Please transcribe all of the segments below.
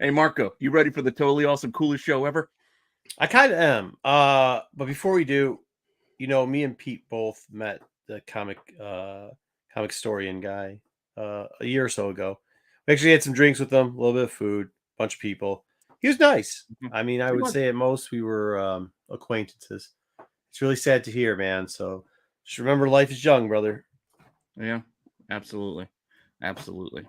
Hey, Marco, you ready for the totally awesome, coolest show ever? I kind of am. But before we do, me and Pete both met the comic historian guy a year or so ago. We actually had some drinks with him, a little bit of food, a bunch of people. He was nice. I mean, I would say at most we were acquaintances. It's really sad to hear, man. So just remember, life is young, brother. Yeah, absolutely. Absolutely.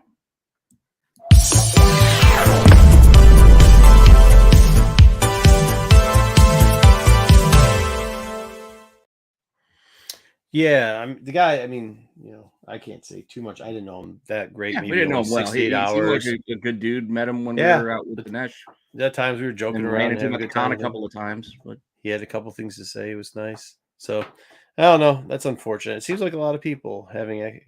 Yeah, I'm the guy. I mean, I can't say too much. I didn't know him that great. Yeah, Maybe we didn't know him well. 68 hours. Seemed like a good dude. Met him when we were out with Dinesh. At times we were joking and around. Ran into him at the con a couple of times, but he had a couple things to say. It was nice. So I don't know. That's unfortunate. It seems like a lot of people having,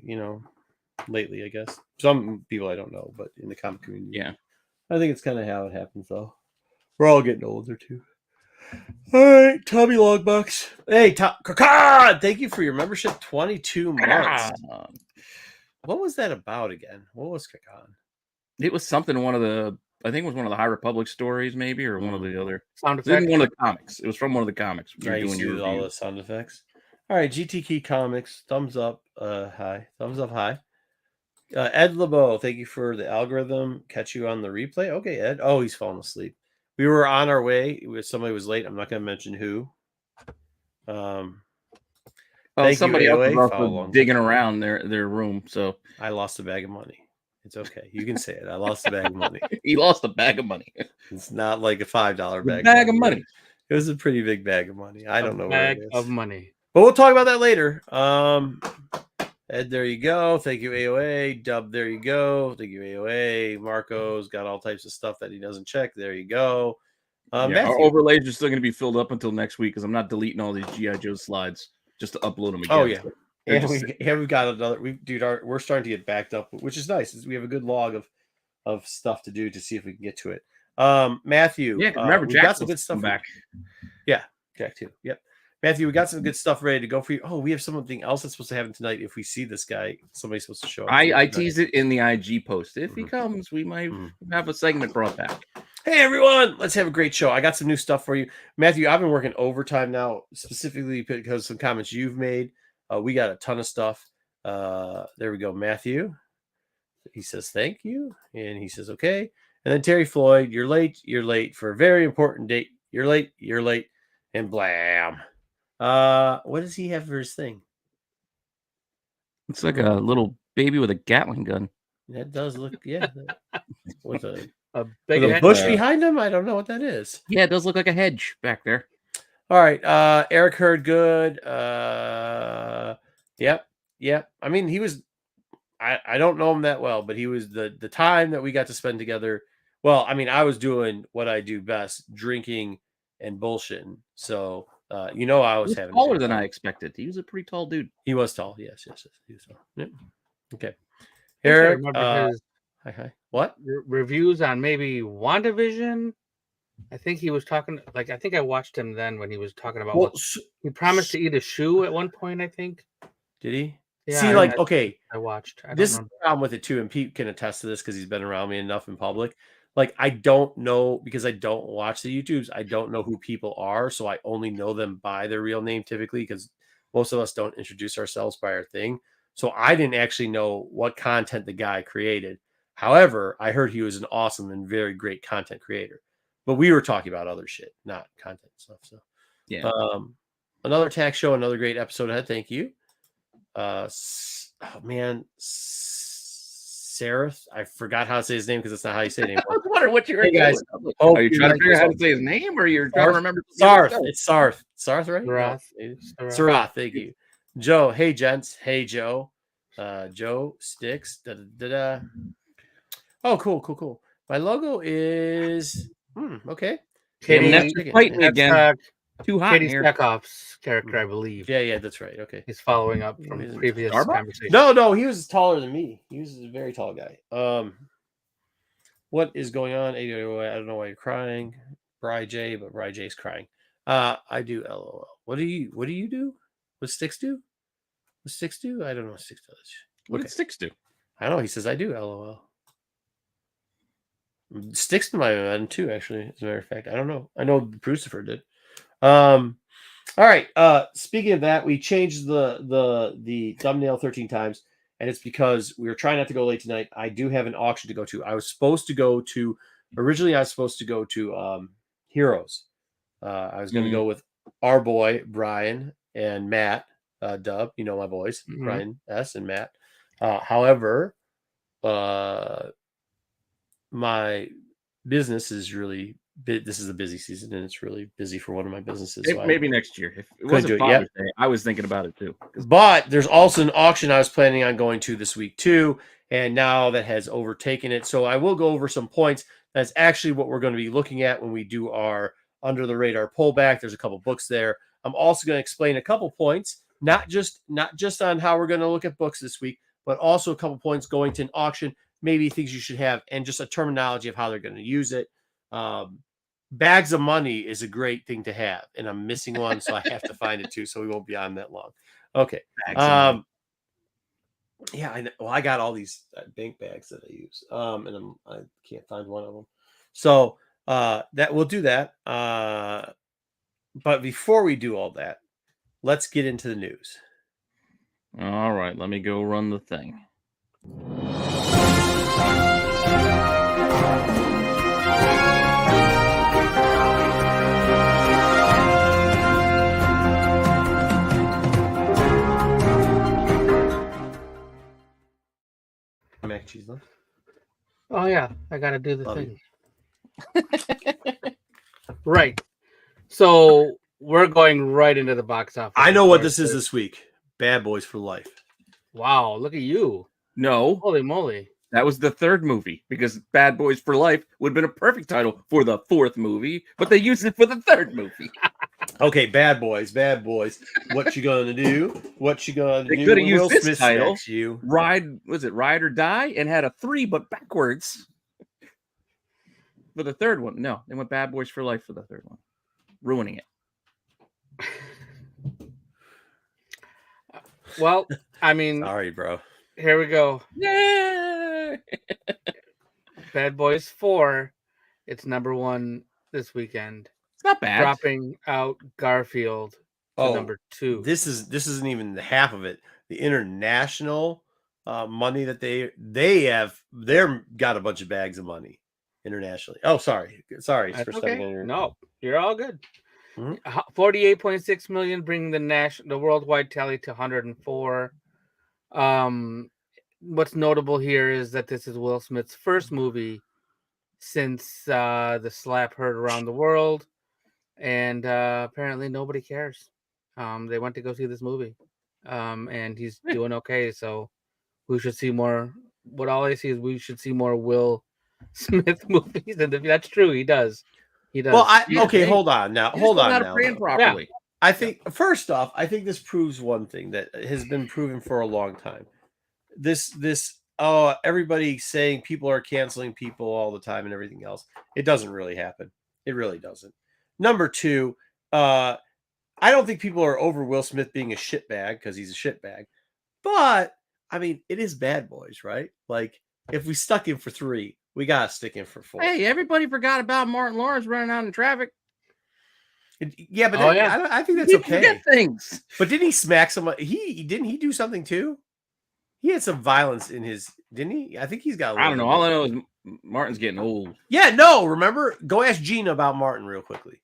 lately. I guess some people I don't know, but in the comic community, yeah, I think it's kind of how it happens. Though we're all getting older too. All right, Tommy Longbox. Hey, Kakad, thank you for your membership. 22 months. What was that about again? What was Kakad? It was something. I think it was one of the High Republic stories, maybe, or one of the other sound effects. One of the comics. It was from one of the comics. You're doing your all the sound effects. All right, GT Key Comics. Thumbs up. Hi. Thumbs up. Hi. Ed LeBeau, thank you for the algorithm. Catch you on the replay. Okay, Ed. Oh, he's falling asleep. We were on our way. Somebody was late. I'm not going to mention who. Somebody else was digging around their room. So I lost a bag of money. It's okay. You can say it. I lost a bag of money. He lost a bag of money. It's not like a $5 bag of money. It was a pretty big bag of money. I don't know where it is. Of money. But we'll talk about that later. Ed, there you go. Thank you, AOA. Dub, there you go. Thank you, AOA. Marco's got all types of stuff that he doesn't check. There you go. Our overlays are still going to be filled up until next week because I'm not deleting all these G.I. Joe slides just to upload them again. Oh, yeah. We've got another. We're starting to get backed up, which is nice. We have a good log of stuff to do to see if we can get to it. Matthew. Yeah, remember, Jack got some good stuff back. Yeah, Jack too. Yep. Matthew, we got some good stuff ready to go for you. Oh, we have something else that's supposed to happen tonight. If we see this guy, somebody's supposed to show up. I teased it in the IG post. If he comes, we might have a segment brought back. Hey, everyone. Let's have a great show. I got some new stuff for you. Matthew, I've been working overtime now, specifically because of some comments you've made. We got a ton of stuff. There we go, Matthew. He says, thank you. And he says, okay. And then Terry Floyd, you're late for a very important date. You're late. And blam. What does he have for his thing? It's like a little baby with a Gatling gun. That does look, yeah. With a big bush behind him? I don't know what that is. Yeah, it does look like a hedge back there. All right. Eric Heard, good. Yep. I mean, he was, I don't know him that well, but he was the time that we got to spend together. Well, I mean, I was doing what I do best, drinking and bullshitting. So, I was having taller than I expected. He was a pretty tall dude. He was tall. Yes. He was tall. Yep. Okay. Eric, hi. What? Reviews on maybe WandaVision? I think he was talking, I think I watched him then when he was talking about he promised to eat a shoe at one point, I think. Did he? Yeah, See, I watched. This is the problem with it too, and Pete can attest to this because he's been around me enough in public. I don't know, because I don't watch the YouTubes. I don't know who people are, so I only know them by their real name typically, because most of us don't introduce ourselves by our thing. So I didn't actually know what content the guy created. However, I heard he was an awesome and very great content creator. But we were talking about other shit, not content stuff. So yeah. Another tax show, another great episode ahead. Thank you. Sareth. I forgot how to say his name because it's not how you say it anymore. I was wondering what you were guys. Are you trying to figure out how to say his name, or you're trying to remember? Sarth. It's Sarth. Sarth, right? Sarath. Thank you. Joe. Hey, gents. Hey, Joe. Joe Sticks. Oh, cool. My logo is okay. Katie, fighting again. Too hot Katie Steckoff's character, I believe. Yeah, that's right. Okay. He's following up from previous conversation. No, he was taller than me. He was a very tall guy. What is going on? I don't know why you're crying. Bri J, but Bri J's crying. I do LOL. What do you do? What Sticks do? What Sticks do? I don't know what Sticks does. What did Sticks do? I don't know. He says I do LOL. Sticks to my mind too, actually, as a matter of fact. I don't know. I know Crucifer did. All right. Speaking of that, we changed the thumbnail 13 times, and it's because we were trying not to go late tonight. I do have an auction to go to. Originally I was supposed to go to Heroes. I was going to go with our boy Brian and Matt Dub, you know my boys, Brian S and Matt. However, my business is really this is a busy season, and it's really busy for one of my businesses. So maybe next year. If it wasn't Father's Day, I was thinking about it too. But there's also an auction I was planning on going to this week too, and now that has overtaken it. So I will go over some points. That's actually what we're going to be looking at when we do our under the radar pullback. There's a couple books there. I'm also going to explain a couple points, not just on how we're going to look at books this week, but also a couple points going to an auction, maybe things you should have, and just a terminology of how they're going to use it. Bags of money is a great thing to have, and I'm missing one, so I have to find it too, so we won't be on that long. Okay. Yeah, I know. Well, I got all these bank bags that I use, and I can't find one of them. So that we'll do that. But before we do all that, let's get into the news. All right, let me go run the thing. Mac and cheese left. Oh yeah, I gotta do the thing. Right. So we're going right into the box office. I know what this is this week. Bad Boys for Life. Wow, look at you. No. Holy moly. That was the third movie, because Bad Boys for Life would have been a perfect title for the fourth movie, but they used it for the third movie. Okay, Bad Boys. What you gonna do? What you gonna do? They could have used this title, you. Ride or Die, and had a 3, but backwards. For the third one. No, they went Bad Boys for Life for the third one. Ruining it. Well, I mean, sorry, bro. Here we go. Yay! Bad Boys 4. It's number 1 this weekend. It's not bad. Dropping out Garfield to number 2. This isn't even the half of it. The international money that they've got a bunch of bags of money internationally. Oh, sorry. That's okay. No, you're all good. 48.6 million, bringing the worldwide tally to 104. What's notable here is that this is Will Smith's first movie since the slap heard around the world, and apparently nobody cares. They went to go see this movie, and he's doing okay. So we should see more. What all I see is we should see more Will Smith movies, and that's true. He does. Well, hold on now. Properly. Yeah. I think first off, I think this proves one thing that has been proven for a long time. Everybody saying people are canceling people all the time and everything else. It doesn't really happen. It really doesn't. Number 2, I don't think people are over Will Smith being a shitbag because he's a shitbag. But I mean, it is Bad Boys, right? Like, if we stuck him for 3, we gotta stick him for 4. Hey, everybody forgot about Martin Lawrence running out in traffic. Yeah, but I think that's okay. Forget things. But didn't he smack somebody? Didn't he do something too? He had some violence in his, didn't he? I think he's got. I don't know. All I know is Martin's getting old. Yeah, no. Remember, go ask Gina about Martin real quickly.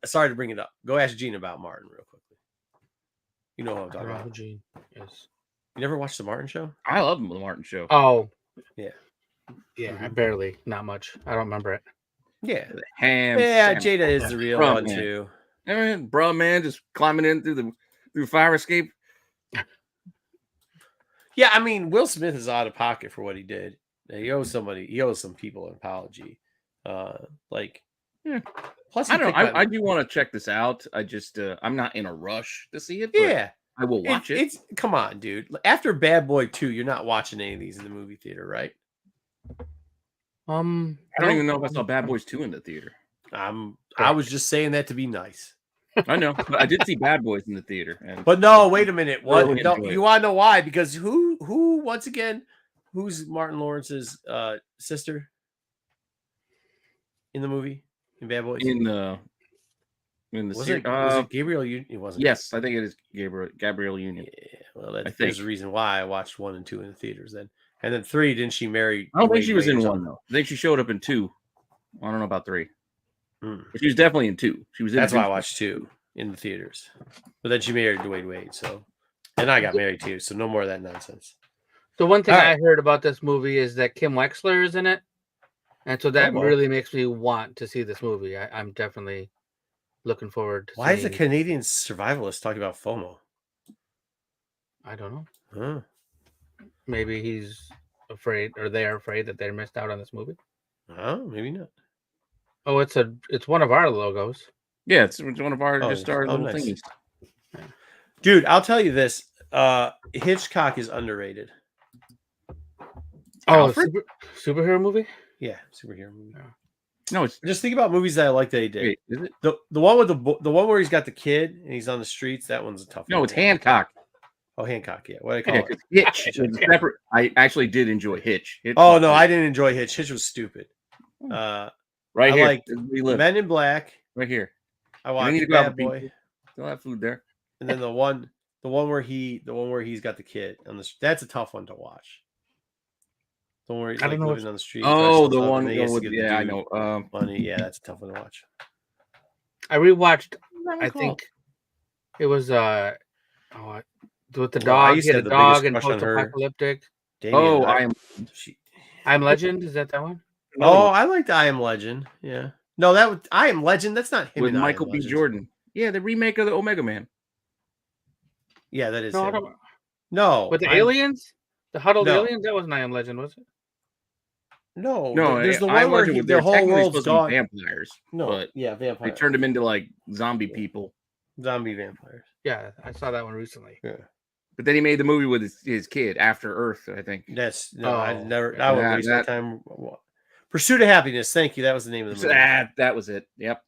Sorry to bring it up. Go ask Gina about Martin real quickly. You know what I'm talking about. Gene. Yes. You never watched the Martin show? I love the Martin show. Oh, yeah. Yeah, I barely. Not much. I don't remember it. Yeah. The ham. Yeah, Jada is the real one too. Bro, man, just climbing in through fire escape. Yeah, I mean, Will Smith is out of pocket for what he did. He owes some people an apology. Plus, I don't know. I do want to check this out. I just, I'm not in a rush to see it. But yeah, I will watch it. Come on, dude. After Bad Boy 2, you're not watching any of these in the movie theater, right? I don't even know if I saw Bad Boys 2 in the theater. I was just saying that to be nice. I know, but I did see Bad Boys in the theater. But no, wait a minute. What? No, you want to know why? Because who? Once again, who's Martin Lawrence's sister? in the movie in Bad Boys? in the was series. it Gabriel Union? It wasn't. Yes, I think it is Gabrielle Union. Yeah, well, I there's think. a reason why I watched 1 and 2 in the theaters then. And then 3, didn't she marry? I don't think she was Wade in or 1 something? though. I think she showed up in 2. I don't know about 3. Hmm. But she was definitely in 2. She was in. That's why I watched 2 in the theaters. But then she married Dwayne Wade, so and I got married too, so no more of that nonsense. So one thing All I right. heard about this movie is that Kim Wexler is in it, and so that well. really makes me want to see this movie. I'm definitely looking forward to Why is a seeing. Canadian survivalist talking about FOMO? I don't know. Huh. Maybe he's afraid, or they're afraid that they missed out on this movie. Oh, maybe not. Oh, it's one of our logos. Yeah, it's one of our just our little nice. thingies. Dude, I'll tell you this. Hitchcock is underrated. Oh, Alfred? superhero movie? Yeah, superhero movie. No, it's Just think about movies that I like that he did. wait, is it? The one with the one where he's got the kid and he's on the streets. That one's a tough one. No, it's Hancock. Oh, Hancock. Yeah. What do I call Yeah, it? 'cause Hitch. It's separate. I actually did enjoy Hitch. Hitch Oh was no, good. I didn't enjoy Hitch. Hitch was stupid. right I here. liked We live Men in Black. right here. I We watched need to go out Bad with Boy, people. Still have food there. and then the one where he's got the kid on the. That's a tough one to watch. The one where he's I like don't know living on the street. Oh, dressed the up, one. and then he has to With, give the yeah, I dude know. money. Yeah, that's a tough one to watch. I rewatched. What was I that one think it was with the Well, I dog. used He to had have a the biggest dog and crush on her. post-apocalyptic. Damien, called? Oh, I am. I'm Legend. Is that one? Oh, I liked I Am Legend. Yeah. No, that was I Am Legend. That's not him with in I Am Michael B. Legend. Jordan. Yeah, the remake of the Omega Man. Yeah, that is No, I him. don't. No. With the I'm- aliens, the huddled No. aliens. That wasn't I Am Legend, was it? No, No, there's the I one where Legend was- the they're whole technically world's supposed to be gone. vampires. No, but yeah, they vampire. turned them into like zombie people. Zombie vampires. Yeah, I saw that one recently. Yeah. But then he made the movie with his kid After Earth, I think. That's no, I Oh, never. yeah. I would waste my time. Pursuit of Happiness. Thank you. That was the name of the movie. That was it. Yep.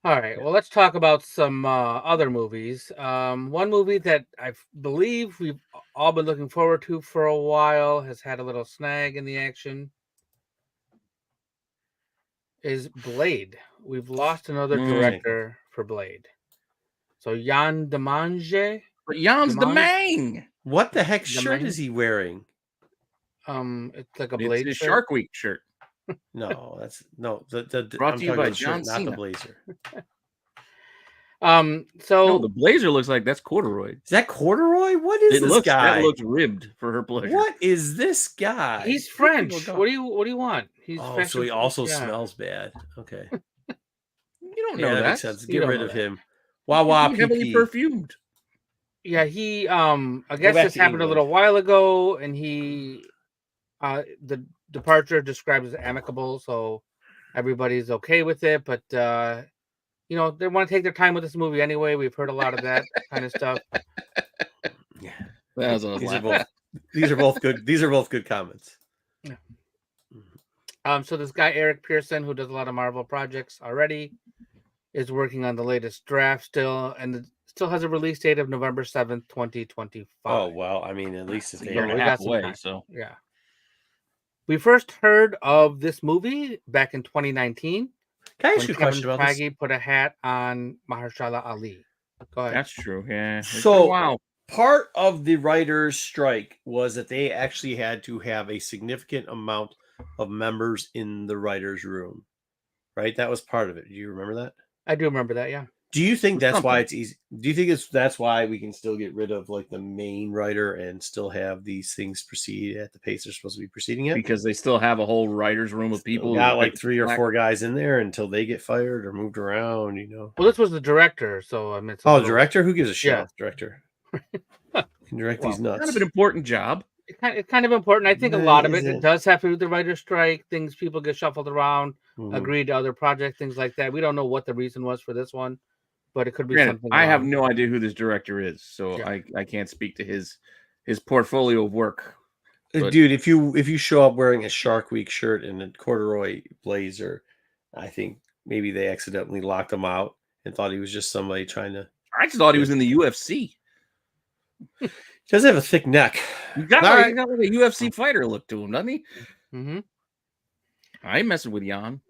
All right. Well, let's talk about some other movies. One movie that I believe we've all been looking forward to for a while has had a little snag in the action. Is Blade. We've lost another director for Blade. So Jan Demange. But Jan's the Demange? man. What the heck The shirt man? is he wearing? It's like a Blade It's his shirt. Shark Week shirt. No, that's no. The Brought I'm to you talking by about the shirt, John not the Cena. blazer. So No, the blazer looks like that's corduroy. Is that corduroy? What is this guy? That looks ribbed for her pleasure. What is this guy? he's These French. people don't- What do you want? He's Oh, French so he and- also yeah. smells bad. Okay, You don't know yeah, that that. makes sense. You Get don't rid know of that. him. Wawa He's heavily PP. perfumed. Yeah, he I guess back this to happened a England. little while ago, and he the departure described as amicable, so everybody's okay with it. But they want to take their time with this movie anyway. We've heard a lot of that kind of stuff. Yeah, That was what I was these are laughing both. at. These are both good. These are both good comments. So this guy Eric Pearson, who does a lot of Marvel projects already, is working on the latest draft still, and it still has a release date of November 7th, 2025. Oh well, I mean, at least if It's a they year and we a got half some away, time. so Yeah. We first heard of this movie back in 2019 Can I ask when you a Kevin question about this? Feige put a hat on Mahershala Ali. Go ahead. that's true. Yeah. It's So- been a while. Part of the writers' strike was that they actually had to have a significant amount of members in the writers' room, right? That was part of it. Do you remember that? I do remember that, yeah. Do you think that's why Something. it's easy? Do you think that's why we can still get rid of like the main writer and still have these things proceed at the pace they're supposed to be proceeding at? Because they still have a whole writer's room of People people. got who like pick 3 or black- 4 guys in there until they get fired or moved around, Well, this was the director, so I mean, it's a Oh, little- director? Who gives a shit? Yeah. Director can direct Well, these nuts. Kind of an important job. It's kind of important. I think a No, lot of is it it? does have to do with the writer's strike. Things people get shuffled around, Mhm. agreed to other projects, things like that. We don't know what the reason was for this one, but it could be Granted, something. I have along- no idea who this director is, so Yeah. I can't speak to his portfolio of work. But- Dude, if you show up wearing a Shark Week shirt and a corduroy blazer, I think maybe they accidentally locked him out and thought he was just somebody trying to. I just thought he was in the UFC. He does have a thick neck. He got All like, right. he got like a UFC fighter look to him, doesn't he? Mhm. I ain't messing with Jan.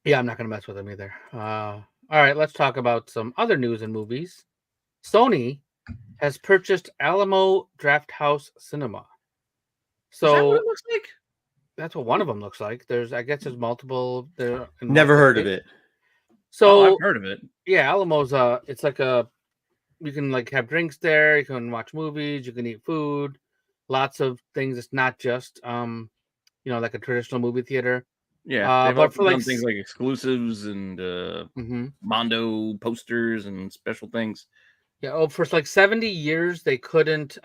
Yeah, I'm not gonna mess with him either. All right, let's talk about some other news and movies. Sony has purchased Alamo Drafthouse Cinema. Is that what So it looks like? that's what one of them looks like. I guess there's multiple. There. Never heard of it. So I've heard of it. yeah, Alamo's it's like you can like have drinks there, you can watch movies, you can eat food, lots of things. It's not just like a traditional movie theater. Yeah, they've but also for like done things like exclusives and Mondo posters and special things. Yeah, for like 70 years they couldn't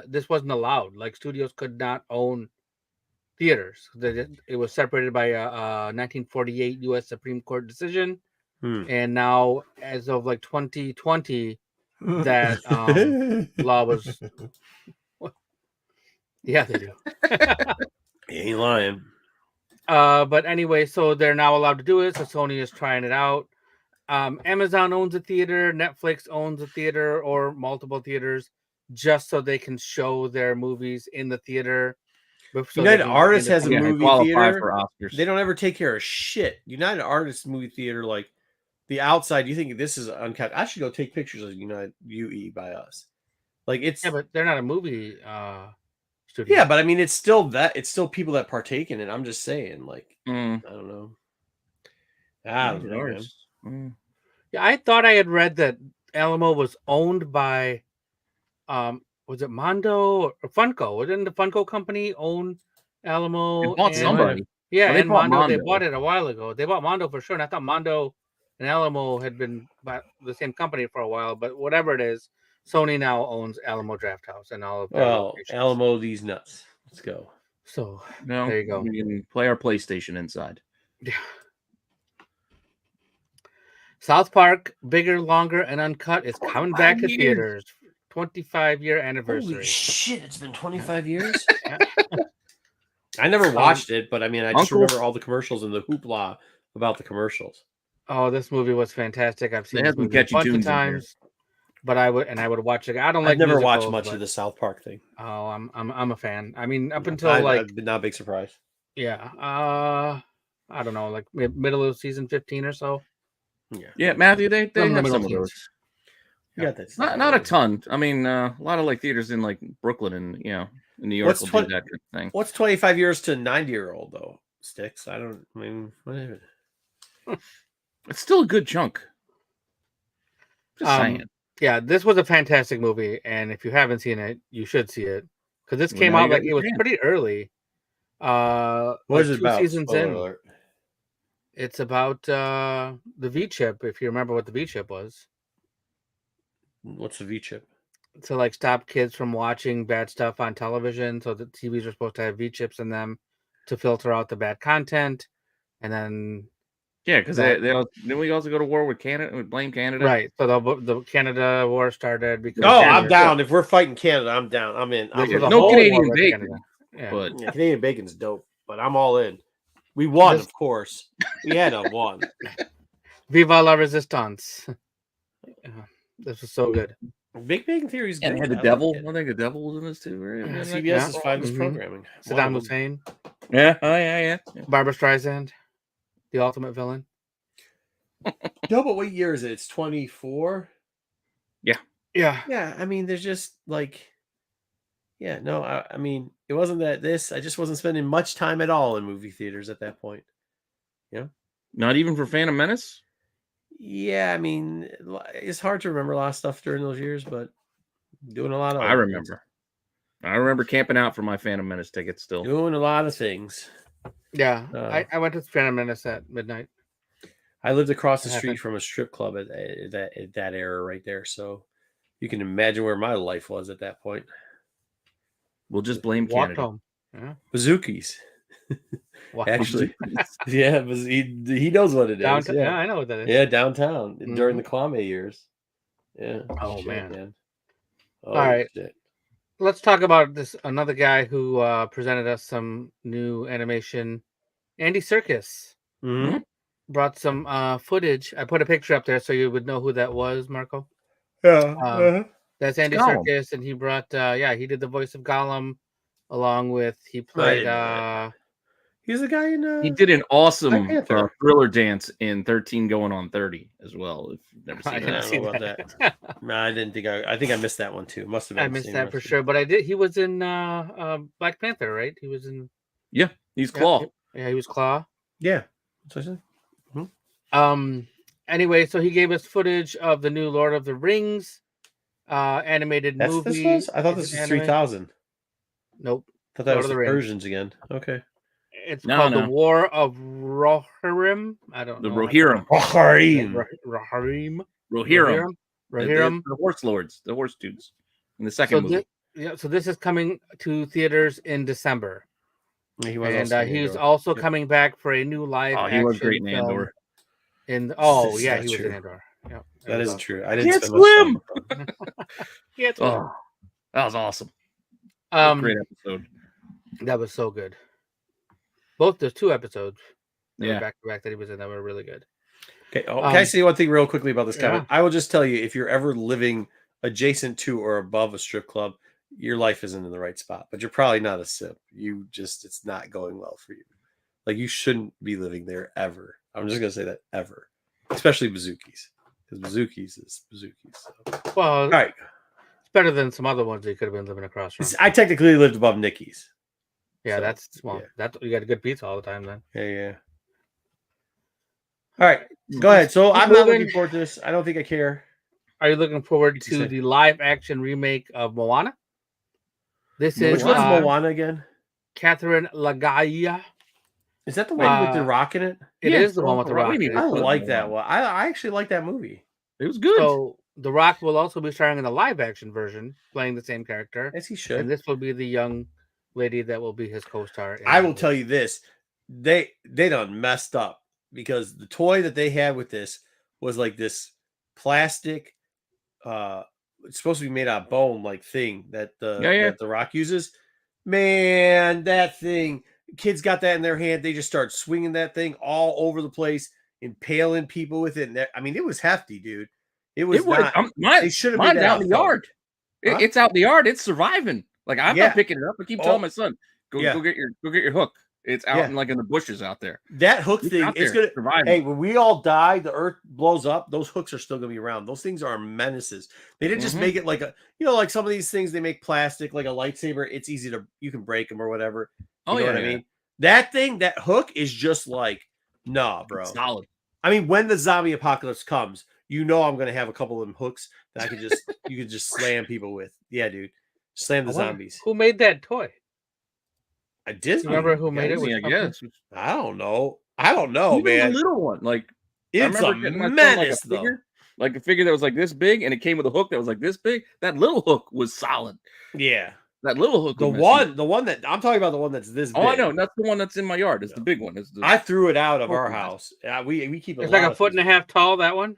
this wasn't allowed. Like studios could not own theaters. It was separated by a 1948 US Supreme Court decision. And now as of like 2020 that law was yeah, they do. You ain't lying. But anyway, so they're now allowed to do it. So Sony is trying it out. Amazon owns a theater, Netflix owns a theater or multiple theaters just so they can show their movies in the theater. So United Artists has a movie theater. For Oscars. They don't ever take care of shit. United Artists movie theater, like the outside, you think this is uncut. I should go take pictures of United UE by us. Like it's but they're not a movie studio. Yeah, but I mean it's still people that partake in it. I'm just saying, like I don't know. I don't know. Yeah, I thought I had read that Alamo was owned by was it Mondo or Funko? Didn't the Funko company own Alamo? It bought somebody. Yeah, they and bought Mondo. They Mondo. bought it a while ago. They bought Mondo for sure. And I thought Mondo and Alamo had been by the same company for a while, but whatever it is, Sony now owns Alamo Drafthouse and all of their locations. Alamo, these nuts. Let's go. So there you go. We can play our PlayStation inside. Yeah. South Park, Bigger, Longer, and Uncut is coming back to theaters. 25-year anniversary. Holy shit, it's been 25 years? I never watched it, but I mean, I just remember all the commercials and the hoopla about the commercials. Oh, this movie was fantastic. I've seen it a bunch of times, but I would watch it. I don't like. I've never watched much of the South Park thing. Oh, I'm a fan. I mean, up until I've been not a big surprise. Yeah, I don't know, like middle of season 15 or so. Yeah, Matthew, they have some of those. Yeah, that's not a ton. I mean, a lot of like theaters in like Brooklyn and in New York will do that kind of thing. What's 25 years to a 90-year-old though? Sticks. Whatever. It's still a good chunk. Just saying. Yeah, this was a fantastic movie, and if you haven't seen it, you should see it because this came out like it was pretty early. What is it about? Seasons in. It's about the V chip. If you remember what the V chip was. What's the V chip? To like stop kids from watching bad stuff on television. So the TVs are supposed to have V chips in them to filter out the bad content, and then. Yeah, because didn't we also go to war with Canada? We blame Canada, right? So the Canada war started because. I'm down. If we're fighting Canada, I'm down. I'm in. No Canadian bacon, but Canadian bacon's dope. But I'm all in. We won, of course. We had a won. Viva la Resistance. This was so good. Big Bang Theory is good. And had the devil. I think the devil was in this too. Right? CBS's finest programming. Saddam Hussein. Yeah. Oh yeah. Barbara Streisand. The ultimate villain. No, but what year is it? It's 24. Yeah. Yeah. I mean, there's just like, I mean, it wasn't that I just wasn't spending much time at all in movie theaters at that point. Yeah. Not even for Phantom Menace. Yeah, I mean, it's hard to remember a lot of stuff during those years, but doing a lot of. I remember camping out for my Phantom Menace tickets. Still doing a lot of things. Yeah, I went to Phantom Menace at midnight. I lived across the street from a strip club at that era right there, so you can imagine where my life was at that point. We'll just blame Canada. Home. Yeah. Bazookies. Actually, yeah, but he knows what it is. Yeah, I know what that is. Yeah, downtown during the Kwame years. Yeah. Oh man. All right. Shit. Let's talk about this. Another guy who presented us some new animation. Andy Serkis brought some footage. I put a picture up there so you would know who that was, Marco. Yeah. That's Andy Serkis, and he brought. He did the voice of Gollum, along with he played. He's the guy in. He did an awesome Panther. thriller dance in 13 Going on 30. As well. If you've never seen I I didn't that. don't see know about that. No, I didn't think I think I missed that one too. Must have been. I the missed same that for wrestler. sure, but I did. He was in Black Panther, right? He was in. Yeah, he's Yeah, Claw. Yeah, he was Claw. Yeah. That's what I said. Anyway, so he gave us footage of the new Lord of the Rings animated That's movie. this was. I thought Is this it was anime? 3000. Nope. I thought that Lord was of the the Rings. Persians again. Okay. It's No, called no. The War of Rohirrim. I don't The know. Rohirrim. Rohirrim. Rohirrim. Rohirrim. Rohirrim. The horse lords, the horse dudes. In the second movie. So this is coming to theaters in December. He was And also in he's Andor. also Yep. coming back for a new live Oh, action he was great in film. Andor. He That's was true. in Andor. Yep, That was isn't awesome. true. I didn't Can't spend much time swim! with him. Yeah, it's Oh, that was awesome. That was a great episode. That was so good. Both the 2 episodes that were Yeah. back to back that he was in that were really good. Okay. Can I say one thing real quickly about this comment? Yeah. I will just tell you, if you're ever living adjacent to or above a strip club, your life isn't in the right spot. But you're probably not a simp. It's not going well for you. Like, you shouldn't be living there ever. I'm just gonna say that, ever, especially Bazookies, because Bazookies is Bazookies. So. Well, All right. it's better than some other ones that you could have been living across from. I technically lived above Nikki's. Yeah, So, that's you got a good pizza all the time then. Yeah. All right, go ahead. So Keep I'm not moving. looking forward to this. I don't think I care. Are you looking forward What'd you to say? the live action remake of Moana? This Which is one's Moana again? Catherine Lagaya. Is that the one with The Uh, Rock in it? It Yeah, is the one with the what do Rock. you mean? It I is the- like that one. I actually like that movie. It was good. So the Rock will also be starring in the live action version, playing the same character, Yes, he and should. this will be the young lady that will be his co-star. I will tell you this: they done messed up, because the toy that they had with this was like this plastic, it's supposed to be made out of bone like thing that that the Rock uses. Man, that thing, kids got that in their hand. They just start swinging that thing all over the place, impaling people with it. And I mean, it was hefty, dude. It was not. They should have made mine's that out in the fun. yard. Huh? It's out in the yard. It's surviving. Like, I'm Yeah. not picking it up. I keep telling my son, go get your hook. It's out in the bushes out there. That hook It's thing, out it's there, gonna surviving. Hey, when we all die, the earth blows up, those hooks are still gonna be around. Those things are menaces. They didn't just make it like like some of these things they make plastic, like a lightsaber. It's easy to, you can break them or whatever. You know what I mean? That thing, that hook is just like, nah, bro. It's solid. I mean, when the zombie apocalypse comes, I'm gonna have a couple of them hooks that I could just you could just slam people with. Yeah, dude. Slam the zombies. Who made that toy? I did. Remember who made it? I guess. I don't know. Even man. The little one, like, It's I a remember getting my son, menace, like a figure that was like this big, and it came with a hook that was like this big. That little hook was solid. Yeah. That little hook. The one that I'm talking about, the one that's this big. Oh, I know. That's the one that's in my yard. It's the big one. I threw it out of our house. We keep it. It's like a foot and a half tall. That one,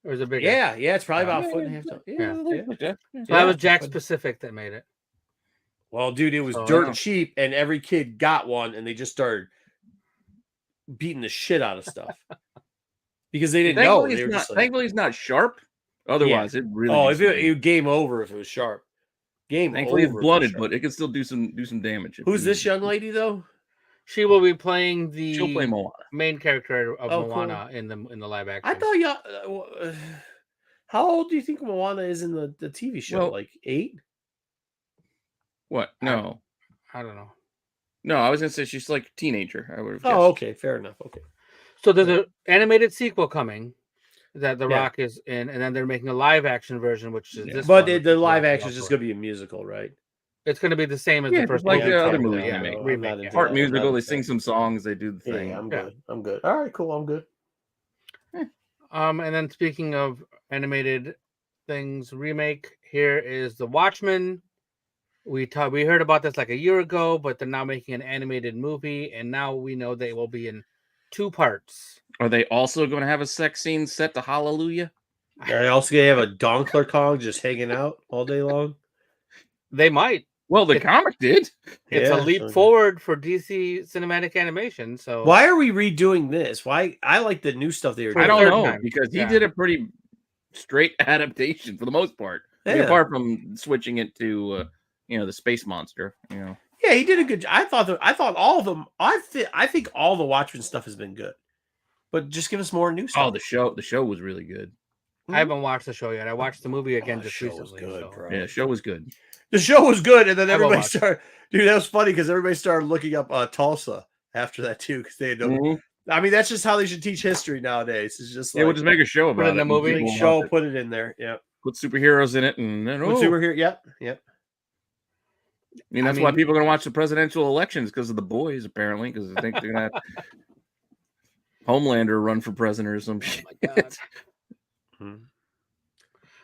or is it bigger? Yeah, it's probably about a foot and a half tall. Yeah. So that was Jack Specific that made it. Well, dude, it was dirt cheap, and every kid got one, and they just started beating the shit out of stuff because they didn't know. They were just thankfully, it's not sharp. Otherwise, it really. Oh, if it game over if it was sharp. Thankfully, it's blooded, but it can still do some damage. Who's this young lady though? She will be playing the She'll play Moana. Main character of Moana cool. in the live action. I thought y'all. How old do you think Moana is in the TV show? Well, like 8? What? No, I don't know. No, I was gonna say she's like a teenager. I would have. Oh, okay, fair enough. Okay. So there's an animated sequel coming that The Rock is in, and then they're making a live action version, which is this. But the live action is just going to be a musical, right? It's going to be the same as the first, like movie. the other movies Yeah, they make. remake. Art musical. They sing some songs. They do the thing. Yeah, I'm good. I'm good. All right, cool. I'm good. And then speaking of animated things, remake, here is the Watchmen. We heard about this like a year ago, but they're now making an animated movie, and now we know they will be in 2 parts. Are they also going to have a sex scene set to Hallelujah? Are they also going to have a Donkler Kong just hanging out all day long? They might. Well, the comic did. It's a leap forward for DC cinematic animation. So why are we redoing this? Why? I like the new stuff they were doing. I don't know because he did a pretty straight adaptation for the most part. Yeah. I mean, apart from switching it to the space monster. Yeah, he did a good job. I thought all of them. I think all the Watchmen stuff has been good, but just give us more new stuff. Oh, the show was really good. I haven't watched the show yet. I watched the movie again the just show was recently. good, so. bro. Yeah, the show was good. The show was good, and then I will everybody watch it. started. Dude, that was funny because everybody started looking up Tulsa after that too, because they had no. Mhm. I mean, that's just how they should teach history nowadays. It's just Yeah, like we'll just make a show Put it about in the it. movie. make People show, watch it. put it in there. Yeah, Put superheroes in it, and then put superhero. Yep. I mean, that's why people are going to watch the presidential elections because of the boys, apparently, because I think they're going to have Homelander run for president or some shit. God.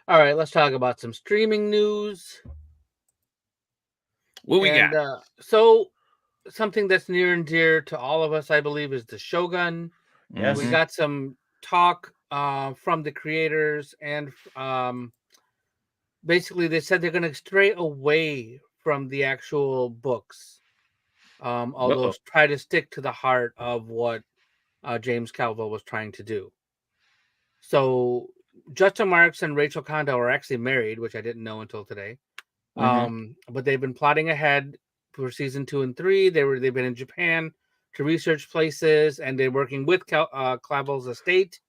All right, let's talk about some streaming news. What we got? So, something that's near and dear to all of us, I believe, is the Shogun. Yes. We got some talk from the creators, and basically they said they're going to stray away from the actual books, although try to stick to the heart of what James Calvo was trying to do. So Justin Marks and Rachel Kondo are actually married, which I didn't know until today. But they've been plotting ahead for season 2 and 3. They've been in Japan to research places, and they're working with Clavel's estate.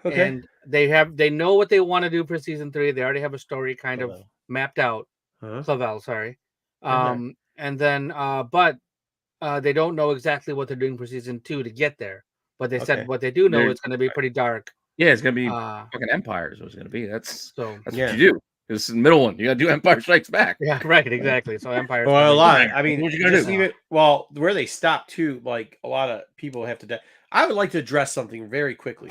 Okay. And they know what they want to do for season 3. They already have a story kind of mapped out. Clavel, sorry. And then but they don't know exactly what they're doing for season 2 to get there. But they said what they do know is going to be pretty dark. Yeah, it's going to be fucking Empire is what it's going to be. That's what yeah. you do. This is the middle one. You got to do Empire Strikes Back. Yeah, right, exactly. So Empire. Well, a lot. I mean, what you gonna do? Well, where they stop too, like a lot of people have to. I would like to address something very quickly.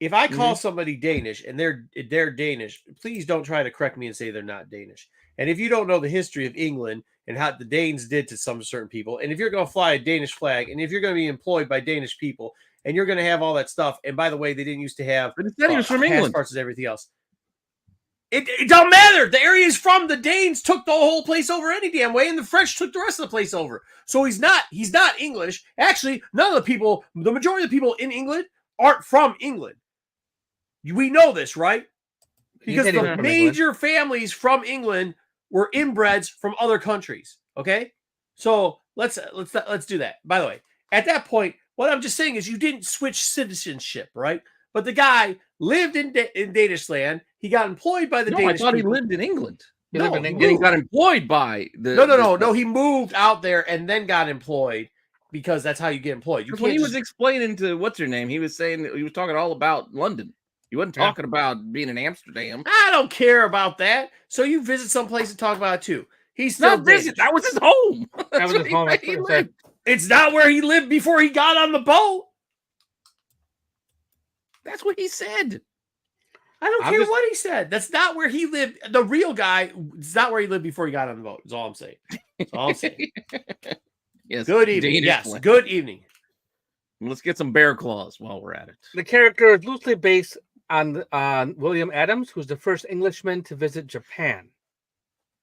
If I call somebody Danish and they're Danish, please don't try to correct me and say they're not Danish. And if you don't know the history of England and how the Danes did to some certain people, and if you're going to fly a Danish flag, and if you're going to be employed by Danish people, and you're going to have all that stuff, and by the way, they didn't used to have but he was from England. passports and everything else. It don't matter. The area is from the Danes took the whole place over any damn way, and the French took the rest of the place over. So he's not English. Actually, none of the people, the majority of the people in England aren't from England. We know this, right? Because the major families from England were inbreds from other countries. Okay, so let's do that. By the way, at that point, what I'm just saying is you didn't switch citizenship, right? But the guy lived in Danish land. He got employed by the Danish. I thought people. he lived in England. He lived in England. And he got employed by the. No. He moved out there and then got employed because that's how you get employed. When he was explaining to what's her name, he was saying that he was talking all about London. He wasn't talking about being in Amsterdam. I don't care about that. So you visit someplace and talk about it too. He's still not visit. That was his home. That was his home. He lived. It's not where he lived before he got on the boat. That's what he said. I don't care what he said. That's not where he lived. The real guy, it's not where he lived before he got on the boat. That's all I'm saying. That's all I'm saying. Yes. Good evening. Danish yes. land. Good evening. Let's get some bear claws while we're at it. The character is loosely based on William Adams, who's the first Englishman to visit Japan.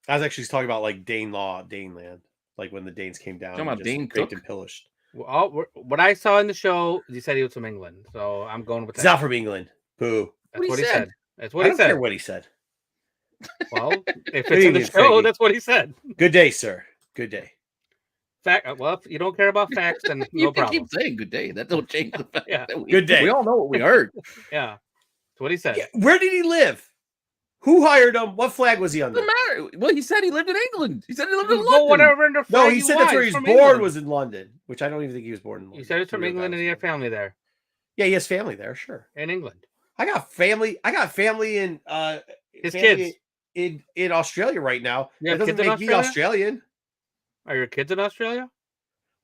I was actually talking about like Dane land, like when the Danes came down. Talking about Dane raped Cook? and pillaged. Well, what I saw in the show, he said he was from England, so I'm going with that. He's not from England. Boo. That's what he said. That's what I he don't said. care what he said. Well, if it's in the show, that's what he said. Good day, sir. Good day. Well, if you don't care about facts, then no You problem. keep saying good day. That don't change the fact that good day. We all know what we heard. Yeah, that's what he said. Yeah. Where did he live? Who hired him? What flag was he under? Doesn't matter. Well, he said he lived in England. He said he lived in Go London. whatever under No, he said that's where he was born England. was in London, which I don't even think he was born in London. He said it's from England and he had family there. Yeah, he has family there, sure. In England. I got family in his kids in Australia right now. It doesn't make me Australian. Are your kids in Australia?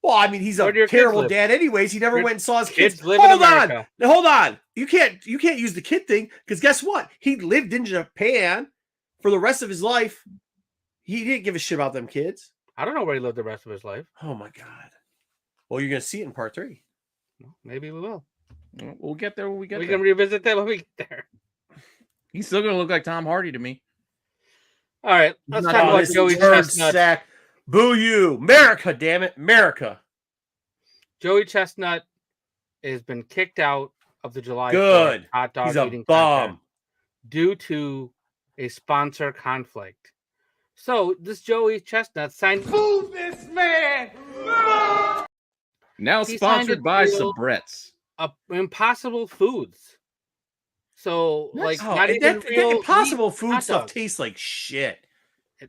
Well, I mean, he's a terrible dad anyways. He never went and saw his kids. Live in America. Hold on. You can't use the kid thing because guess what? He lived in Japan for the rest of his life. He didn't give a shit about them kids. I don't know where he lived the rest of his life. Oh my God. Well, you're gonna see it in part 3. Well, maybe we will. We'll get there when we get there. We can revisit that when we get there. He's still gonna look like Tom Hardy to me. All right, let's talk about Joey Chestnut. Sack. Boo you, America! Damn it, America! Joey Chestnut has been kicked out of the July 4th hot dog He's eating a bum due to a sponsor conflict. So this Joey Chestnut signed. Move this man! Now He signed sponsored a by deal- Sabrett's. Impossible Foods. So like Oh, not and even that real Impossible meat food hot stuff dogs. tastes like shit.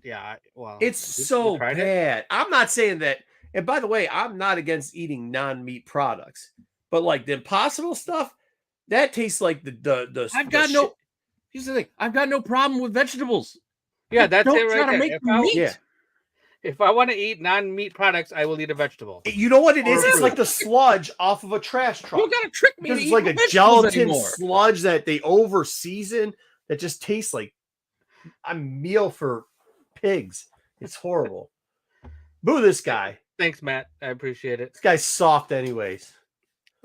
Yeah, well, It's you so tried it? bad. I'm not saying that. And by the way, I'm not against eating non-meat products, but like the Impossible stuff, that tastes like the I've the got shit. no. Here's the thing. I've got no problem with vegetables. Yeah, that's Don't it try right to there. make If them I, meat. Yeah. if I want to eat non-meat products, I will eat a vegetable. You know what it is? Or It's fruit. like the sludge off of a trash truck. You gotta trick me Because to it's eat like my a vegetables gelatin anymore. sludge that they over season that just tastes like a meal for pigs. It's horrible. Boo this guy. Thanks, Matt. I appreciate it. This guy's soft anyways.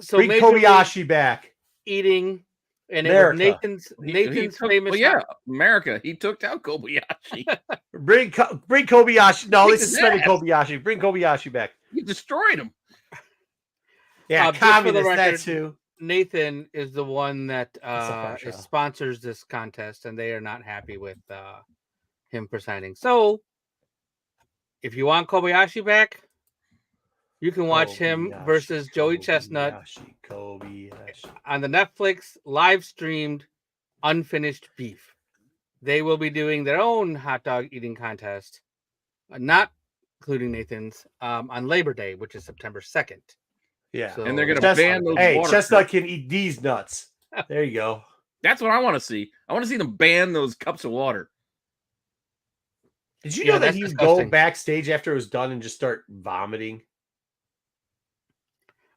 So Bring Major League Kobayashi back. eating, and it America. was He Nathan's took- famous. Well, yeah, America. He took out Kobayashi. Bring Kobayashi. No, Kick this his is Spenny ass. Kobayashi. Bring Kobayashi back. He destroyed him. Yeah, just for the communist, that record, too. Nathan is the one that fun show. sponsors this contest, and they are not happy with him presiding. So, if you want Kobayashi back, you can watch him Kobayashi, versus Joey Chestnut Kobayashi. on the Netflix live streamed Unfinished Beef. They will be doing their own hot dog eating contest, not including Nathan's, on Labor Day, which is September 2nd. Yeah. So- And they're gonna Chestnut- ban those Hey, water Chestnut cups. can eat these nuts. There you go. That's what I want to see. I want to see them ban those cups of water. Did you Yeah, know that that's he would disgusting. go backstage after it was done and just start vomiting?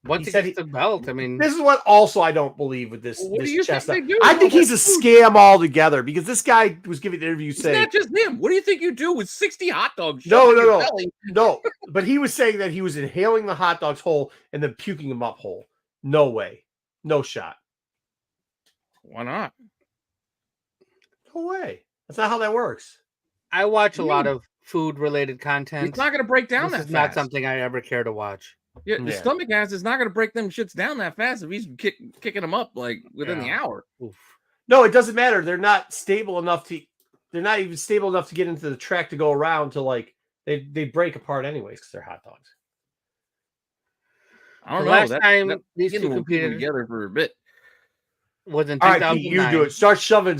Once He he said gets the belt, I mean, This is what also I don't believe with this, Well, what this do you think Chestnut. they do I with think all he's a that food? scam altogether because this guy was giving the interview It's saying not just him. What do you think you do with 60 hot dogs? No, shoved in no, your no. belly? no, but he was saying that he was inhaling the hot dogs whole and then puking them up whole. No way. No shot. Why not? No way. That's not how that works. I watch a lot of food related content. It's not going to break down This that is not fast. something I ever care to watch. Yeah, the Yeah. stomach acid is not going to break them shits down that fast if he's kicking them up like within the Yeah. hour. Oof. No, it doesn't matter. They're not stable enough to. They're not even stable enough to get into the track to go around to like they break apart anyways because they're hot dogs. I don't The know. last That, time that these skin two will keep them competed together for a bit. was in All right, 2009. Pete, you do it. Start shoving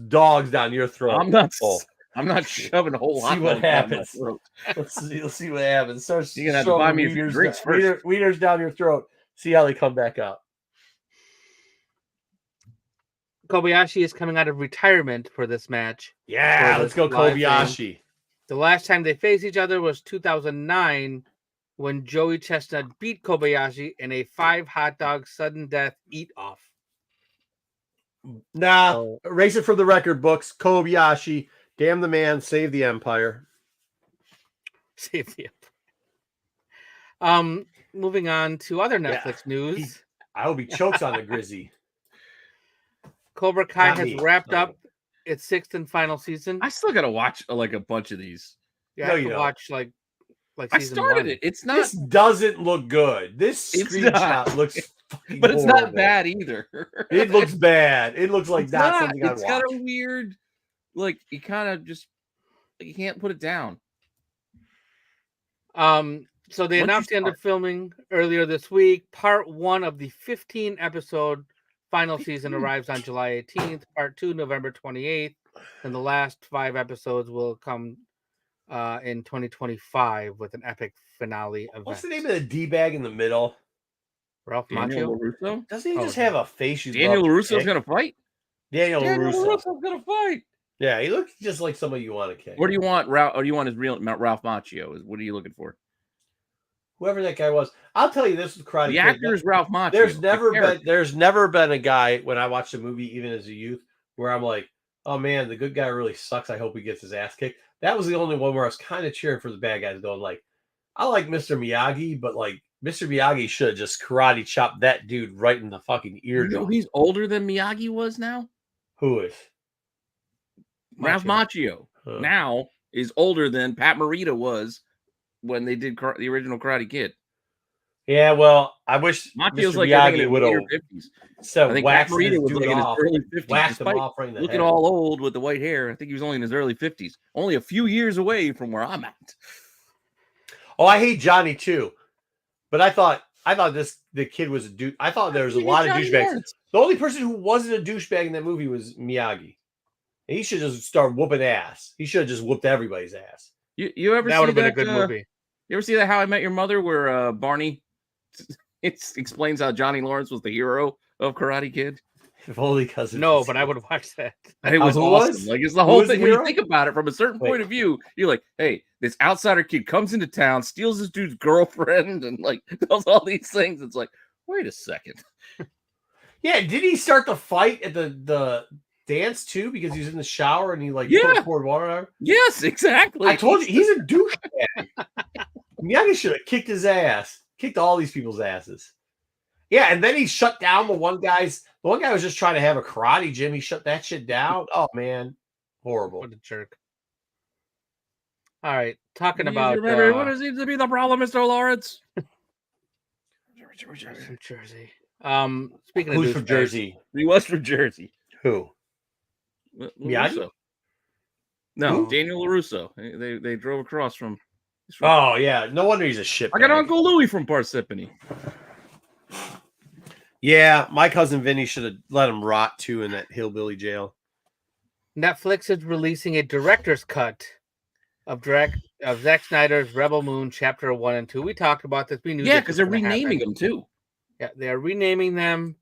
dogs down your throat. I'm not. Oh. I'm not shoving a whole See hot what dog down my happens. throat. Let's see what happens. Start You're gonna have to buy me a few wieners drinks down- first. wieners down your throat. See how they come back up. Kobayashi is coming out of retirement for this match. Yeah, For let's this go live Kobayashi. The last time they faced each other was 2009 when Joey Chestnut beat Kobayashi in a 5 hot dog sudden death eat off. Nah, So- erase it from the record books. Kobayashi, damn the man, save the empire. Save the moving on to other Netflix news. I hope he chokes on the Grizzy. Cobra Kai Not has me. wrapped No. up its 6th and final season. I still gotta watch like a bunch of these. You No, have you to don't. watch like I season started 1. it. It's not, This doesn't look good. This It's screenshot not. looks fucking but it's not horrible. bad either. It looks bad. It looks like It's not not. something I'd It's watch. got a weird, like you kind of just you can't put it down. So they Once you announced the end of filming earlier this week. Part 1 of the 15 episode final season 15. arrives on July 18th. Part 2 November 28th, and the last 5 episodes will come in 2025 with an epic finale event. What's the name of the D-bag in the middle? Ralph Daniel Macchio? LaRusso. Doesn't he Oh, just yeah. have a face you Daniel love to LaRusso's kick? gonna fight. Daniel LaRusso. LaRusso's gonna fight. Yeah, he looks just like somebody you want to kick. What do you want, Ralph? Or do you want his real Ralph Macchio? What are you looking for? Whoever that guy was. I'll tell you this with Karate The Kid. actor is Ralph Macchio. There's never been a guy when I watched a movie, even as a youth, where I'm like, oh man, the good guy really sucks. I hope he gets his ass kicked. That was the only one where I was kind of cheering for the bad guys, going like, I like Mr. Miyagi, but like Mr. Miyagi should have just karate chopped that dude right in the fucking You know eardrum. he's older than Miyagi was now. Who is? Ralph Macchio Huh. now is older than Pat Morita was when they did the original Karate Kid. Yeah, well, I wish Makio's Mr. like I think Miyagi in would his have later 50s. said I think wax Morita this was dude like in his off, early 50s. waxed him Despite off right in the looking head. all old with the white hair, I think he was only in his early 50s. Only a few years away from where I'm at. Oh, I hate Johnny too, but I thought the kid was a dude. I thought there was a lot of douchebags. The only person who wasn't a douchebag in that movie was Miyagi. And he should just start whooping ass. He should have just whooped everybody's ass. You ever That see would have been a that, good movie. You ever see that How I Met Your Mother where Barney explains how Johnny Lawrence was the hero of Karate Kid? If only because No, but I would have watched that. And it was Who awesome. was? Like, it's the Who whole was the thing. When you hero? think about it from a certain point of view, you're like, hey, this outsider kid comes into town, steals this dude's girlfriend, and like does all these things. It's like, wait a second. Yeah, did he start the fight at the dance too? Because he was in the shower and he like poured water on her? Yes, exactly. I told you he's a douchebag. Miyagi should have kicked his ass, kicked all these people's asses. Yeah, and then he shut down the one guy was just trying to have a karate gym. He shut that shit down. Oh man, horrible. What a jerk. All right, talking You about remember what seems to be the problem, Mr. Lawrence? from Jersey. Speaking of Who's from Jersey? He was from Jersey. Who? Miyagi? LaRusso. No, Who? Daniel LaRusso. They drove across from. Oh yeah, no wonder he's a shit. I got Uncle Louie from Parsippany. Yeah, my cousin Vinny should have let him rot too in that hillbilly jail. Netflix is releasing a director's cut of Zack Snyder's Rebel Moon Chapter 1 and 2. We talked about this. We knew. Yeah, because they're renaming them too. Yeah, they are renaming them,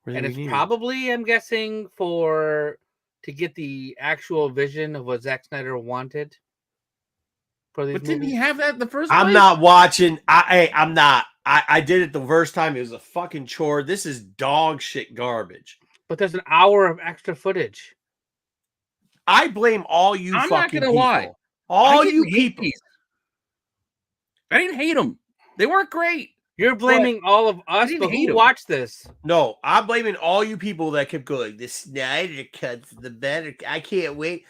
and it's probably, I'm guessing, to get the actual vision of what Zack Snyder wanted for these But movies. didn't he have that in the first place? I'm not watching. I'm not. I did it the first time. It was a fucking chore. This is dog shit garbage. But there's an hour of extra footage. I blame all you I'm not fucking gonna people. lie. All I you didn't hate people. these. I didn't hate them. They weren't great. You're blaming all of us, didn't but hate who 'em. watched this? No, I'm blaming all you people that kept going, the Snyder cut's the better. I can't wait.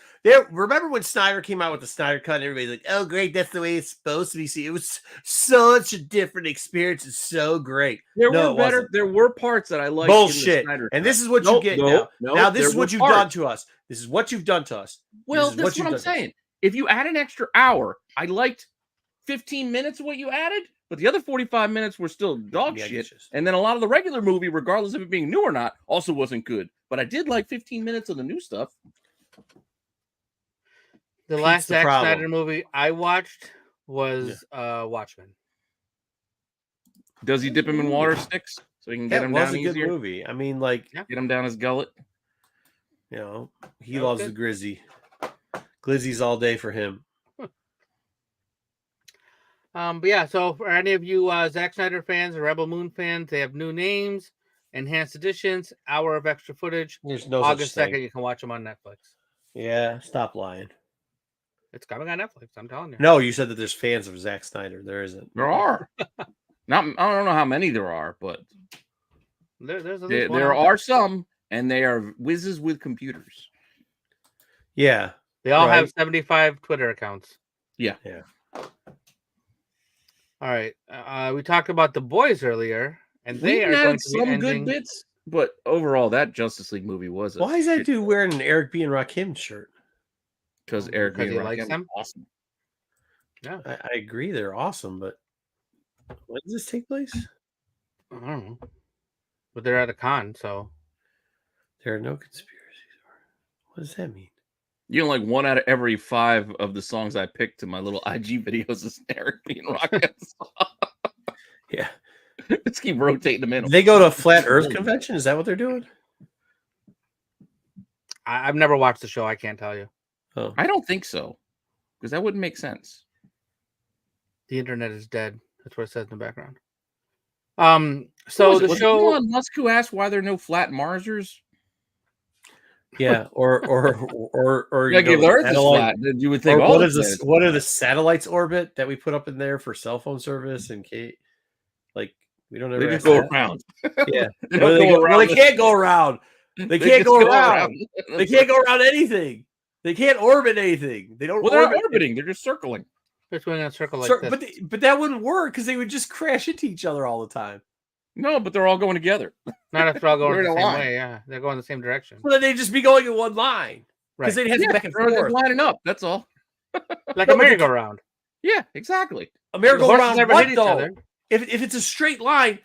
Remember when Snyder came out with the Snyder cut and everybody's like, oh, great, that's the way it's supposed to be seen. It was such a different experience. It's so great. There No, were better. wasn't. There were parts that I liked. Bullshit. In the Snyder And cut. this is what you get now. Now this is what you've done to us. This is what you've done to us. Well, This is that's you've what I'm done to us. saying. If you add an extra hour, I liked 15 minutes of what you added, but the other 45 minutes were still dog Yeah, shit. just- And then a lot of the regular movie, regardless of it being new or not, also wasn't good. But I did like 15 minutes of the new stuff. The last the Zack problem. Snyder movie I watched was Watchmen. Does he dip him in water sticks so he can get That him was down a good easier? movie. I mean, like, Get him down his gullet. you know, he That was loves good. the Grizzy. Glizzy's all day for him. But yeah, so for any of you Zack Snyder fans or Rebel Moon fans, they have new names, enhanced editions, hour of extra footage. There's no August such thing. 2nd, you can watch them on Netflix. Yeah, stop lying. It's coming on Netflix, I'm telling you. No, you said that there's fans of Zack Snyder. There isn't. There are. Not, I don't know how many there are, but There's at least one there out are some, and they are whizzes with computers. Yeah. They all right. have 75 Twitter accounts. Yeah. Yeah. All right. We talked about The Boys earlier, and they We are going had to be some ending. good bits, but overall, that Justice League movie was. Why is that dude wearing an Eric B. and Rakim shirt? Because Eric Because B. he and likes Rakim them? awesome. Yeah. I agree. They're awesome, but when does this take place? I don't know. But they're at a con, so. There are no conspiracies. What does that mean? You know, like 1 out of every 5 of the songs I picked to my little IG videos is Eric B. and Rakim. Yeah. Let's keep rotating them in. They go to a Flat Earth convention? Is that what they're doing? I've never watched the show. I can't tell you. Oh. I don't think so, because that wouldn't make sense. The internet is dead. That's what it says in the background. So Was the it show. Elon Musk who asked why there are no flat Marsers? Yeah, or Yeah, you if know, the Earth is satellite- flat, then you would think, or oh, what are the satellites orbit that we put up in there for cell phone service and like we don't ever they just ask go that? around. Yeah. They Well, don't they, go well, around they the- can't go around. They can't just go around. They That's can't go around anything. They can't orbit anything. They don't Well, they're not orbit. orbiting. They're just circling. Just going in a circle like So, this. but that wouldn't work because they would just crash into each other all the time. No, but they're all going together. Not if they're all going They're the in a same line. way. Yeah, they're going the same direction. So then they'd just be going in one line because Right. they'd have to go back and They're just forth. lining up. That's all. Like No, a but they- merry-go-round. Yeah, exactly. A The merry-go-round horses never what hit each though? other. If it's a straight line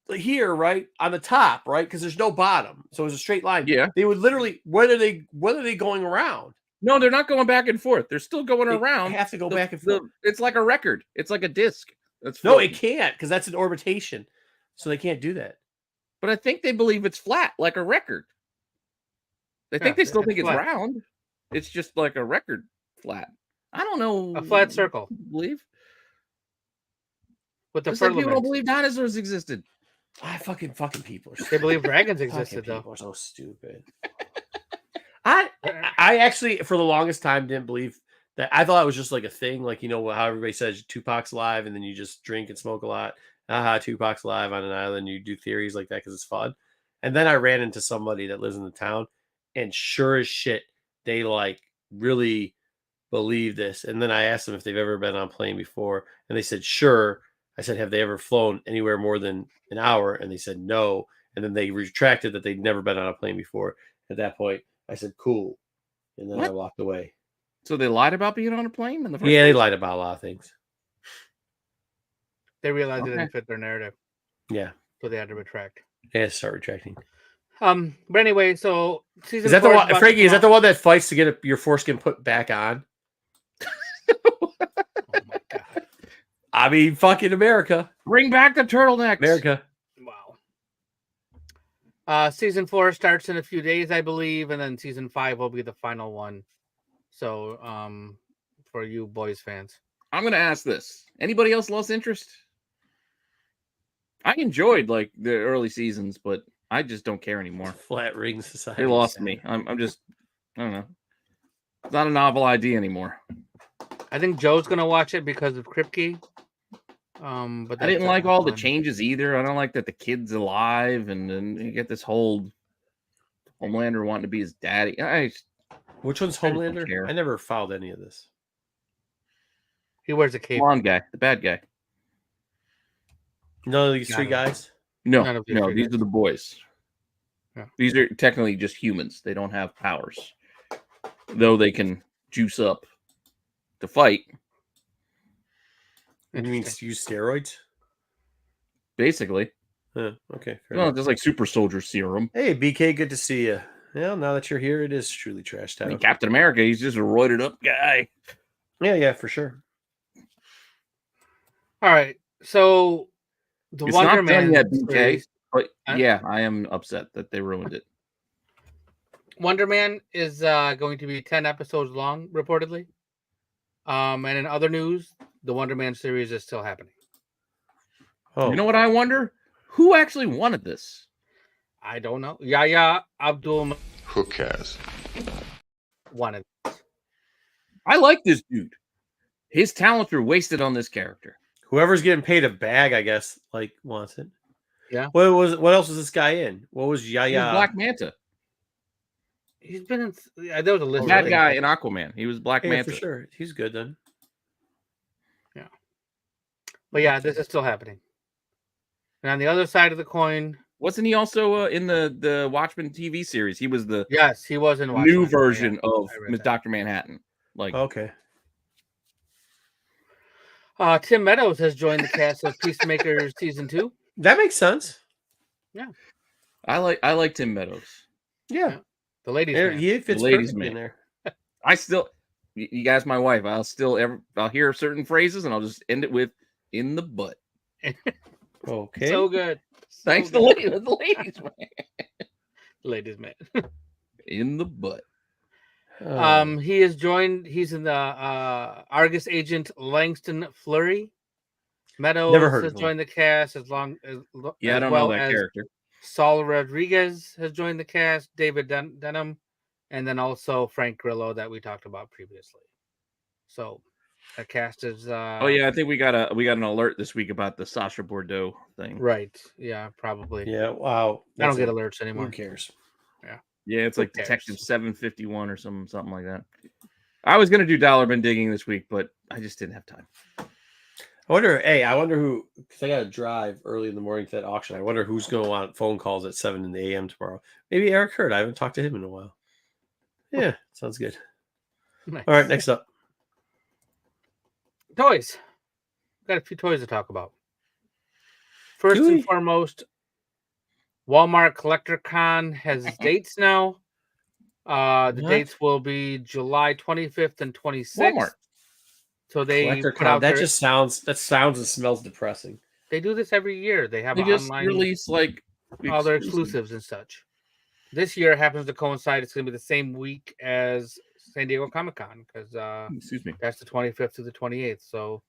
here, right on the top, right, because there's no bottom, so it's a straight line. Yeah. They would literally when are they going around? No, they're not going back and forth. They're still going They around. have to go back and forth. It's like a record. It's like a disc. That's No, floating. it can't because that's an orbitation, so they can't do that. But I think they believe it's flat, like a record. They think Yeah, they still it's think it's flat. round. It's just like a record flat. I don't know. A flat circle Believe. with the Just like people don't firmament. believe dinosaurs existed. Fucking people are They believe dragons fucking existed, though. people are so stupid. I actually for the longest time didn't believe that. I thought it was just like a thing, like how everybody says Tupac's alive and then you just drink and smoke a lot. Tupac's alive on an island. You do theories like that because it's fun. And then I ran into somebody that lives in the town, and sure as shit, they like really believe this. And then I asked them if they've ever been on a plane before, and they said sure. I said, have they ever flown anywhere more than an hour? And they said no. And then they retracted that they'd never been on a plane before. At that point, I said, cool. And then I What? walked away. So they lied about being on a plane in the first Yeah, they place? lied about a lot of things. They realized it Okay. didn't fit their narrative, Yeah, so they had to retract. they had to start retracting. But anyway, so season Is that the 4 one, about to Frankie? Is come that the one that fights to get your foreskin put back on? out. Oh my god! I mean, fucking America. Bring back the turtlenecks. America. Wow. Season 4 starts in a few days, I believe, and then season 5 will be the final one. So, for you boys fans, I'm gonna ask this. Anybody else lost interest? I enjoyed like the early seasons, but I just don't care anymore. Flat ring society. They lost me. I'm just I don't know. It's not a novel idea anymore. I think Joe's gonna watch it because of Kripke. But I didn't that's like all the fine. changes either. I don't like that the kid's alive, and then you get this whole Homelander wanting to be his daddy. Which one's I just don't Homelander? care. I never followed any of this. He wears a cape. blonde guy, the bad guy. None of these Got three it. guys. No, None of these no, three these guys. are the boys. Yeah. These are technically just humans. They don't have powers, though they can juice up to fight. You mean Interesting. use steroids? Basically, Okay. Fair well, enough. just like super soldier serum. Hey, BK, good to see you. Well, now that you're here, it is truly trash I time. mean, Captain America, he's just a roided up guy. Yeah, for sure. All right, so the It's Wonder not done Man yet, BK. series, But Huh? yeah, I am upset that they ruined it. Wonder Man is going to be 10 episodes long, reportedly. And in other news, the Wonder Man series is still happening. Oh, You know what I wonder? Who actually wanted this? I don't know. Yahya Abdul Who cares? wanted. I like this dude. His talents are wasted on this character. whoever's getting paid a bag, I guess, like wants it. Yeah. What else was this guy in? What was He was Yaya? Black Manta. He's been in. Yeah, there was a list. of Bad things. guy in Aquaman. He was Black Yeah, Manta. for sure. He's good then. But yeah, this is still happening. And on the other side of the coin, Wasn't he also in the Watchmen TV series? He was the yes, he was in new Watchmen. version Yeah, of I read Miss that. Dr. Manhattan. Like, Okay. Tim Meadows has joined the cast of Peacemaker season 2. That makes sense. I like Tim Meadows. Yeah. The ladies' There, man. he fits The ladies' perfectly in man. there. I still, you guys, my wife. I'll hear certain phrases and I'll just end it with "in the butt." Okay. So good. So Thanks to good. the ladies, man. Ladies' man. In the butt. He has joined. He's in the Argus agent Langston Fleury. Meadows Never heard has of him. joined the cast as Yeah, I don't well know that as character. Saul Rodriguez has joined the cast. David Denham, and then also Frank Grillo that we talked about previously. So the cast is. Oh yeah, I think we got an alert this week about the Sasha Bordeaux thing. Right. Yeah, probably. Yeah. Wow. I don't That's get it. alerts anymore. Who cares? Yeah, it's Who like cares? Detective 751 or something like that. I was gonna do dollar bin digging this week, but I just didn't have time. I wonder who, because I got to drive early in the morning to that auction. I wonder who's going to want phone calls at 7 in the a.m. tomorrow. Maybe Eric Hurd. I haven't talked to him in a while. Yeah, sounds good. Nice. All right, next up. Toys. Got a few toys to talk about. First and foremost, Walmart Collector Con has dates now. The dates will be July 25th and 26th. Walmart. So they Collector put Con, out that sounds and smells depressing. They do this every year. They have They just online release like all their exclusives and such. This year happens to coincide. It's going to be the same week as San Diego Comic-Con because excuse me. that's the 25th to the 28th. So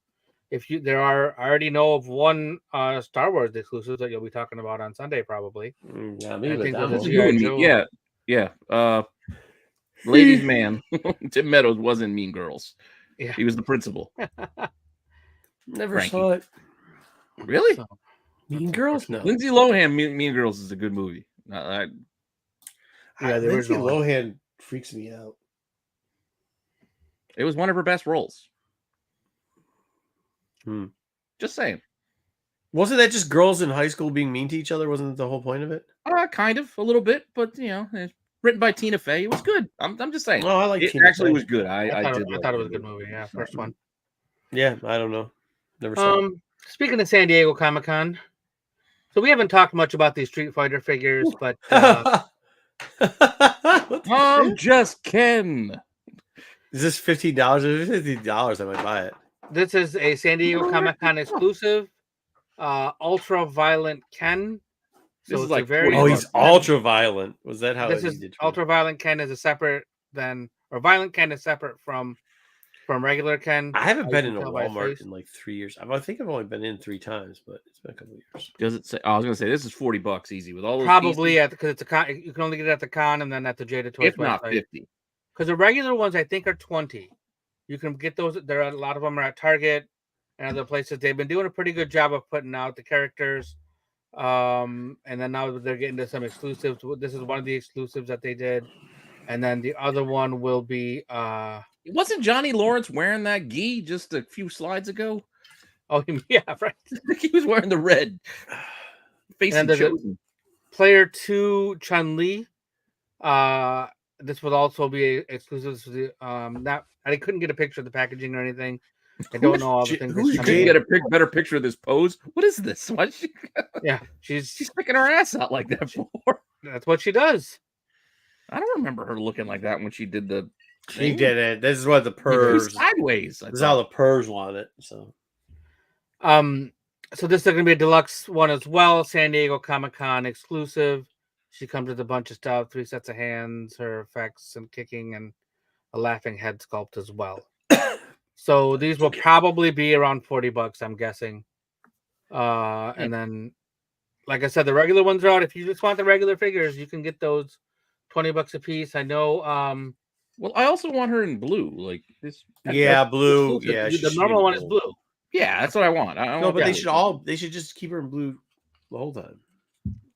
if you I already know of one Star Wars exclusive that you'll be talking about on Sunday probably. Yeah, I think that there's one. a G.I. Joe. Yeah. Ladies man. Tim Meadows was in Mean Girls. Yeah. He was the principal. Never Frankie. saw it. Really? So, Mean Girls? No. Lindsay Lohan, mean Girls is a good movie. Yeah, the Lindsay original one. Lohan freaks me out. It was one of her best roles. Just saying. Wasn't that just girls in high school being mean to each other? Wasn't that the whole point of it? Kind of, a little bit, but it's written by Tina Fey. It was good. I'm just saying. Oh, I like It Tina actually Fey. was good. I I thought it was a good movie. Yeah, first one. Yeah, I don't know. Never saw it. Speaking of San Diego Comic-Con, so we haven't talked much about these Street Fighter figures, but I'm just Ken. Is this $15? If it's $15, I might buy it. this is a San Diego Comic-Con exclusive, Ultra Violent Ken. This is it's like a very 40 Oh, bucks. he's ultra violent. Was that how this he is did? Ultra Violent Ken is a separate Violent Ken is separate from regular Ken. I haven't been in a tell by Walmart face. in like 3 years. I think I've only been in 3 times, but it's been a couple of years. Does it say? I was gonna say this is $40 easy with all those. Probably pieces, because it's a con. You can only get it at the con and then at the Jada Toys if not website. 50. Because the regular ones I think are 20. You can get those. There are a lot of them are at Target and other places. They've been doing a pretty good job of putting out the characters. And then now they're getting to some exclusives. This is one of the exclusives that they did, and then the other one will be. Wasn't Johnny Lawrence wearing that gi just a few slides ago? Oh yeah, right. I think he was wearing the red. Facing And there's a- Chosen. Player 2 Chun-Li. This would also be exclusive to the I couldn't get a picture of the packaging or anything. I don't know all the things. who's You that's couldn't coming get a better picture of this pose. What is this? Why she, Yeah, she's she's sticking her ass out like that for? that's what she does. I don't remember her looking like that when she did the. She thing. did it. This is what the It was purrs. sideways. This is how the purrs want it. So So this is going to be a deluxe one as well. San Diego Comic-Con exclusive. She comes with a bunch of stuff, 3 sets of hands, her effects and kicking, and a laughing head sculpt as well. So these will probably be around $40, I'm guessing. And then, like I said, the regular ones are out. If you just want the regular figures, you can get those $20 a piece. I know. Well, I also want her in blue, like this. yeah, blue. exclusive. Yeah, The she should normal be one is blue. blue. Yeah, that's what I want. I No, want but that. they should just keep her in blue the whole time.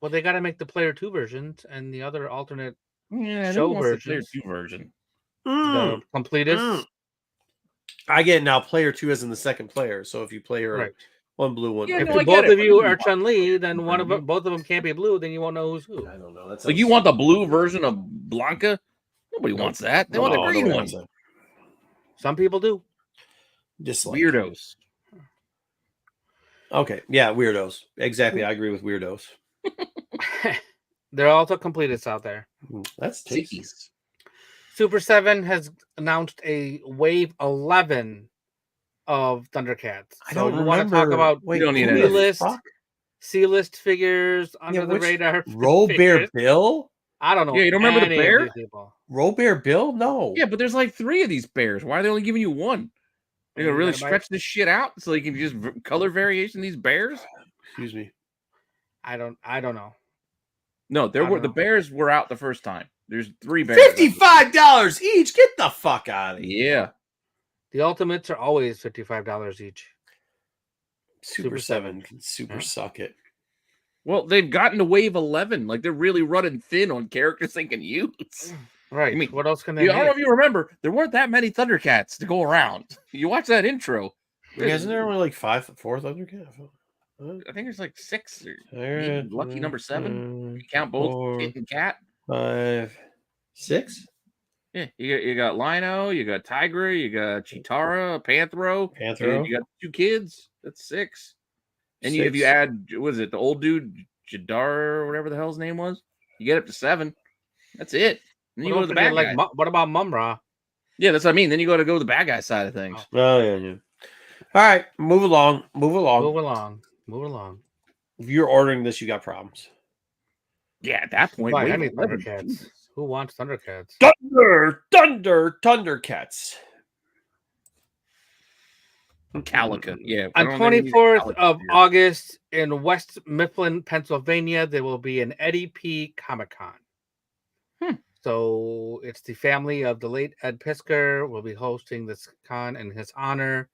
Well, they got to make the player 2 versions and the other alternate Yeah, show who wants the player versions. 2 version. The completist. I get now player 2 as in the second player. So if you play her Right. one blue one, Yeah, If no, I get both it, of but you you are want- Chun-Li, then both of them can't be blue. Then you won't know who's who. I don't know. That's Like you want the blue version of Blanca? Nobody wants that. They want the green one. Some people do. Dislike. Weirdos. Okay, yeah, weirdos. Exactly, I agree with weirdos. There are also completists out there. That's tasty. Jeez. Super 7 has announced a Wave 11 of Thundercats. I So don't you want to remember. talk about Wait, You don't need who any the of this. fuck? C-list figures under the which- radar? Robear figures? Bill? I don't know. Yeah, you don't remember the any of bear? these people. Robear Bill? No. Yeah, but there's like 3 of these bears. Why are they only giving you one? They're gonna really That might- stretch this shit out so you can just color variation these bears. Excuse me. I don't know. No, I don't the know. bears were out the first time. There's 3 bears. $55 each. Get the fuck out of here. Yeah. The Ultimates are always $55 each. Super 7 can super Yeah. suck it. Well, they've gotten to Wave 11. Like they're really running thin on characters they can use. Right. I mean, what else can they I don't know make? if you remember, there weren't that many Thundercats to go around. You watch that intro. Isn't there only like 4 Thundercats? I think there's like 6 or Alright, maybe lucky number 7. You count both 4, Kit and Cat. 5, 6. Yeah, you got Lino, you got Tigra, you got Chitara, Panthro, and you got 2 kids. That's 6. And if you 6. add, what is it, the old dude Jadar or whatever the hell his name was, you get up to 7. That's it. Then you go to the bad guy. What about Mumra? Yeah, that's what I mean. Then you got to go to the bad guy side of things. Oh yeah. All right, move along. Move along. If you're ordering this, you got problems. Yeah, at that point, Why, wait I need 11. Thundercats. Who wants Thundercats? Thundercats. Calica. Yeah. On 24th of August in West Mifflin, Pennsylvania, there will be an Eddie P. Comic-Con. So it's the family of the late Ed Pisker will be hosting this con in his honor.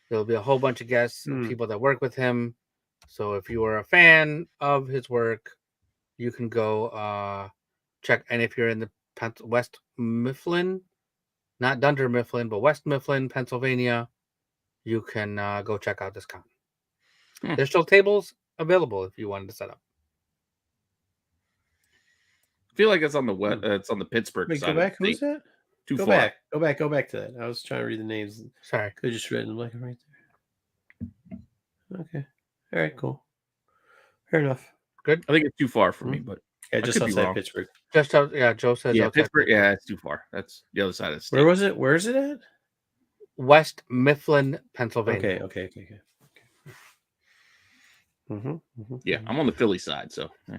There'll be a whole bunch of guests, people that work with him. So if you are a fan of his work, you can go check. And if you're in the West Mifflin, not Dunder Mifflin, but West Mifflin, Pennsylvania, you can go check out this con. There's still tables available if you wanted to set up. I feel like it's on the it's on the Pittsburgh Wait, side. go back. Who's that? Too go far. Back. Go back to that. I was trying to read the names. Sorry. Could have just read them like right there. Okay. All right, cool. Fair enough. Good. I think it's too far for me, but yeah, just outside Pittsburgh. Just out, yeah, Joe says yeah, Pittsburgh. Yeah, it's too far. That's the other side of the state. Where was it? Where is it at? West Mifflin, Pennsylvania. Okay. Yeah, I'm on the Philly side, so. Yeah.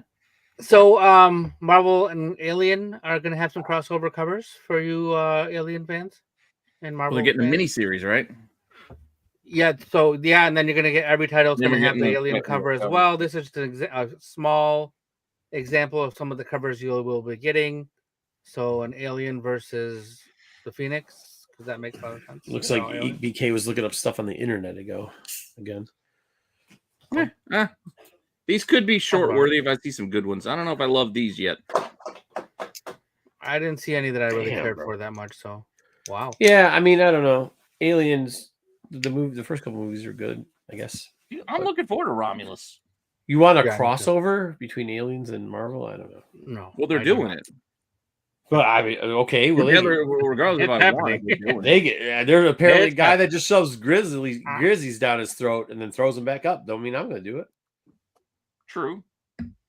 So, Marvel and Alien are going to have some crossover covers for you Alien fans and Marvel. Well, they're getting fans. a mini-series, right? Yeah, so, yeah, and then you're going to get every title is going to have the Alien cover as well. This is just a small example of some of the covers you will be getting. So, an Alien versus the Phoenix, because that makes a lot of sense. Looks like BK was looking up stuff on the internet again. These could be short-worthy if I see some good ones. I don't know if I love these yet. I didn't see any that I really cared for that much, so wow. Yeah, I mean, I don't know. Aliens, the first couple movies are good, I guess. I'm looking forward to Romulus. You want a crossover between Aliens and Marvel? I don't know. No. Well, they're doing it. But I mean, okay. Well, regardless of I want it, they get. There's apparently a guy that just shoves grizzlies down his throat and then throws them back up. Don't mean I'm going to do it. True,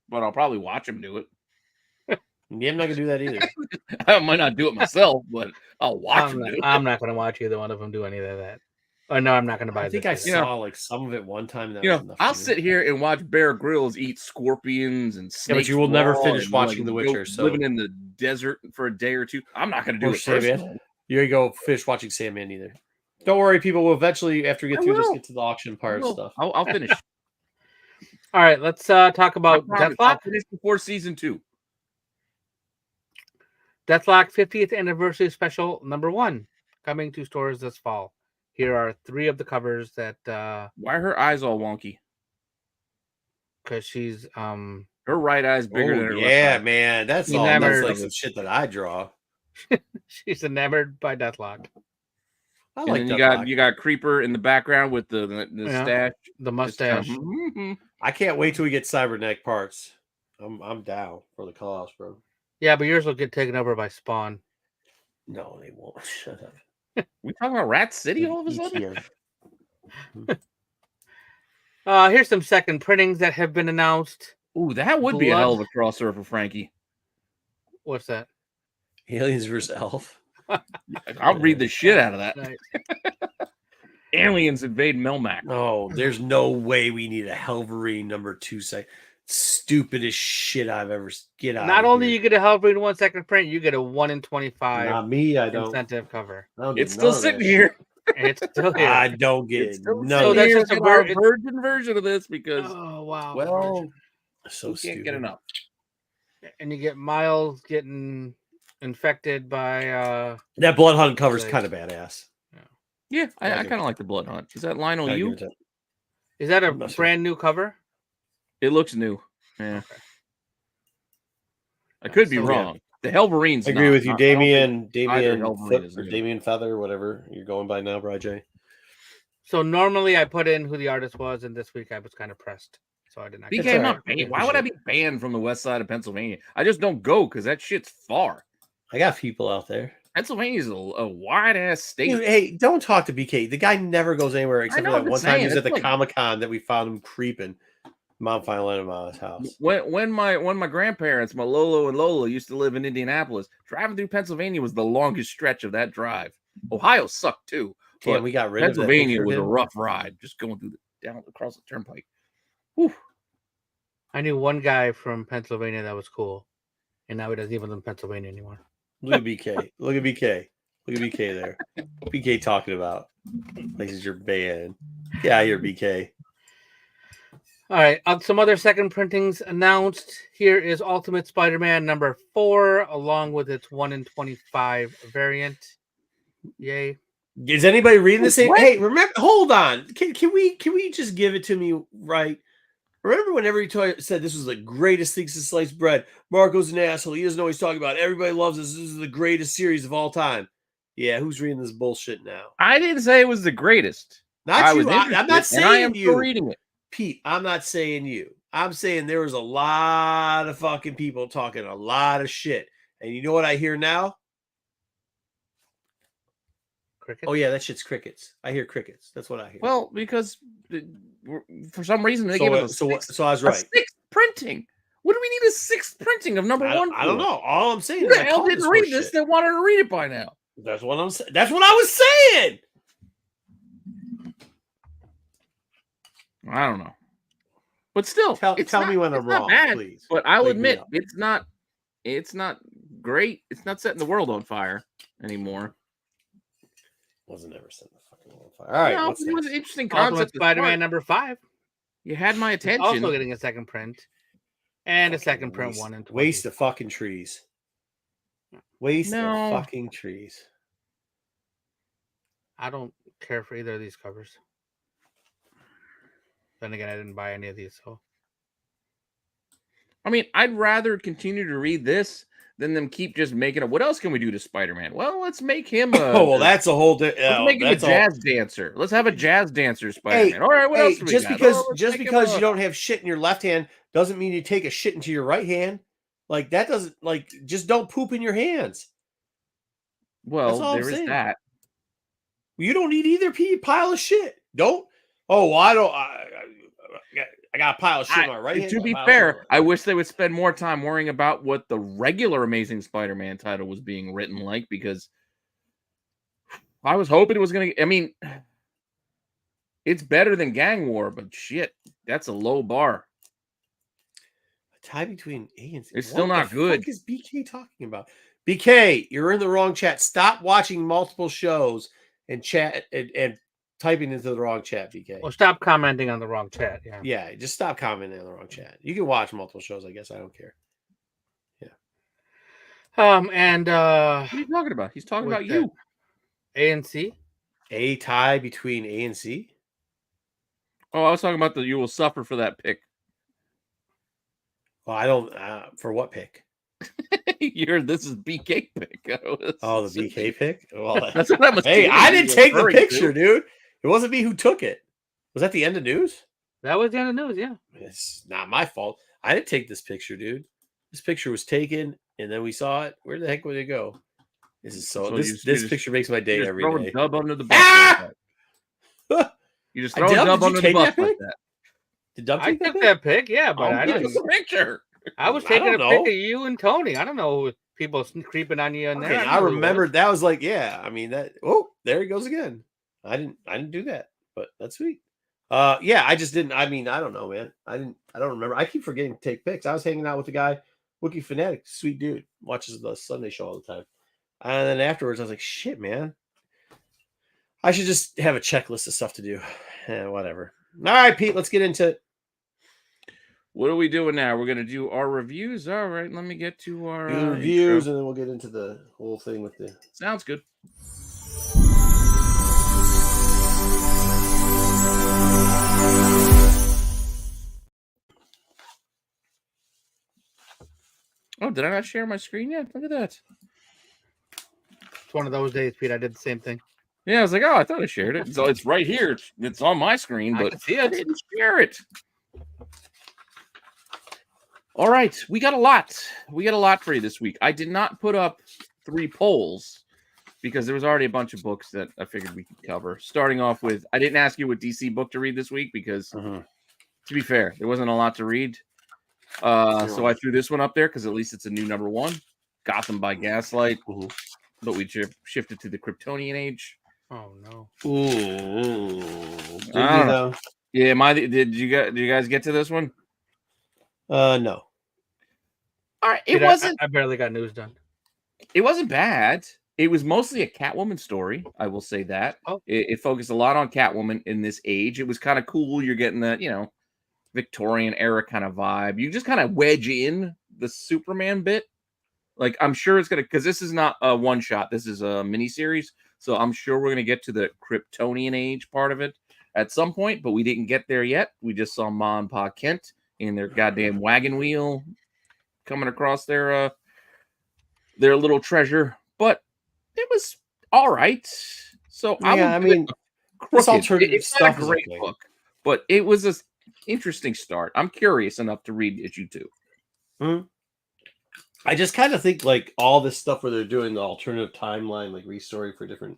but I'll probably watch him do it. Yeah, I'm not going to do that either. I might not do it myself, but I'll watch him do it. I'm not going to watch either one of them do any of that. Oh no, I'm not going to buy. I think I saw like some of it one time. I'll sit here and watch Bear Grylls eat scorpions and snakes. Yeah, but you will never finish watching The Witcher. So living in the desert for a day or two, I'm not going to do it. Sandman. You're going to go finish watching Sandman either. Don't worry, people will eventually, after we get through this, get to the auction part stuff. I'll finish. All right, let's talk about Deathlock. I'll finish before season 2. Deathlock 50th anniversary special #1 coming to stores this fall. Here are 3 of the covers that. Why are her eyes all wonky? Because she's her right eye's bigger than her left eye. Man, that's all. That's like some shit that I draw. She's enamored by Deathlock. I like. And you got Creeper in the background with the stash, the mustache. I can't wait till we get cybernetic parts. I'm down for the call outs, bro. Yeah, but yours will get taken over by Spawn. No, they won't. Shut up. We talking about Rat City all of a sudden? Here's some second printings that have been announced. Ooh, that would be a hell of a crossover for Frankie. What's that? Aliens vs. Elf. I'll read the shit out of that. Nice. Aliens invade Melmac. No, there's no way we need a Helverine #2 site. Stupidest shit I've ever get out. Not only you get a Hellblade 1 second print, you get a 1 in 25. Not me, I don't. Incentive cover. It's still sitting here. It's still here. I don't get no. So that's just a virgin version of this because wow. Well, so you stupid. Can't get enough. And you get Miles getting infected by that Blood Hunt cover is kind of badass. Yeah, I kind of like the Blood Hunt. Is that Lionel Yu? Is that a brand new cover? It looks new. Yeah. Okay. I could be wrong. The Hellverine's I agree with you, I don't Damien. think either Damien Hellverine Foot is or good. Damien Feather, whatever you're going by now, Bri J. So normally I put in who the artist was, and this week I was kind of pressed, so I didn't. BK, I'm not banned. Why would I be banned from the west side of Pennsylvania? I just don't go because that shit's far. I got people out there. Pennsylvania's a wide ass state. Dude, hey, don't talk to BK. The guy never goes anywhere except for that one time he was at the Comic-Con that we found him creeping. Mom finally let him out of his house. When my grandparents, my Lolo and Lola, used to live in Indianapolis, driving through Pennsylvania was the longest stretch of that drive. Ohio sucked too. Damn, we got rid Pennsylvania of that. was a rough ride, just going through down across the turnpike. Whew. I knew one guy from Pennsylvania that was cool, and now he doesn't even live in Pennsylvania anymore. Look at BK. Look at BK. Look at BK there. BK talking about places you're banned. Yeah, you're BK. All right, some other second printings announced. Here is Ultimate Spider-Man number 4, along with its 1 in 25 variant. Yay! Is anybody reading this? Hey, remember? Hold on. Can we just give it to me right? Remember when every toy said this was the greatest thing since sliced bread? Marco's an asshole. He doesn't know what he's talking about. Everybody loves this. This is the greatest series of all time. Yeah, who's reading this bullshit now? I didn't say it was the greatest. Not you. I'm not saying I am you. reading it. Pete, I'm not saying you. I'm saying there was a lot of fucking people talking a lot of shit. And you know what I hear now? Crickets? Oh, yeah, that shit's crickets. I hear crickets. That's what I hear. Well, because for some reason they gave us so I was right. A sixth printing. What do we need a sixth printing of number 1? I don't know. All I'm saying Who is the hell didn't read this? They wanted to read it by now. That's what I'm saying. That's what I was saying. I don't know. But still, tell me when I'm wrong, bad, please. But I'll admit, it's not great. It's not setting the world on fire anymore. Wasn't ever setting the fucking world on fire. All right. No, it was an interesting concept. Spider-Man number 5. You had my attention. Also getting a second print. And a second print 1 in 20. Waste of fucking trees. Waste of fucking trees. I don't care for either of these covers. Then again, I didn't buy any of these, so. I mean, I'd rather continue to read this than them keep just making it. What else can we do to Spider-Man? Well, let's make him a. That's a whole. Let's make him a jazz dancer. Let's have a jazz dancer Spider-Man. Hey, all right, what else? Just because you don't have shit in your left hand doesn't mean you take a shit into your right hand. Like that doesn't just don't poop in your hands. Well, there is that. You don't need either pile of shit. Don't. Oh, I don't. I got a pile of shit in my right hand. To be fair, I wish they would spend more time worrying about what the regular Amazing Spider-Man title was being written like, because I was hoping it was going to. I mean, it's better than Gang War, but shit, that's a low bar. A tie between A and C. It's still not good. What is BK talking about? BK, you're in the wrong chat. Stop watching multiple shows and chat and typing into the wrong chat, BK. Well, stop commenting on the wrong chat. Yeah, just stop commenting on the wrong chat. You can watch multiple shows, I guess. I don't care. Yeah. And what are you talking about? He's talking about you. A and C? A tie between A and C? Oh, I was talking about you will suffer for that pick. Well, I don't for what pick? This is BK pick. The BK pick? Well, that's what I'm Hey, I didn't take the picture, dude. It wasn't me who took it. Was that the end of news? That was the end of news, yeah. It's not my fault. I didn't take this picture, dude. This picture was taken, and then we saw it. Where the heck would it go? This is this picture makes my day every day. Dub under the bus. You just throw a dub under the bus like that. Did Dub I took that pic, yeah, but I didn't. The picture. I was taking a pic of you and Tony. I don't know if people creeping on you in there. I remembered that was I mean that. Oh, there he goes again. I didn't do that, but that's sweet. Yeah, I just didn't. I mean, I don't know, man. I don't remember. I keep forgetting to take pics. I was hanging out with the guy, Wookiee Fanatic, sweet dude, watches the Sunday show all the time. And then afterwards, I was like, shit, man. I should just have a checklist of stuff to do. Whatever. All right, Pete, let's get into it. What are we doing now? We're going to do our reviews. All right, let me get to our reviews, and then we'll get into the whole thing with the... Sounds good. Oh, did I not share my screen yet? Look at that. It's one of those days, Pete. I did the same thing. Yeah, I was like, oh, I thought I shared it. So it's right here. It's on my screen, I but can see I it. didn't share it. All right, we got a lot. We got a lot for you this week. I did not put up 3 polls because there was already a bunch of books that I figured we could cover. Starting off with, I didn't ask you what DC book to read this week because, to be fair, there wasn't a lot to read. So I threw this one up there because at least it's a new number 1, Gotham by Gaslight. But we shifted to the Kryptonian Age. Oh no! Did you though? Yeah, did you guys get to this one? No. All right, Dude, I barely got news done. It wasn't bad. It was mostly a Catwoman story. I will say that. Oh. It focused a lot on Catwoman in this age. It was kind of cool. You're getting that, Victorian era kind of vibe. You just kind of wedge in the Superman bit. Like, I'm sure it's gonna, because this is not a one shot. This is a miniseries. So I'm sure we're gonna get to the Kryptonian Age part of it at some point, but we didn't get there yet. We just saw Ma and Pa Kent in their goddamn wagon wheel coming across their little treasure, but it was all right. So this alternative it's stuff not a great is okay. book, but it was an interesting start. I'm curious enough to read issue 2. I just kind of think like all this stuff where they're doing the alternative timeline, like restory for different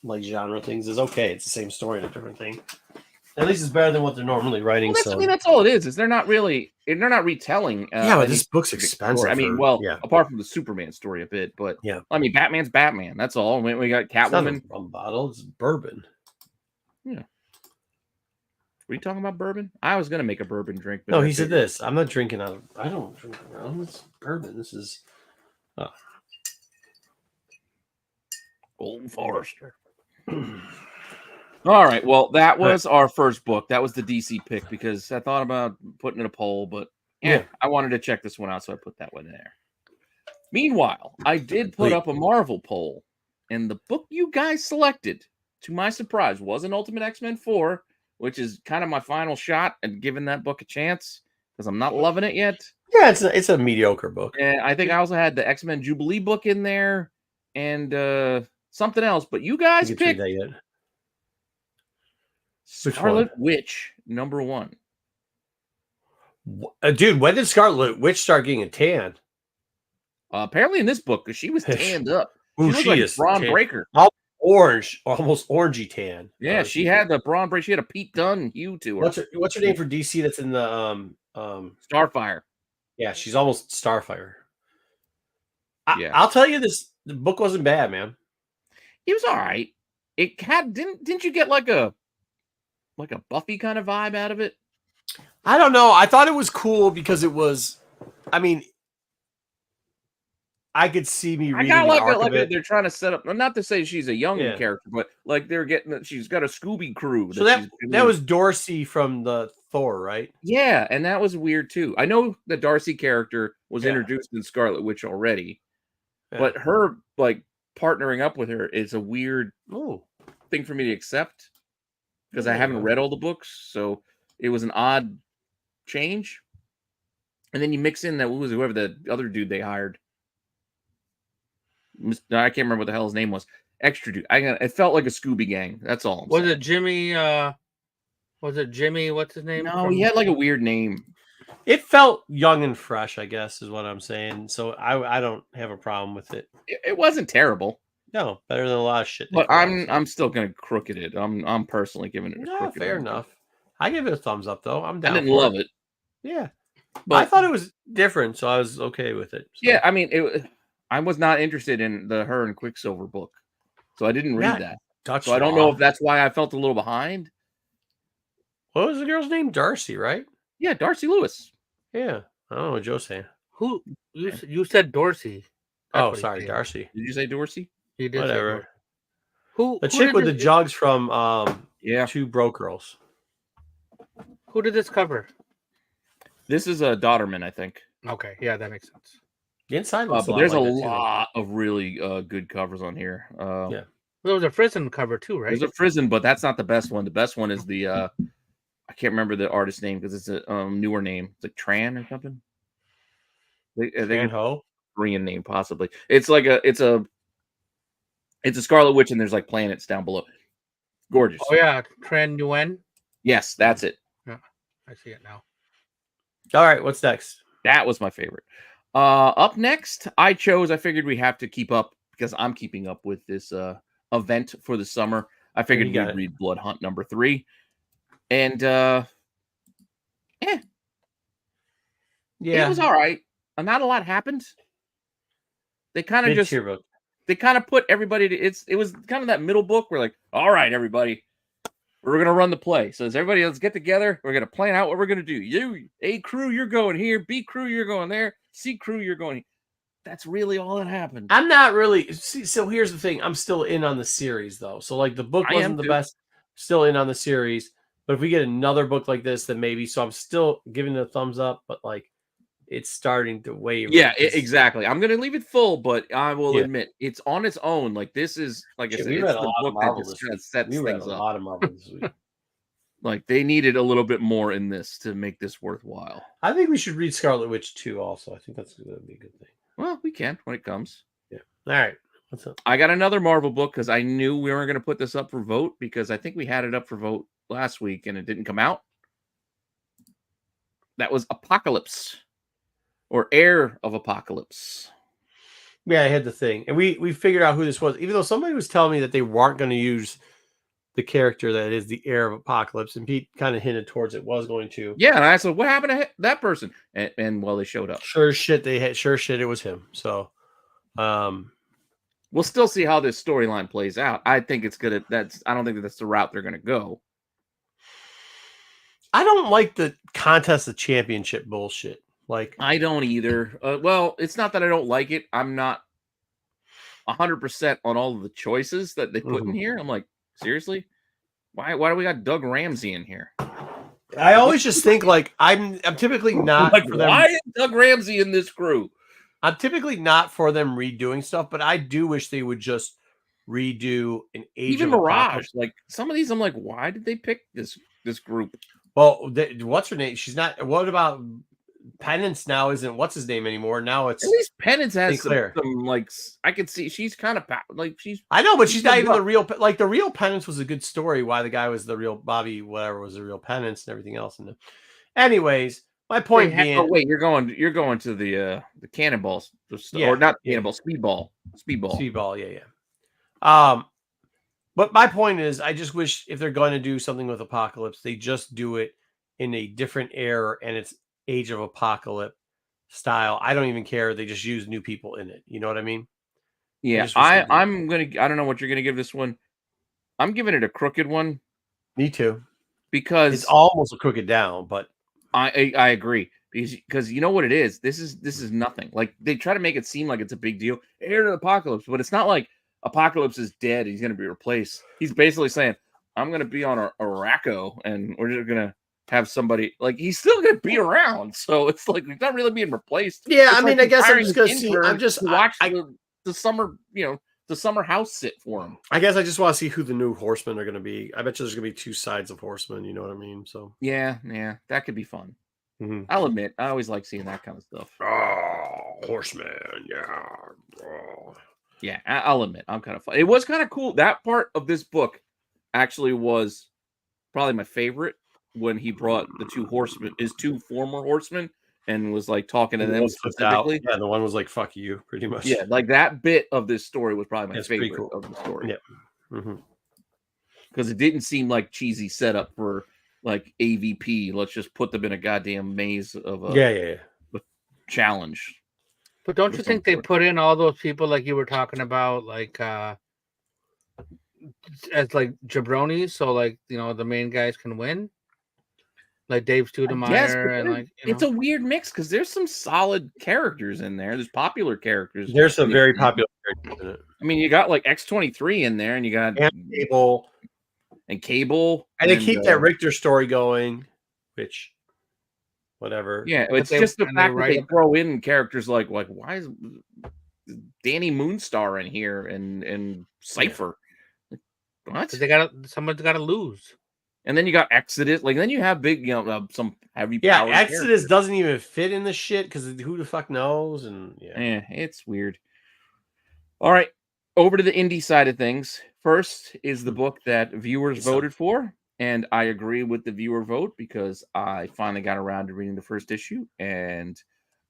like genre things, is okay. It's the same story and a different thing. At least it's better than what they're normally writing. Well, that's all it is. Is they're not retelling. But this book's expensive. Story. I mean, apart from the Superman story a bit, but yeah, I mean, Batman's Batman. That's all. We got Catwoman. It's not a rum bottle. It's bourbon. Yeah. Were you talking about bourbon? I was gonna make a bourbon drink. But No, he said this. I'm not drinking out of. I don't drink around. It's bourbon. This is Old Forester. All right. Well, that was our first book. That was the DC pick because I thought about putting in a poll, but I wanted to check this one out, so I put that one there. Meanwhile, I did put up a Marvel poll, and the book you guys selected, to my surprise, was an Ultimate X-Men 4, which is kind of my final shot at giving that book a chance because I'm not loving it yet. Yeah, it's a mediocre book. And I think I also had the X-Men Jubilee book in there and something else, but you guys picked that yet. Scarlet Witch, number 1. Dude, when did Scarlet Witch start getting a tan? Apparently in this book, because she was tanned up. Ooh, she is Braun Breaker. Orange, almost orangey tan. Yeah, she had the Braun Breaker. She had a Pete Dunne hue to her. What's her name for DC that's in the Starfire. Yeah, she's almost Starfire. Yeah. I'll tell you this, the book wasn't bad, man. It was all right. It had didn't you get like a Buffy kind of vibe out of it? I don't know. I thought it was cool because it was. I mean, I could see me reading. I got like they're trying to set up. Not to say she's a young character, but like they're getting. She's got a Scooby crew. So that was Dorsey from the Thor, right? Yeah, and that was weird too. I know the Darcy character was introduced in Scarlet Witch already, but her like partnering up with her is a weird thing for me to accept because I haven't read all the books, so it was an odd change. And then you mix in that whoever the other dude they hired. I can't remember what the hell his name was. Extra dude. It felt like a Scooby Gang. That's all. Was it Jimmy? Was it Jimmy? What's his name? No, he had like a weird name. It felt young and fresh, I guess, is what I'm saying. So I don't have a problem with it. It wasn't terrible. No, better than a lot of shit. But I'm still gonna crooked it. I'm personally giving it a crooked. Fair enough. I give it a thumbs up though. I'm down. I didn't love it. Yeah, but I thought it was different, so I was okay with it. So. Yeah, I mean, I was not interested in the Her and Quicksilver book, so I didn't read that. So I don't know if that's why I felt a little behind. What was the girl's name? Darcy, right? Yeah, Darcy Lewis. Yeah, I don't know what Joe's saying. Who you said Dorsey? Oh, sorry, Darcy. Did you say Dorsey? You did. Whatever. Who the chick with the jugs from Two Broke Girls. Who did this cover? This is a Dodderman, I think. Okay, yeah, that makes sense. The inside but there's a lot of really good covers on here. Yeah, there was a Frizzen cover too, right? There's a Frizzen, but that's not the best one. The best one is the I can't remember the artist's name because it's a newer name. It's like Tran or something. They Tran could Ho? Korean name possibly. It's like it's a Scarlet Witch, and there's like planets down below. Gorgeous. Oh yeah, Tran Nguyen. Yes, that's it. Yeah, I see it now. All right, what's next? That was my favorite. Up next, I figured we have to keep up because I'm keeping up with this event for the summer. I figured You got we'd it. read Blood Hunt #3. And it was all right. Not a lot happened. They kind of Mid-tier book. they kind of put everybody to it was kind of that middle book where like, all right, everybody, we're gonna run the play. So everybody, let's get together. We're gonna plan out what we're gonna do. You, A crew, you're going here. B crew, you're going there. C crew, you're going here. That's really all that happened. I'm not really. See, so here's the thing. I'm still in on the series though. So like the book I wasn't am the too. best. Still in on the series. But if we get another book like this, then maybe. So I'm still giving it a thumbs up. But like, it's starting to waver. Yeah, exactly. I'm gonna leave it full, but I will Yeah. admit it's on its own. Like this is like I Shit, said, we it's read a the lot of book that Marvel just this kind of week. sets We read things a up. lot of Marvel this week. Like they needed a little bit more in this to make this worthwhile. I think we should read Scarlet Witch too. Also, I think that's gonna be a good thing. Well, we can when it comes. Yeah. All right. What's up? I got another Marvel book because I knew we weren't going to put this up for vote because I think we had it up for vote last week and it didn't come out. That was Apocalypse or Heir of Apocalypse. Yeah, I had the thing, and we figured out who this was. Even though somebody was telling me that they weren't going to use the character that is the Heir of Apocalypse, and Pete kind of hinted towards it was going to. Yeah, and I said, "What happened to that person?" And well, they showed up. Sure as shit, it was him. So, we'll still see how this storyline plays out. I think it's gonna. I don't think that's the route they're gonna go. I don't like the contest of championship bullshit. Like, I don't either. Well, it's not that I don't like it. I'm not 100% on all of the choices that they put in here. I'm like, seriously, why do we got Doug Ramsey in here? I always just think like I'm typically not like for them. Why is Doug Ramsey in this crew? I'm typically not for them redoing stuff, but I do wish they would just redo an Age Even of Mirage. Apocalypse. Like some of these, I'm like, why did they pick this group? Well, what's her name? She's not. What about Penance? Now isn't what's his name anymore? Now it's At least Penance has Sinclair. some like I could see she's kind of like she's. I know, but she's not good even the luck. real. Like the real Penance was a good story. Why the guy was the real Bobby, whatever was the real Penance and everything else. And anyways, my point being. Oh wait, you're going to the cannonballs, Yeah, or not yeah. cannonball, speedball. Yeah. But my point is, I just wish if they're going to do something with Apocalypse, they just do it in a different era and it's Age of Apocalypse style. I don't even care. They just use new people in it. You know what I mean? Yeah, I don't know what you're gonna give this one. I'm giving it a crooked one. Me too. Because it's almost a crooked down, but I agree. Because you know what it is? This is nothing. Like they try to make it seem like it's a big deal. Heir of Apocalypse, but it's not like Apocalypse is dead. He's going to be replaced. He's basically saying, I'm going to be on Araco and we're just going to have somebody like he's still going to be around. So it's like he's not really being replaced. Yeah. It's I mean, like I guess I'm hiring just going to an see. intern I'm just to watch the summer, the summer house sit for him. I guess I just want to see who the new horsemen are going to be. I bet you there's going to be two sides of horsemen. You know what I mean? So yeah, that could be fun. Mm-hmm. I'll admit, I always like seeing that kind of stuff. Oh, horseman. Yeah. Oh. Yeah, I'll admit, I'm kind of fun. It was kind of cool. That part of this book actually was probably my favorite when he brought his two former horsemen, and was like talking to them specifically. Yeah, the one was like, fuck you, pretty much. Yeah, like that bit of this story was probably my favorite cool. of the story. Yeah. Because it didn't seem like cheesy setup for like AVP. Let's just put them in a goddamn maze of a challenge. But don't you think they put in all those people like you were talking about, like as like jabronis, so like the main guys can win, like Dave Studemeyer, and like it's a weird mix because there's some solid characters in there. There's popular characters. There's some very popular characters in it. I mean, you got like X-23 in there, and you got Cable, and they keep that Richter story going, which. Whatever. Yeah, it's just the fact that they throw in characters like why is Danny Moonstar in here and Cypher? What? Someone's got to lose. And then you got Exodus. Like then you have big, some heavy. Yeah, powered Exodus character. doesn't even fit in this shit because who the fuck knows? And yeah, It's weird. All right, over to the indie side of things. First is the book that viewers voted for, and I agree with the viewer vote because I finally got around to reading the first issue, and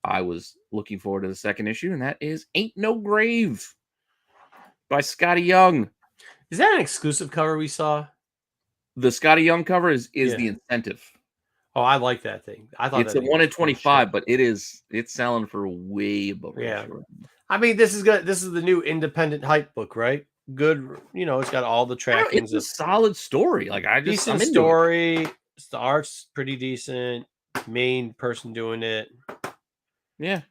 I was looking forward to the second issue, and that is Ain't No Grave by Scotty Young. Is that an exclusive cover we saw? The Scotty Young cover is Yeah. the incentive. Oh, I like that thing. I thought It's that a thing 1 was in cool as 25, shit. but it's selling for way above. Yeah. Sure. I mean, this is good. This is the new independent hype book, right? Good. You know, it's got all the trackings. It's a solid story. Like I'm Decent into it. story. The art's pretty decent. Main person doing it. Yeah.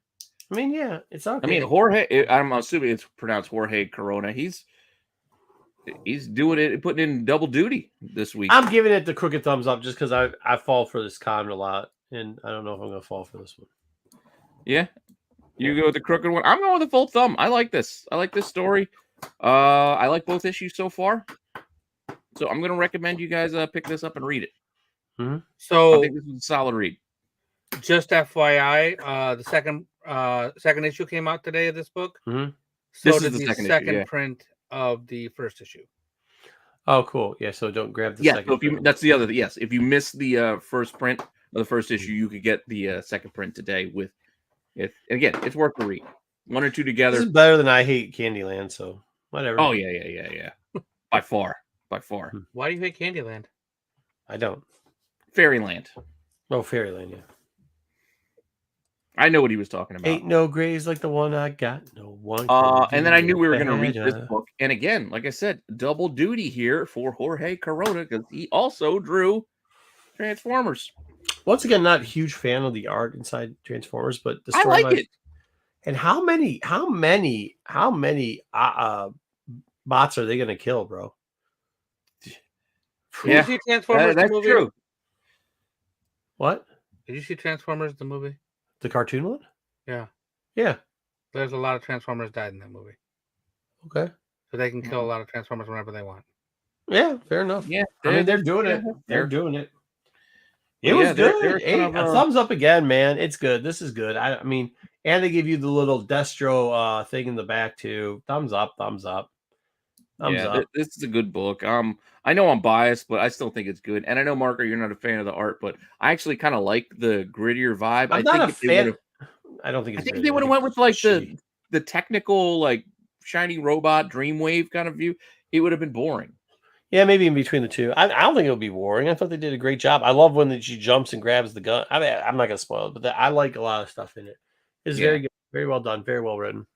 I mean, yeah, it's okay. I mean, Jorge. I'm assuming it's pronounced Jorge Corona. He's doing it, putting in double duty this week. I'm giving it the crooked thumbs up just because I fall for this con a lot, and I don't know if I'm gonna fall for this one. Yeah, you go with the crooked one. I'm going with the full thumb. I like this. I like this story. I like both issues so far. So I'm gonna recommend you guys pick this up and read it. Mm-hmm. I So think this is a solid read. just FYI, the second issue came out today of this book. Mm-hmm. So This is did the the second second, issue, yeah. print of the first issue. Oh, cool. Yeah, so don't grab the Yeah, second. so if you, print. that's the other. Yes, if you missed the first print of the first issue, you could get the second print today with it. Again, it's worth the read. One or two together. This is better than I Hate Candyland, so whatever. Oh yeah. By far. Why do you hate Candyland? I don't. Fairyland. Oh, Fairyland, yeah. I know what he was talking about. Ain't no graves like the one I got. No one. And then I knew we were going to read this book. And again, like I said, double duty here for Jorge Corona because he also drew Transformers. Once again, not a huge fan of the art inside Transformers, but the I story like it. And how many bots are they going to kill, bro? Did you see Transformers the that's movie? true. What? Did you see Transformers the movie? The cartoon one? Yeah. Yeah. There's a lot of Transformers died in that movie. Okay. So they can kill a lot of Transformers whenever they want. Yeah, fair enough. Yeah, I mean, they're doing it. They're doing it. It was good. Hey, a thumbs up again, man. It's good. This is good. I mean, and they give you the little Destro thing in the back too. Thumbs up. Thumbs up. Thumbs up. This is a good book. I know I'm biased, but I still think it's good. And I know, Marco, you're not a fan of the art, but I actually kind of like the grittier vibe. I'm not a fan. I don't think. I think if they would have went with like the technical, like shiny robot Dreamwave kind of view, it would have been boring. Yeah, maybe in between the two. I don't think it would be boring. I thought they did a great job. I love when she jumps and grabs the gun. I mean, I'm not gonna spoil it, but I like a lot of stuff in it. It's very good, very well done, very well written.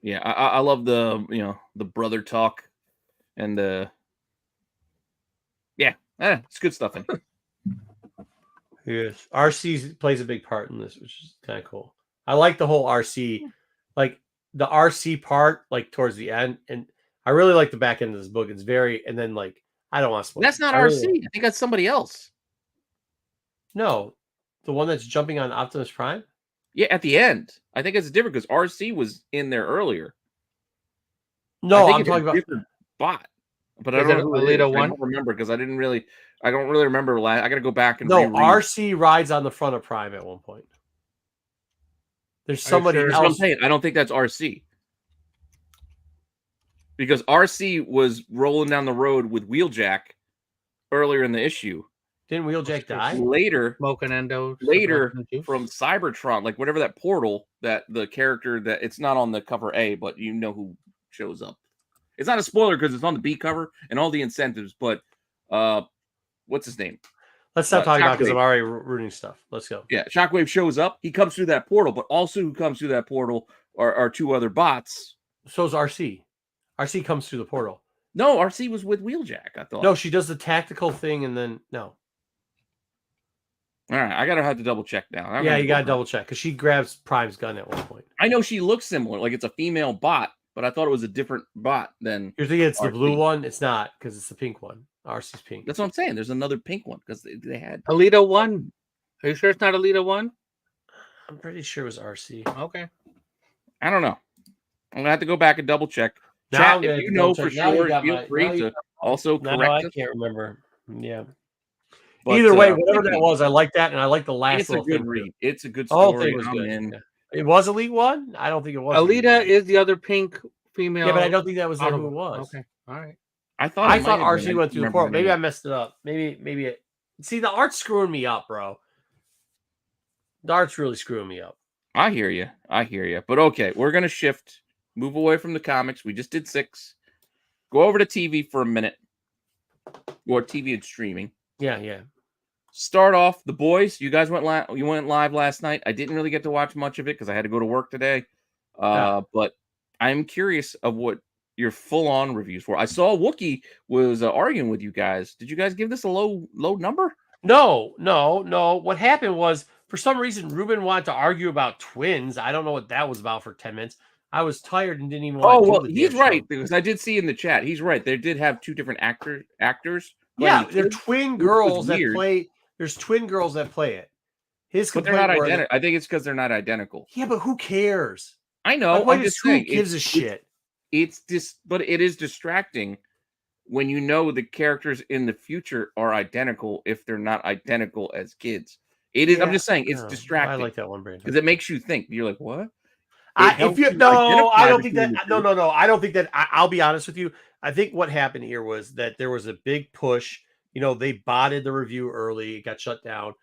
Yeah, I love the the brother talk and it's good stuff in it. Yes, RC plays a big part in this, which is kind of cool. I like the whole RC, like the RC part, like towards the end, and I really like the back end of this book. It's very, and then like I don't want to spoil. That's not RC. I think that's somebody else. No, the one that's jumping on Optimus Prime. Yeah, at the end. I think it's different because RC was in there earlier. No, I'm talking about different bot. But I don't remember because I don't really remember. I got to go back and no. reread. RC rides on the front of Prime at one point. There's somebody else. I'm saying. I don't think that's RC because RC was rolling down the road with Wheeljack earlier in the issue. Didn't Wheeljack die later? Smoking Endo later from Cybertron, like whatever that portal that the character that it's not on the cover A, but you know who shows up. It's not a spoiler because it's on the B cover and all the incentives, but what's his name? Let's stop talking about because I'm already ruining stuff. Let's go. Yeah, Shockwave shows up. He comes through that portal, but also who comes through that portal are two other bots. So is RC. RC comes through the portal. No, RC was with Wheeljack, I thought. No, she does the tactical thing and then no. All right, I gotta have to double check now. Yeah, you gotta double check because she grabs Prime's gun at one point. I know she looks similar, like it's a female bot, but I thought it was a different bot than. You're thinking it's RC. The blue one? It's not because it's the pink one. RC's pink. That's what I'm saying. There's another pink one because they had Alita 1. Are you sure it's not Alita 1? I'm pretty sure it was RC. Okay. I don't know. I'm gonna have to go back and double check. Now, Chat, if you know for sure, feel free to also correct us. I can't remember. Yeah. But, Either way, whatever Vicky, that was, I like that, and I like the last. it's a little good thing, read. too. It's a good The whole story. thing was I'm good. in. Yeah. It was Elite One. I don't think it was. Alita is the other pink female. Yeah, but I don't think that was who Audible. it was. Okay, all right. I thought I it might thought have been. RC I went don't through the remember portal. her Maybe name. I messed it up. Maybe it. See, the art's screwing me up, bro. The art's really screwing me up. I hear you. But okay, we're gonna shift, move away from the comics. We just did 6. Go over to TV for a minute, or TV and streaming. Yeah. Start off The Boys. You guys went live last night. I didn't really get to watch much of it because I had to go to work today. But I'm curious of what your full-on reviews were. I saw Wookie was arguing with you guys. Did you guys give this a low number? No. What happened was, for some reason, Ruben wanted to argue about twins. I don't know what that was about for 10 minutes. I was tired and didn't even want to do the he's damn right, show. because I did see in the chat. He's right. They did have 2 different actors. Yeah, playing they're kids, twin which was girls that weird. play. There's twin girls that play it. But they're not identical. I think it's because they're not identical. Yeah, but who cares? I know. Like, I'm just saying. Who gives a shit? But it is distracting when you know the characters in the future are identical if they're not identical as kids. It is. Yeah, I'm just saying it's distracting. I like that one, Brandon, because it makes you think. You're like, what? I don't think that. No. I don't think that. I'll be honest with you. I think what happened here was that there was a big push. They botted the review early. It got shut down.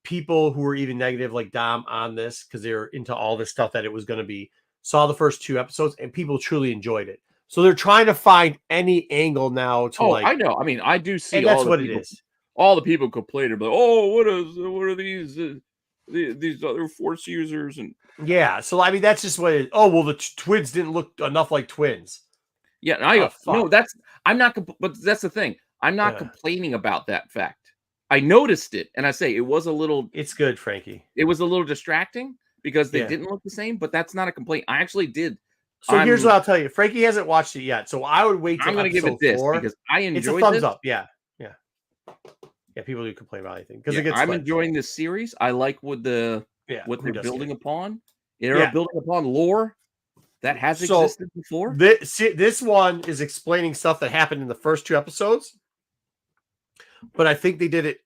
People who were even negative, like Dom, on this because they were into all this stuff that it was going to be, saw the first 2 episodes and people truly enjoyed it. So they're trying to find any angle now to I know. I mean, I do see. And that's what it is. All the people complaining about, what are these other Force users and yeah. So I mean, that's just what it is. Oh well, the twins didn't look enough like twins. Yeah, I'm not. But that's the thing. I'm not complaining about that fact. I noticed it, and I say it was a little. It's good, Frankie. It was a little distracting because they didn't look the same. But that's not a complaint. I actually did. So here's what I'll tell you. Frankie hasn't watched it yet, so I would wait. I'm going to give it this 4 because I enjoy. It's a thumbs up. Yeah. People do complain about anything because I'm enjoying this series. I like what they're building upon. They're building upon lore that has existed before. This one is explaining stuff that happened in the first 2 episodes, but I think they did it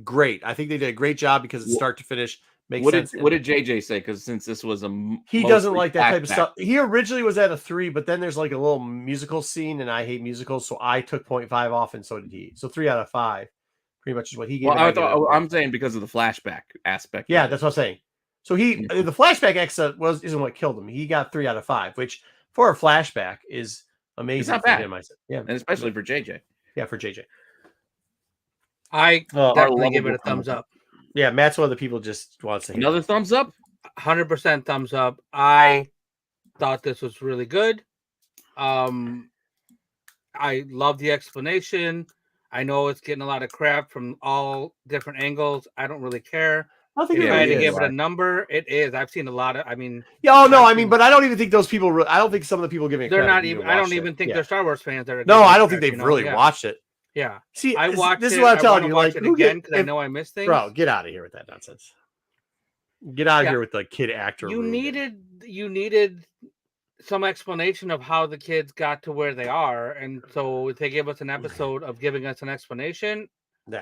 great. I think they did a great job because it's start to finish makes sense. What did JJ say? Because since this was he doesn't like that type of stuff. He originally was at a 3, but then there's like a little musical scene, and I hate musicals, so I took 0.5 off, and so did he. So 3 out of 5, pretty much is what he gave. Well, I'm saying because of the flashback aspect. Yeah, that's what I'm saying. So the flashback isn't what killed him. He got 3 out of 5, which for a flashback is amazing. It's not bad. Him, I said. Yeah, and especially for JJ. Yeah, for JJ. I definitely give it a thumbs up. Yeah, Matt's one of the people just wants to. Another thumbs up. 100% thumbs up. I thought this was really good. I love the explanation. I know it's getting a lot of crap from all different angles. I don't really care. I think if I had to give it a number, it is. I've seen a lot of. I mean, but I don't even think those people. I don't think some of the people giving it. They're not even. I don't even think they're Star Wars fans. That are no, I don't think they've really watched it. Yeah. See, I watched. This is what I'm telling you. Like, it again because I know I missed things. Bro, get out of here with that nonsense. Get out of here with the kid actor. You needed some explanation of how the kids got to where they are, and so they give us an episode of giving us an explanation.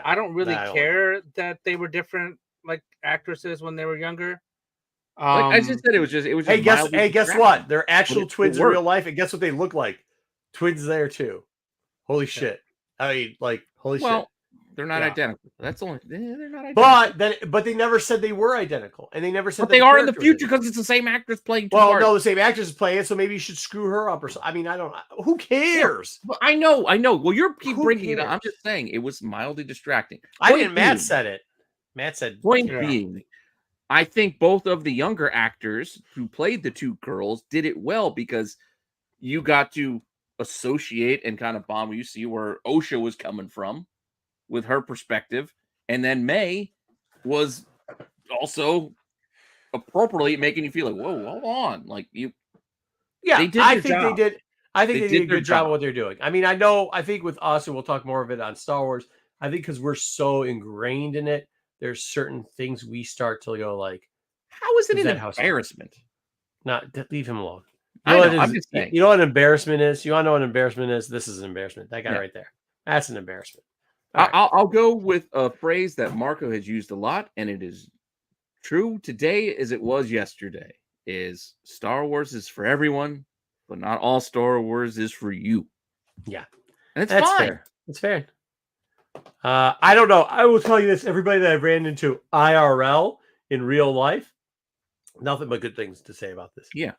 I don't really care that they were different, like actresses when they were younger. Like I just said, it was just. Hey, guess what? They're actual twins in real life, and guess what they look like? Twins there too. Holy shit! I mean, like, holy shit. They're not identical. That's only they're not identical. But they never said they were identical, and they never said. But they are in the future because it's the same actress playing. No, the same actress is playing it, so maybe you should screw her up or something. I mean, I don't. Who cares? Well, I know. Well, you're keep bringing it up. I'm just saying it was mildly distracting. Matt said it. Matt said. Point being, I think both of the younger actors who played the 2 girls did it well because you got to associate and kind of bond where you see where Osha was coming from with her perspective, and then May was also appropriately making you feel like, whoa, hold on, like you. Yeah, I think they did. I think they did a good job of what they're doing. I mean, I think with us, and we'll talk more of it on Star Wars. I think because we're so ingrained in it, there's certain things we start to go like, how is it an embarrassment? Leave him alone. I'm just saying. You know what an embarrassment is? You want to know what an embarrassment is? This is an embarrassment. That guy right there. That's an embarrassment. right. I'll go with a phrase that Marco has used a lot, and it is true today as it was yesterday. Is Star Wars is for everyone, but not all Star Wars is for you. Yeah. And it's That's fine. fair. It's fair. I don't know. I will tell you this: everybody that I've ran into IRL in real life, nothing but good things to say about this. Yeah.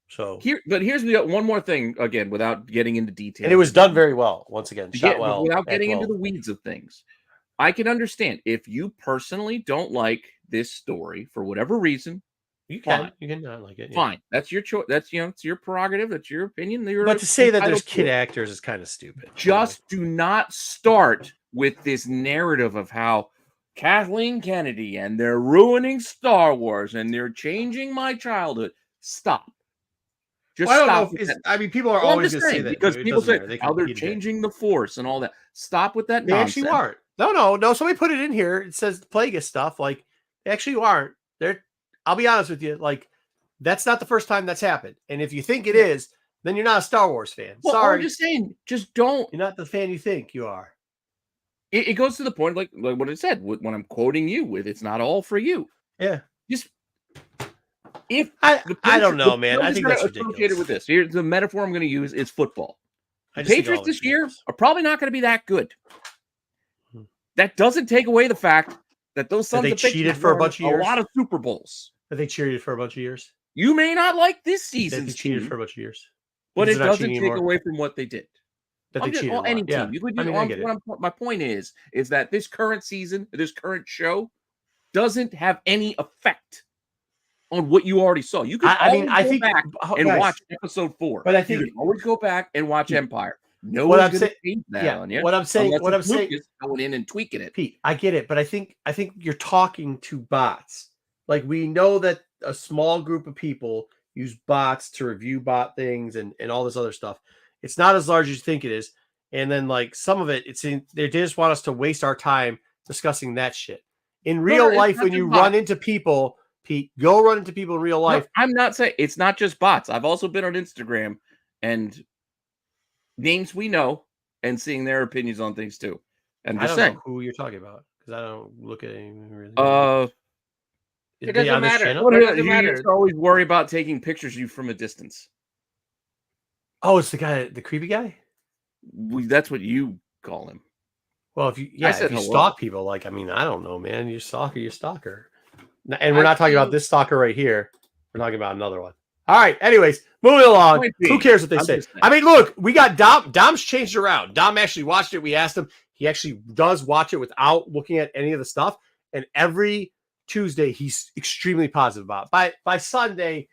So here's the one more thing again, without getting into detail. and it was done very well. Once again, shot well. Without getting into the weeds of things. I can understand if you personally don't like this story for whatever reason. You can not like it. Yeah. Fine. That's your choice. That's it's your prerogative. That's your opinion. But to say that there's kid actors is kind of stupid. Just do not start with this narrative of how Kathleen Kennedy and they're ruining Star Wars and they're changing my childhood. Stop. Just well, stop. I mean, people are always going to say that because people say how they're changing the Force and all that. Stop with that. They nonsense. actually aren't. No. Somebody put it in here. It says Plagueis stuff. Like they actually aren't. I'll be honest with you. Like that's not the first time that's happened. And if you think it is, then you're not a Star Wars fan. Well, Sorry, I'm just saying. Just don't. You're not the fan you think you are. It goes to the point, like what I said when I'm quoting you with, it's not all for you. Yeah. Just if I don't know, man. I think that's ridiculous. Associated with this, here's the metaphor I'm going to use is football. The I just think Patriots all this it's year ridiculous. are probably not going to be that good. That doesn't take away the fact that those sons they of bitches cheated for a won bunch of years. A lot of Super Bowls. That they cheated for a bunch of years. You may not like this That season's they cheated team, for a bunch of years. but Because it they're not doesn't cheating take anymore. away from what they did. That they cheated. Any Yeah. team. You could I mean, I get it. my point is that this current season, this current show, doesn't have any effect on what you already saw. You can I think back and watch episode 4. But I think you can always go back and watch Empire. No what one's I'm going to change that on you. What I'm saying, Lucas going in and tweaking it. Pete, I get it, but I think you're talking to bots. Like we know that a small group of people use bots to review bot things and all this other stuff. It's not as large as you think it is. And then like some of it, they just want us to waste our time discussing that shit. In real life, when you run into people, Pete, go run into people in real life. No, I'm not saying it's not just bots. I've also been on Instagram and names we know and seeing their opinions on things too. And I just don't saying know who you're talking about because I don't look at anything really. It doesn't matter. You used to always worry about taking pictures of you from a distance. Oh, it's the guy, the creepy guy? That's what you call him. Well, if you stalk people, like, I mean, I don't know, man. You stalker. And we're not talking about this stalker right here. We're talking about another one. All right. Anyways, moving along. Who cares what they say? I mean, look, we got Dom. Dom's changed around. Dom actually watched it. We asked him. He actually does watch it without looking at any of the stuff. And every Tuesday, he's extremely positive about it. By Sunday,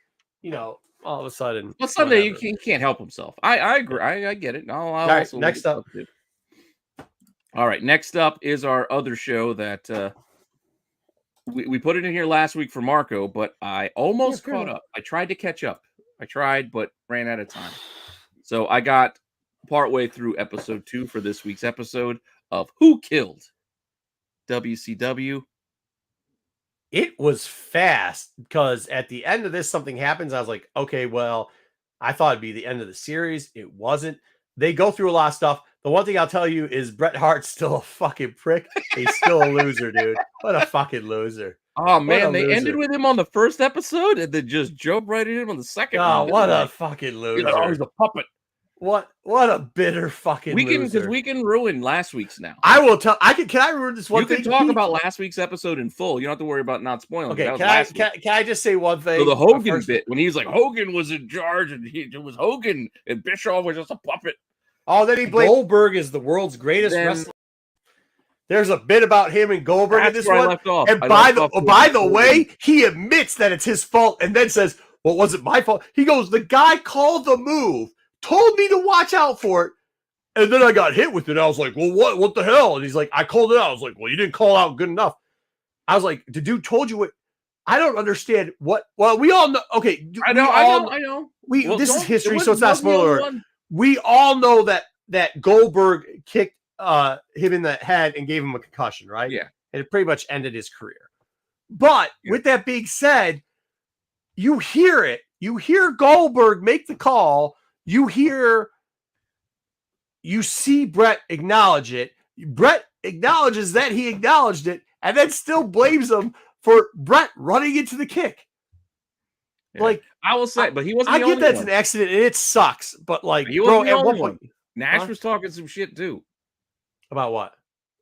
all of a sudden. Well, Sunday, he can't help himself. I agree. I get it. All right. Next up. All right. Next up is our other show that we put it in here last week for Marco, but I almost caught up. I tried to catch up. But ran out of time. So I got partway through episode 2 for this week's episode of Who Killed WCW. It was fast because at the end of this, something happens. I was like, okay, well, I thought it'd be the end of the series. It wasn't. They go through a lot of stuff. The one thing I'll tell you is Bret Hart's still a fucking prick. He's still a loser, dude. What a fucking loser. Oh, man, they ended with him on the first episode and then just jumped right in him on the second. Oh, what a fucking loser. He's a puppet. What a bitter fucking loser. Because we can ruin last week's now. I will tell. Can I ruin this one thing? You can talk about last week's episode in full. You don't have to worry about not spoiling. Okay, can I just say one thing? So the Hogan bit, when he's like, Hogan was in charge and it was Hogan and Bischoff was just a puppet. Oh, then he blamed Goldberg is the world's greatest wrestler. There's a bit about him and Goldberg in this one. And by the way, he admits that it's his fault and then says, well, it wasn't my fault. He goes, the guy called the move, told me to watch out for it, and then I got hit with it. I was like, well, what the hell? And he's like, I called it out. I was like, well, you didn't call out good enough. I was like, the dude told you what. I don't understand what. Well, we all know. Okay. I know. This is history, so it's not spoiler. We all know that Goldberg kicked him in the head and gave him a concussion, right? Yeah. And it pretty much ended his career. But with that being said, you hear it. You hear Goldberg make the call. You see Bret acknowledge it. Bret acknowledges that he acknowledged it and then still blames him for Brett running into the kick. Yeah. Like, I will say, but he wasn't I the get only that's one. an accident and it sucks, but like, He bro, wasn't the at only one one. point. Nash was talking some shit too. About what?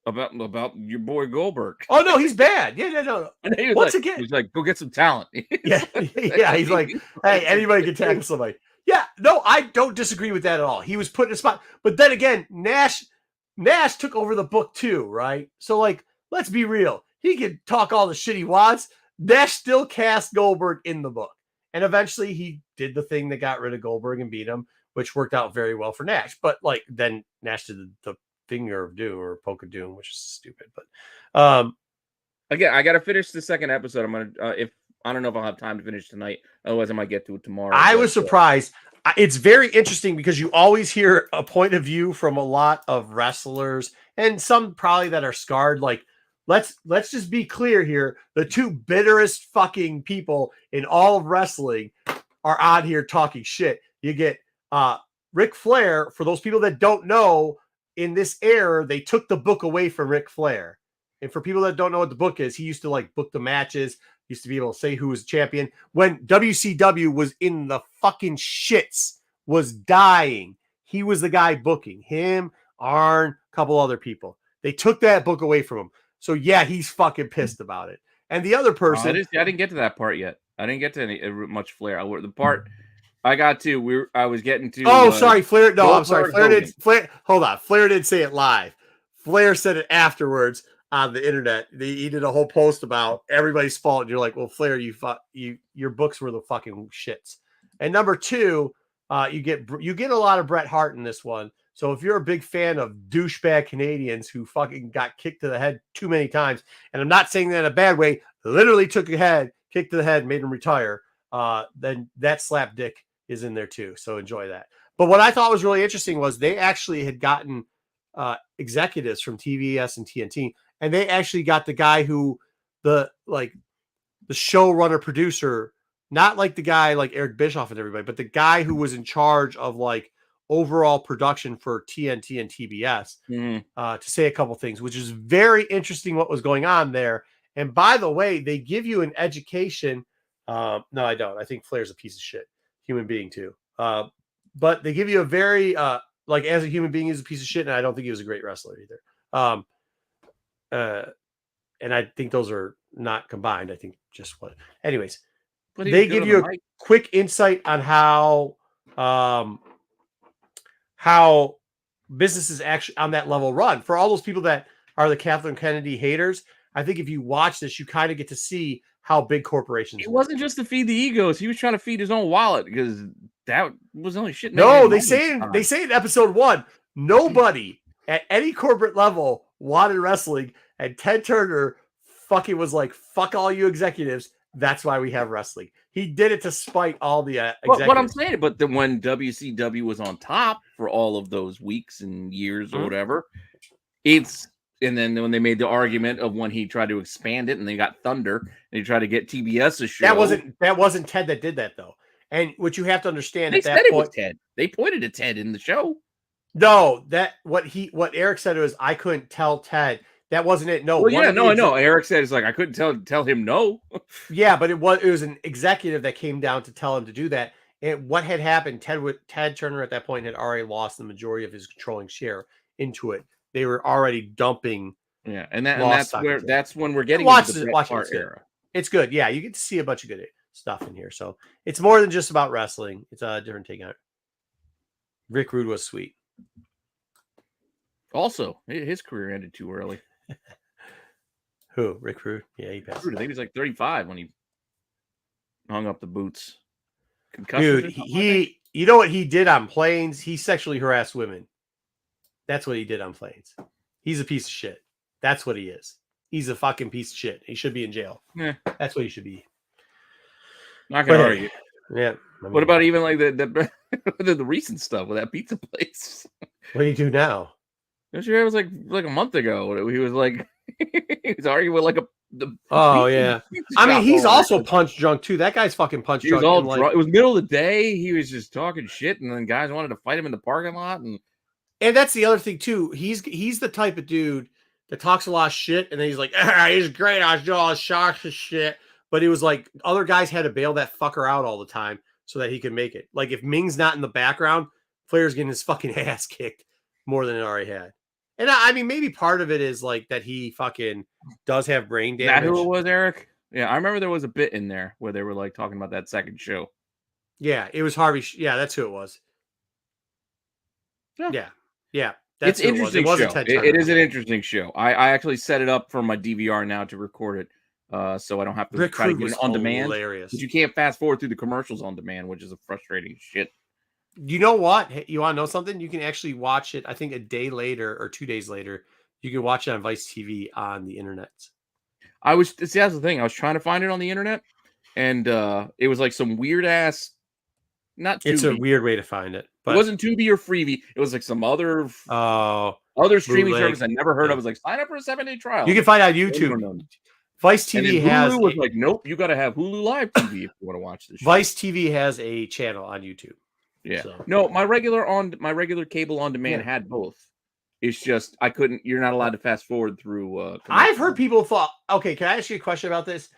About your boy Goldberg. Oh no, he's bad. Yeah, no. And he was Once like, again, he's like, go get some talent. yeah, he's like, hey, anybody can tackle somebody. Yeah, no, I don't disagree with that at all. He was put in a spot, but then again, Nash took over the book too, right? So like, let's be real. He can talk all the shit he wants. Nash still cast Goldberg in the book, and eventually he did the thing that got rid of Goldberg and beat him, which worked out very well for Nash. But like, then Nash did the finger of doom or poke of doom, which is stupid. But again, I gotta finish the second episode. I'm gonna if I don't know if I'll have time to finish tonight. Otherwise, I might get to it tomorrow. I was surprised. It's very interesting because you always hear a point of view from a lot of wrestlers and some probably that are scarred. Like, let's just be clear here: the two bitterest fucking people in all of wrestling are on here talking shit. You get Ric Flair. For those people that don't know, in this era, they took the book away from Ric Flair. And for people that don't know what the book is, he used to like book the matches, used to be able to say who was champion. When WCW was in the fucking shits, was dying, he was the guy booking. Him, Arn, a couple other people. They took that book away from him. So yeah, he's fucking pissed about it. And the other person... I didn't get to that part yet. I didn't get to any much Flair. The part... I got to. I was getting to. Oh, sorry, Flair. No, Goldberg, I'm sorry. Flair Hogan. did. Flair. Hold on. Flair didn't say it live. Flair said it afterwards on the internet. He did a whole post about everybody's fault, and you're like, "Well, Flair, your books were the fucking shits." And number two, you get a lot of Bret Hart in this one. So if you're a big fan of douchebag Canadians who fucking got kicked to the head too many times, and I'm not saying that in a bad way, literally took a head, kicked to the head, made him retire. Then that slap dick is in there too. So enjoy that. But what I thought was really interesting was they actually had gotten executives from TBS and TNT, and they actually got the guy who the showrunner producer, not like the guy like Eric Bischoff and everybody, but the guy who was in charge of like overall production for TNT and TBS to say a couple things, which is very interesting what was going on there. And by the way, they give you an education. No, I don't. I think Flair's a piece of shit human being too. But they give you a very like as a human being, he's a piece of shit, and I don't think he was a great wrestler either. And I think those are not combined. I think just what. Anyways, they give you a quick insight on how businesses actually on that level run. For all those people that are the Kathleen Kennedy haters, I think if you watch this, you kind of get to see how big corporations. It wasn't just to feed the egos; he was trying to feed his own wallet because that was the only shit. No, they say in episode 1, nobody at any corporate level wanted wrestling, and Ted Turner fucking was like, "Fuck all you executives." That's why we have wrestling. He did it to spite all the executives. What I'm saying, but then when WCW was on top for all of those weeks and years or whatever, and then when they made the argument of when he tried to expand it and they got Thunder and he tried to get TBS a show. That wasn't Ted that did that though. And what you have to understand they at that said point, it was Ted. They pointed at Ted in the show. No, what Eric said was I couldn't tell Ted. That wasn't it. No, I know. Eric said it's like I couldn't tell him no. Yeah, but it was an executive that came down to tell him to do that. And what had happened, Ted Turner at that point had already lost the majority of his controlling share into it. They were already dumping. Yeah, and that's when we're getting watch into the Bret Hart era. It's good. Yeah, you get to see a bunch of good stuff in here. So it's more than just about wrestling. It's a different take on it. Rick Rude was sweet. Also, his career ended too early. Who? Rick Rude? Yeah, he passed. I think he was like 35 when he hung up the boots. Dude, you know what he did on planes? He sexually harassed women. That's what he did on planes. He's a piece of shit. That's what he is. He's a fucking piece of shit. He should be in jail. Yeah. That's what he should be. Not gonna argue. Yeah. What about even like the recent stuff with that pizza place? What do you do now? It was like a month ago. He was like he's arguing with like yeah. I mean, he's also punch drunk too. That guy's fucking punch drunk. He was all drunk. It was middle of the day. He was just talking shit, and then guys wanted to fight him in the parking lot. And that's the other thing too. He's the type of dude that talks a lot of shit, and then he's like, he's great. I do all shots of shit. But it was like other guys had to bail that fucker out all the time so that he could make it. Like if Ming's not in the background, Flair's getting his fucking ass kicked more than it already had. And I mean, maybe part of it is like that he fucking does have brain damage. Is that who it was, Eric? Yeah, I remember there was a bit in there where they were like talking about that second show. Yeah, it was Harvey. Yeah, that's who it was. Yeah. That's It's interesting. It is an interesting show. I actually set it up for my DVR now to record it, so I don't have to try to get it on demand. Hilarious. But you can't fast forward through the commercials on demand, which is a frustrating shit. You know what? You want to know something? You can actually watch it. I think a day later or 2 days later, you can watch it on Vice TV on the internet. That's the thing. I was trying to find it on the internet, and it was like some weird ass. Not Tubi. It's a weird way to find it. But it wasn't Tubi or Freevee. It was like some other streaming service I never heard of. I was like, sign up for a 7-day trial. You can find it on YouTube. Vice TV has was like, nope, you got to have Hulu Live TV if you want to watch this. Vice TV has a channel on YouTube. Yeah. So. No, my regular cable on demand had both. It's just I couldn't. You're not allowed to fast forward through. I've heard people thought. Okay, can I ask you a question about this?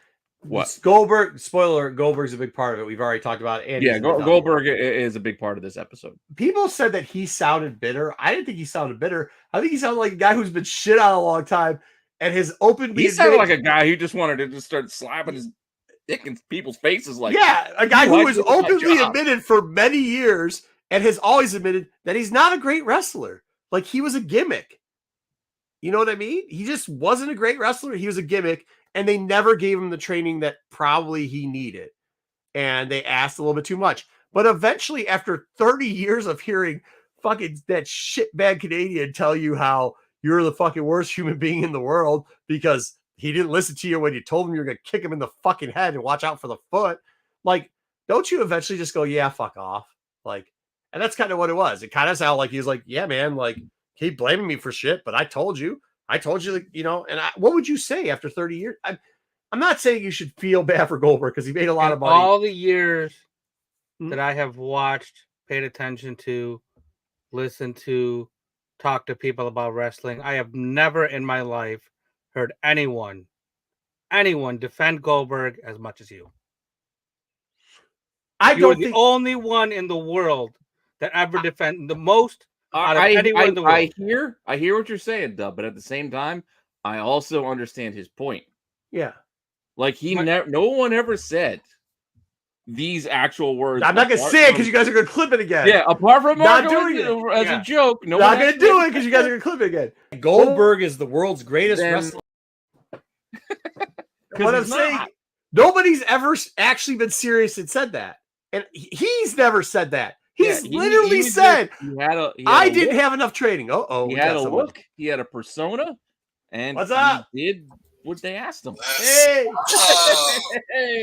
What? Goldberg, spoiler, Goldberg's a big part of it. We've already talked about it. And yeah, Goldberg is a big part of this episode. People said that he sounded bitter. I didn't think he sounded bitter. I think he sounded like a guy who's been shit on a long time and has openly. He sounded like a guy who just wanted to just start slapping his dick in people's faces. Like, yeah, a guy who has openly admitted for many years and has always admitted that he's not a great wrestler. Like he was a gimmick. You know what I mean? He just wasn't a great wrestler. He was a gimmick. And they never gave him the training that probably he needed. And they asked a little bit too much. But eventually, after 30 years of hearing fucking that shitbag Canadian tell you how you're the fucking worst human being in the world because he didn't listen to you when you told him you're going to kick him in the fucking head and watch out for the foot. Like, don't you eventually just go, yeah, fuck off? Like, and that's kind of what it was. It kind of sounded like he was like, yeah, man, like, keep blaming me for shit, but I told you, you know, and what would you say after 30 years? I'm not saying you should feel bad for Goldberg because he made a lot of money. All the years that I have watched, paid attention to, listened to, talked to people about wrestling, I have never in my life heard anyone defend Goldberg as much as you. You're the only one in the world that ever defend the most. I hear what you're saying, Dub, but at the same time, I also understand his point. Yeah, like no one ever said these actual words. I'm not gonna say it because you guys are gonna clip it again. Yeah, apart from not doing it as a joke, no, not gonna do it because you guys are gonna clip it again. Goldberg is the world's greatest wrestler. What I'm saying, nobody's ever actually been serious and said that, and he's never said that. He's literally said, I didn't have enough training. He had a look. He had a persona. And what's up? He did what they asked him. Hey!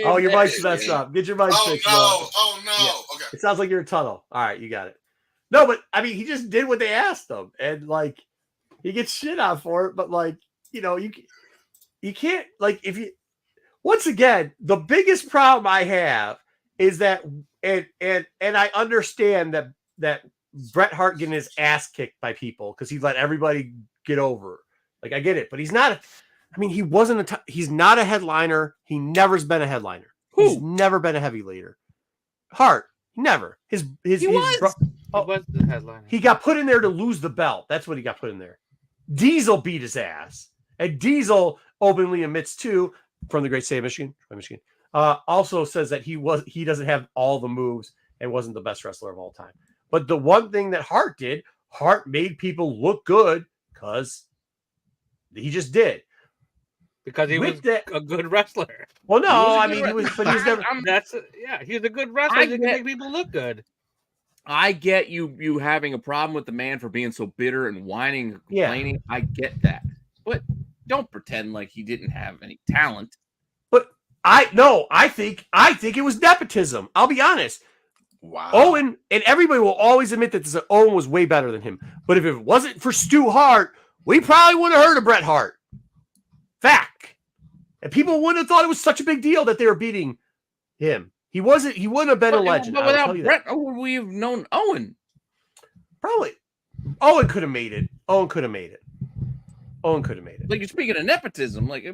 Oh, your mic's messed up. Get your mic fixed. Oh, no. Yeah. Okay. It sounds like you're in a tunnel. All right, you got it. No, but, I mean, he just did what they asked him. And, like, he gets shit on for it. But, like, you know, you can't, like, if you... Once again, the biggest problem I have is that... And I understand that Bret Hart getting his ass kicked by people because he let everybody get over. Like I get it, but he's not. He's not a headliner. He never's been a headliner. Who? He's never been a heavyweighter. Hart never. He was the headliner. He got put in there to lose the belt. That's what he got put in there. Diesel beat his ass, and Diesel openly admits too from the great state of Michigan. Also says that he doesn't have all the moves and wasn't the best wrestler of all time. But the one thing that Hart did, Hart made people look good because he just did. Because he was a good wrestler. Well, no, I mean, he was never. He's a good wrestler. He can make people look good. I get you having a problem with the man for being so bitter and whining and complaining. Yeah. I get that. But don't pretend like he didn't have any talent. But I think it was nepotism. I'll be honest. Wow. Owen, and everybody will always admit that Owen was way better than him. But if it wasn't for Stu Hart, we probably wouldn't have heard of Bret Hart. Fact. And people wouldn't have thought it was such a big deal that they were beating him. He wouldn't have been a legend. But without Bret, would we have known Owen? Probably. Owen could have made it. Owen could have made it. Like, you're speaking of nepotism, like,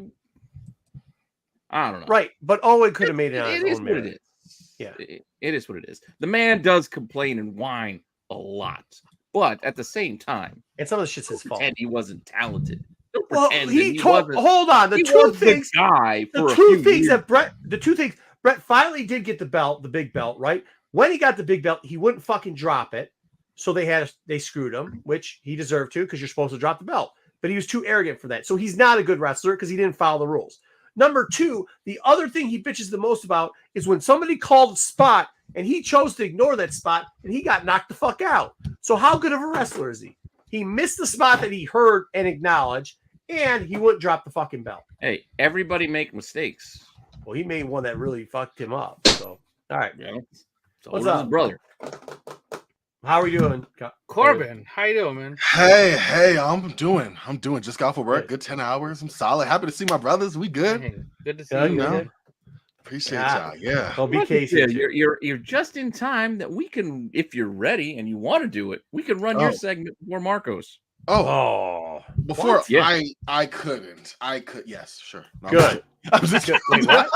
I don't know. Right, but Owen could have made it on his It is own what merit. it is. Yeah. It is what it is. The man does complain and whine a lot, but at the same time, And some of the shit's his fault. pretend he wasn't talented. Don't Well, pretend he that told. wasn't. Hold on. The He two was things. the guy The for a two few things years. that Brett. The two things. Brett finally did get the belt, the big belt, right? When he got the big belt, he wouldn't fucking drop it. So they screwed him, which he deserved to, because you're supposed to drop the belt. But he was too arrogant for that. So he's not a good wrestler because he didn't follow the rules. Number two, the other thing he bitches the most about is when somebody called a spot and he chose to ignore that spot and he got knocked the fuck out. So how good of a wrestler is he? He missed the spot that he heard and acknowledged, and he wouldn't drop the fucking belt. Hey, everybody make mistakes. Well, he made one that really fucked him up. So, all right. You know? So What's does up? his brother? How are you doing? Corbin, how you doing, man? Hey, I'm doing. Just got off of work. Good 10 hours. I'm solid. Happy to see my brothers. We good. Hey, good to see Yeah, you. you know? man. Appreciate Yeah. y'all. Yeah. Don't be Look, Casey. you're just in time that we can, if you're ready and you want to do it, we can run your segment before Marcos. Oh, Oh, before what? Yeah. I couldn't. I could. Yes, sure. No, Good. I'm just Good. kidding. Wait,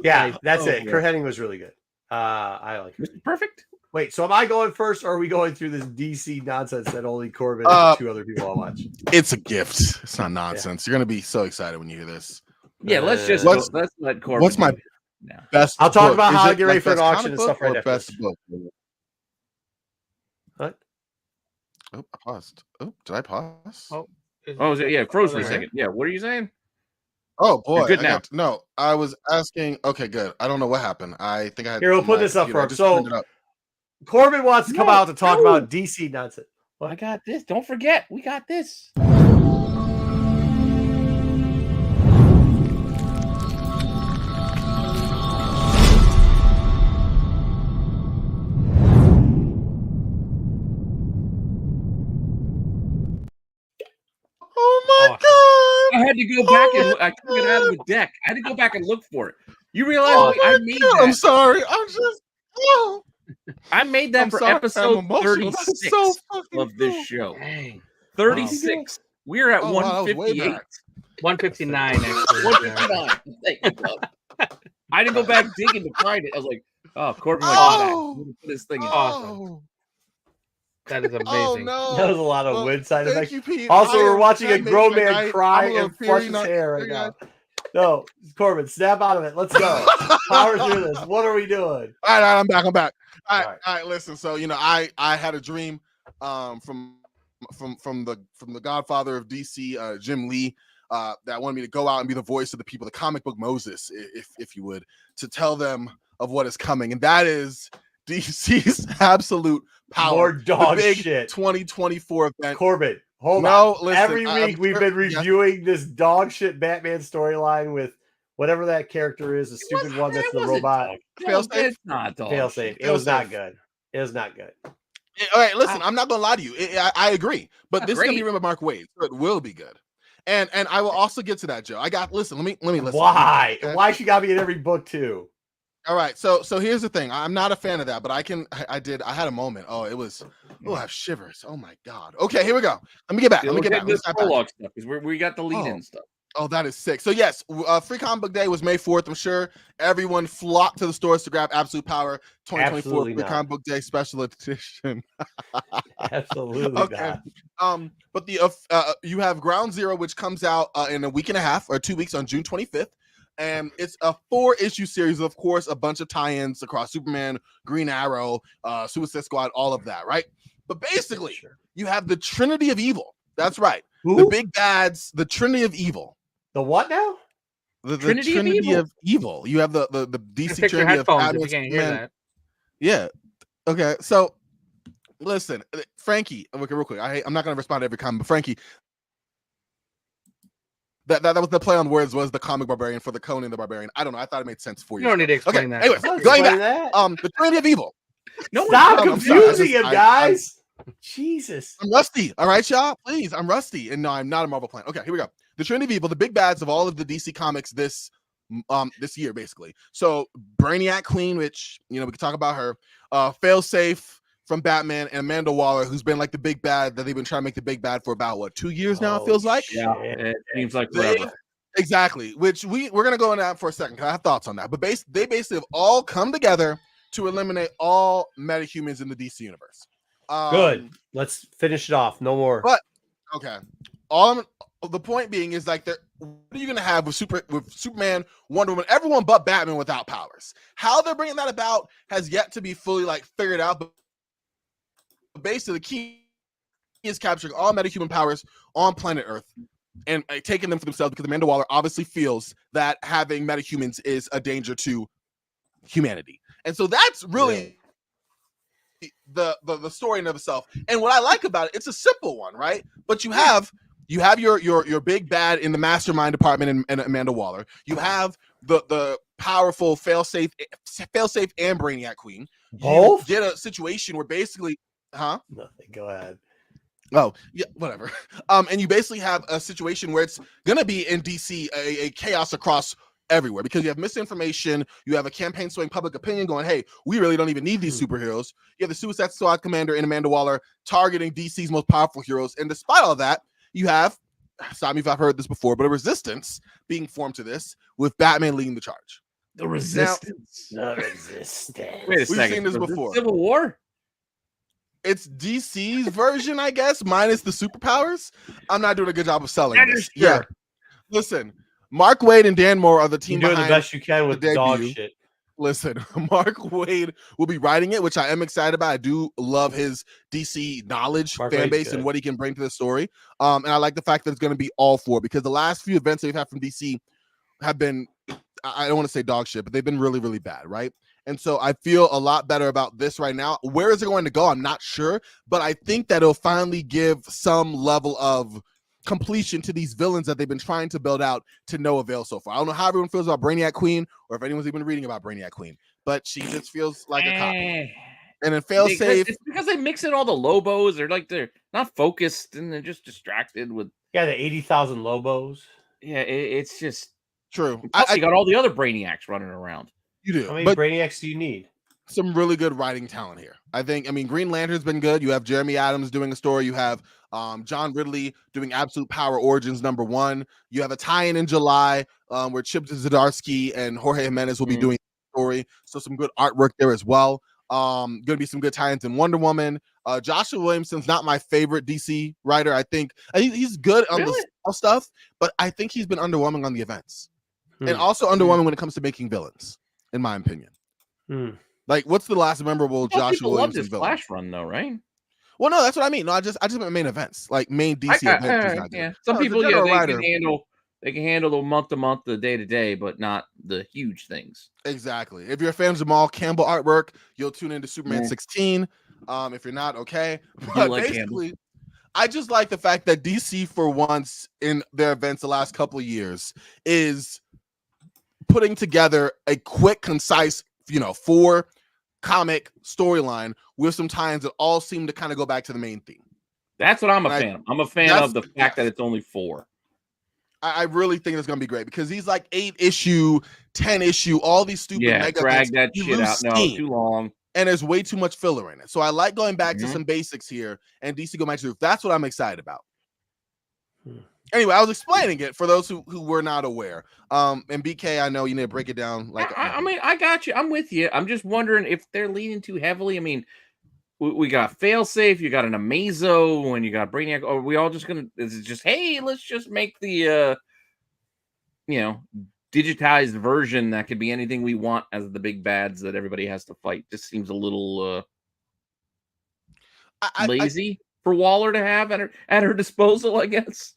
yeah, that's Oh, it. yeah. Kurt Hennig was really good. I like it. Mr. Perfect. Wait, so am I going first, or are we going through this DC nonsense that only Corbin Uh, and two other people will watch? It's a gift. It's not nonsense. You're gonna be so excited when you hear this. Yeah, let's just What's- let's let Corbin. what's my- do it now? Best. I'll talk book. about Is how it to get ready for an best auction comic and stuff book right or after best this. book? What? Oh, I paused. Oh, did I pause? Oh, Oh, yeah, froze for a there. second. Yeah, what are you saying? Oh boy, good I now. no, I was asking. Okay, good. I don't know what happened. I think I had. Here, we'll put my this up computer, I for him. just So- turned it up. Corbin wants to come No, out to talk no. about DC nonsense. I got this. Don't forget, we got this. Oh my Awesome. I had to go back and I took it out of the deck. I had to go back and look for it. You realize Oh I my made God, I'm that. sorry. I'm just. Oh, I made that I'm for sorry, I'm episode emotional. That's 36 so fucking of this cool. show. Dang. 36. We're at Oh, wow, that was way 158. back. 159 actually. 159. Thank you, bud. I didn't go back digging to find it. I was like, oh, Corbin, like, oh. Oh. Put this thing in. Oh, That is amazing. oh no. That was a lot of Well, wind side thank effects. you, Pete. Also, I we're am watching a amazing. grown Like, man I'm cry a little and flush teary, his not- hair right yeah. now. No, Corbin, snap out of it. Let's go. Power through this. What are we doing? All right, I'm back. All All right. right. Listen. So I had a dream, from the Godfather of DC, Jim Lee, that wanted me to go out and be the voice of the people, the comic book Moses, if you would, to tell them of what is coming, and that is DC's absolute power. More dog the big shit. 2024 event. Corbin, hold No, on. listen, Every I'm week we've sure- been yes. reviewing this dog shit Batman storyline with whatever that character is, the stupid one that's the robot. Fail safe? It's not dog. Fail safe. It Fail was not safe. good. It was not good. All right, listen, I'm not gonna lie to you. I agree, but Not this is gonna be great. written by Mark Waid, so it will be good. And I will also get to that, Joe. Listen. Let me listen. Why? Okay? Why she got me in every book too? All right, so here's the thing. I'm not a fan of that, but I had a moment. Oh, it was. Oh, I have shivers. Oh my God. Okay, here we go. Let me get back. Let me get back. Let me This step back. prologue stuff because we got the lead-in stuff. Oh, that is sick. So yes, Free Comic Book Day was May 4th. I'm sure everyone flocked to the stores to grab Absolute Power 2024 Absolutely Free not. Comic Book Day special edition. Absolutely Okay. not. But you have Ground Zero, which comes out in a week and a half or 2 weeks on June 25th. And it's a 4-issue series, of course, a bunch of tie-ins across Superman, Green Arrow, Suicide Squad, all of that, right? But basically, Sure. you have the Trinity of Evil. That's right. Who? The big bads, the Trinity of Evil. The what now? The Trinity Trinity, of Evil? of Evil. You have the Just DC fix your Trinity of headphones if Batman, you can't hear Superman. that. Yeah. Okay. So, listen, Frankie. Okay, real quick. I'm not going to respond to every comment, but Frankie, that was the play on words. Was the comic barbarian for the Conan the Barbarian? I don't know. I thought it made sense for You you. don't need to explain Okay. that. Anyways, Don't going explain back. that. The Trinity of Evil. No, Stop I'm sorry, confusing him, I'm- guys. Jesus. I'm rusty. All right, y'all. Please, I'm rusty. And no, I'm not a Marvel fan. Okay, here we go. The Trinity of Evil, the big bads of all of the DC comics this year, basically. So Brainiac Queen, which we can talk about her. Failsafe from Batman and Amanda Waller, who's been like the big bad that they've been trying to make the big bad for about what 2 years now. It feels like. Yeah, it seems like They- forever. Exactly. Which we're gonna go into that for a second because I have thoughts on that. But they basically have all come together to eliminate all metahumans in the DC universe. Good. Let's finish it off. No more. But okay. The point being is like, what are you gonna have with Superman, Wonder Woman, everyone but Batman without powers? How they're bringing that about has yet to be fully like figured out. But basically, the key is capturing all metahuman powers on planet Earth and taking them for themselves, because Amanda Waller obviously feels that having metahumans is a danger to humanity, and so that's really the story in of itself. And what I like about it, it's a simple one, right? But you have your big bad in the mastermind department and Amanda Waller. You have the powerful failsafe and Brainiac Queen. Both? You get a situation where basically, Nothing. Go ahead. Oh, yeah, whatever. And you basically have a situation where it's gonna be in DC a chaos across everywhere, because you have misinformation, you have a campaign swaying public opinion going, hey, we really don't even need these superheroes. You have the Suicide Squad commander and Amanda Waller targeting DC's most powerful heroes, and despite all that, you have, stop me if I've heard this before, but a resistance being formed to this with Batman leading the charge. The resistance. The resistance. Wait a We've second. seen this Was before. Civil War? It's DC's version, I guess, minus the superpowers. I'm not doing a good job of selling That this. is true. Yeah. Listen, Mark Waid and Dan Moore are the team You're doing the behind best you can with the dog debut. shit. Listen, Mark Waid will be writing it, which I am excited about. I do love his DC knowledge, Mark fan Waid's base, good. and what he can bring to the story. And I like the fact that it's going to be all four, because the last few events that we've had from DC have been, I don't want to say dog shit, but they've been really, really bad, right? And so I feel a lot better about this right now. Where is it going to go? I'm not sure, but I think that it'll finally give some level of completion to these villains that they've been trying to build out to no avail so far. I don't know how everyone feels about Brainiac Queen, or if anyone's even reading about Brainiac Queen, but she just feels like a copy. And then failsafe. It's because they mix in all the Lobos. They're not focused, and they're just distracted with. Yeah, the 80,000 Lobos. Yeah, it's just True. Plus, you got all the other Brainiacs running around. You do. How many But Brainiacs do you need? some really good writing talent here. I mean, Green Lantern's been good. You have Jeremy Adams doing a story. You have John Ridley doing Absolute Power Origins #1. You have a tie-in in July where Chip Zdarsky and Jorge Jimenez will be doing the story. So some good artwork there as well. Going to be some good tie-ins in Wonder Woman. Joshua Williamson's not my favorite DC writer. I think he's good on the small stuff, but I think he's been underwhelming on the events. And also underwhelming when it comes to making villains, in my opinion. Like, what's the last memorable Joshua Williamson villain? Flash run, though, right? Well, no, that's what I mean. No, I just meant main events, like main DC events. Yeah, some people, they can handle the month to month, the day to day, but not the huge things. Exactly. If you're a fan of Jamal Campbell artwork, you'll tune into Superman 16. If you're not, okay. But like basically, Campbell. I just like the fact that DC, for once in their events the last couple of years, is putting together a quick, concise, 4 comic storyline with some tie-ins that all seem to kind of go back to the main theme. That's what I'm a fan of. I'm a fan of the fact that it's only 4. I really think it's going to be great, because he's like 8-issue, 10-issue, all these stupid mega drag events, that you shit lose out. No, steam. too long. And there's way too much filler in it. So I like going back to some basics here, and DC go back to. That's what I'm excited about. Anyway, I was explaining it for those who were not aware. And BK, I know you need to break it down. Like, I mean, I got you. I'm with you. I'm just wondering if they're leaning too heavily. I mean, we got Failsafe, you got an Amazo, and you got Brainiac. Are we all just gonna? Is it just, hey, let's just make the digitized version that could be anything we want as the big bads that everybody has to fight? Just seems a little lazy for Waller to have at her disposal, I guess.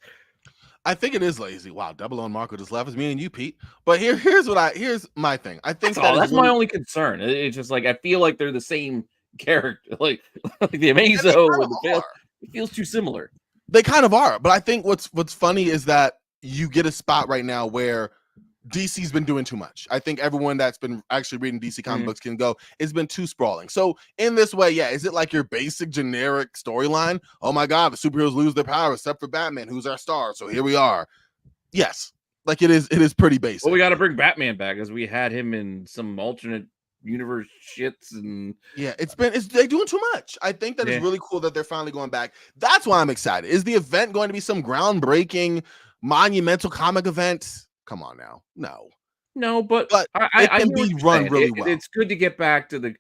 I think it is lazy. Wow, Double O and Marco just left. It's me and you, Pete. But here's my thing. I think that's my only concern. It's just like I feel like they're the same character, like the Amazo and the Fail. It feels too similar. They kind of are, but I think what's funny is that you get a spot right now where DC's been doing too much. I think everyone that's been actually reading DC comic books can go, it's been too sprawling. So in this way, is it like your basic generic storyline? Oh my God, the superheroes lose their power except for Batman, who's our star. So here we are. Yes. Like it is pretty basic. Well, we got to bring Batman back, as we had him in some alternate universe shits and they're doing too much. I think that it's really cool that they're finally going back. That's why I'm excited. Is the event going to be some groundbreaking, monumental comic event? Come on now, no, but it can be run really well. It's good to get back to the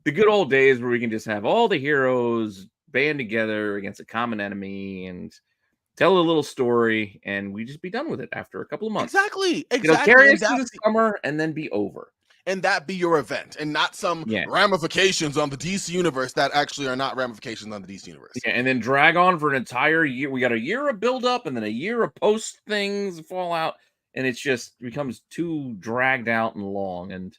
good old days where we can just have all the heroes band together against a common enemy and tell a little story, and we just be done with it after a couple of months. Exactly. Carry us through the summer and then be over. And that be your event, and not some ramifications on the DC universe that actually are not ramifications on the DC universe. Yeah, and then drag on for an entire year. We got a year of build up, and then a year of post things fallout, and it just becomes too dragged out and long. And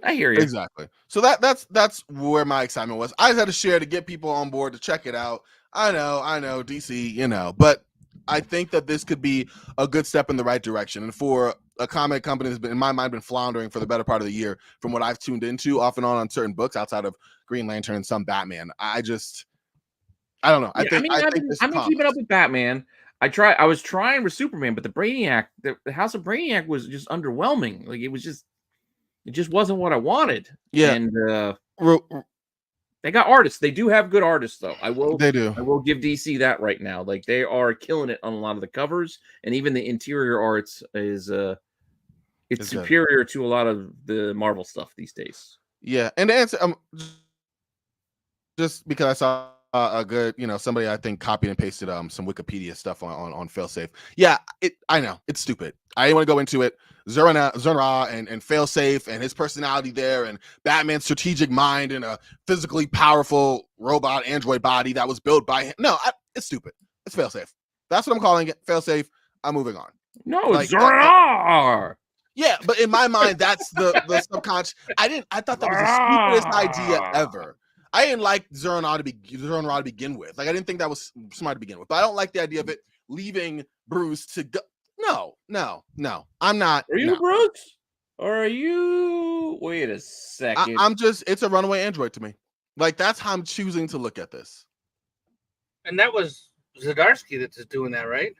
I hear you. Exactly. So that's where my excitement was. I just had to share to get people on board to check it out. I know, DC, but I think that this could be a good step in the right direction. And for a comic company that's been, in my mind, been floundering for the better part of the year, from what I've tuned into off and on certain books outside of Green Lantern and some Batman, I don't know. I've been keeping up with Batman. I was trying with Superman, but the House of Brainiac was just underwhelming. Like it just wasn't what I wanted. Yeah. And they got artists. They do have good artists, though. They do. I will give DC that right now. Like they are killing it on a lot of the covers, and even the interior arts is it's superior to a lot of the Marvel stuff these days. Yeah, and to answer, just because I saw a good, somebody I think copied and pasted some Wikipedia stuff on Failsafe. Yeah, I know it's stupid. I didn't want to go into it. Zun-Ra and Failsafe and his personality there, and Batman's strategic mind and a physically powerful robot android body that was built by him. No, it's stupid. It's Failsafe. That's what I'm calling it. Failsafe. I'm moving on. No, it's Zun-Ra. Yeah, but in my mind, that's the subconscious. I thought that was the stupidest idea ever. I didn't like Zun-Ra to begin with. Like I didn't think that was smart to begin with. But I don't like the idea of it leaving Bruce to go. No. I'm not. Are you Bruce? Or are you? Wait a second. I'm just. It's a runaway android to me. Like that's how I'm choosing to look at this. And that was Zdarsky that's doing that, right?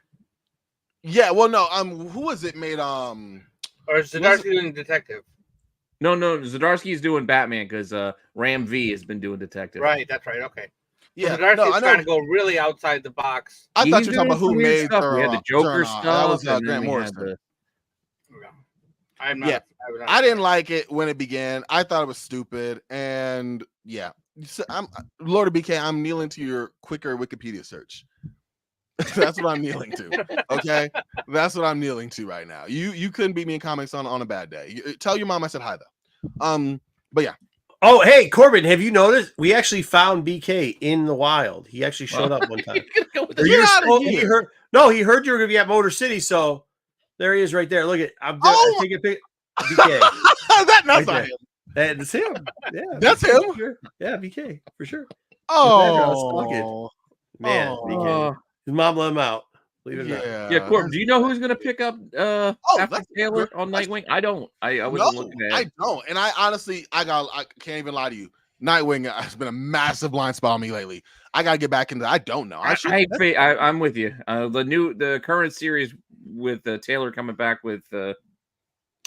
Yeah. Well, no. Who was it made? Or is Zdarsky doing detective? No. Zdarsky's doing Batman because Ram V has been doing detective. Right. That's right. Okay. Yeah, Zdarsky's trying to go really outside the box. I thought you were talking about who made stuff. We had the Joker stuff. That was Grant Morrison. I'm not. I didn't like it when it began. I thought it was stupid, and I'm Lord of BK. I'm kneeling to your quicker Wikipedia search. That's what I'm kneeling to. Okay, that's what I'm kneeling to right now. You couldn't beat me in comics on a bad day. Tell your mom I said hi though. But yeah. Oh, hey, Corbin, have you noticed? We actually found BK in the wild. He actually showed up one time. He heard you were going to be at Motor City, so there he is right there. Look at I'm taking a pic. BK. That's not him. That's him. Yeah. That's him? Sure. Yeah, BK, for sure. Oh. Man, BK. His mom let him out. Leave it yeah, Corbin, do you know who's going to pick up after Taylor on Nightwing? I don't. I wasn't looking at it. I don't. And I honestly, I can't even lie to you. Nightwing has been a massive blind spot on me lately. I got to get back into that. I don't know. I'm with you. The current series with Taylor coming back with, I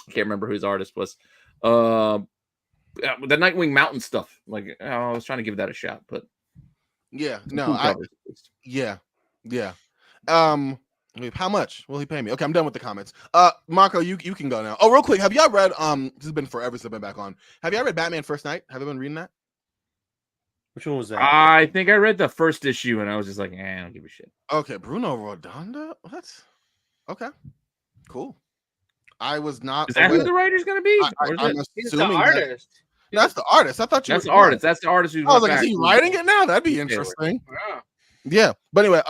can't remember who his artist was. The Nightwing Mountain stuff. Like, I was trying to give that a shot, but. Yeah, no. Yeah. How much will he pay me? Okay, I'm done with the comments. Marco, you can go now. Oh, real quick, have y'all read this has been forever since I've been back on. Have y'all read Batman First Night? Have you been reading that? Which one was that? I think I read the first issue and I was just like, I don't give a shit. Okay, Bruno Redondo? What? Okay. Cool. I was not. Is that who the writer's gonna be? He's the artist. That's the artist. I thought you That's the artist. That's the artist who's I was like, is he writing it now? That'd be interesting. Yeah. But anyway,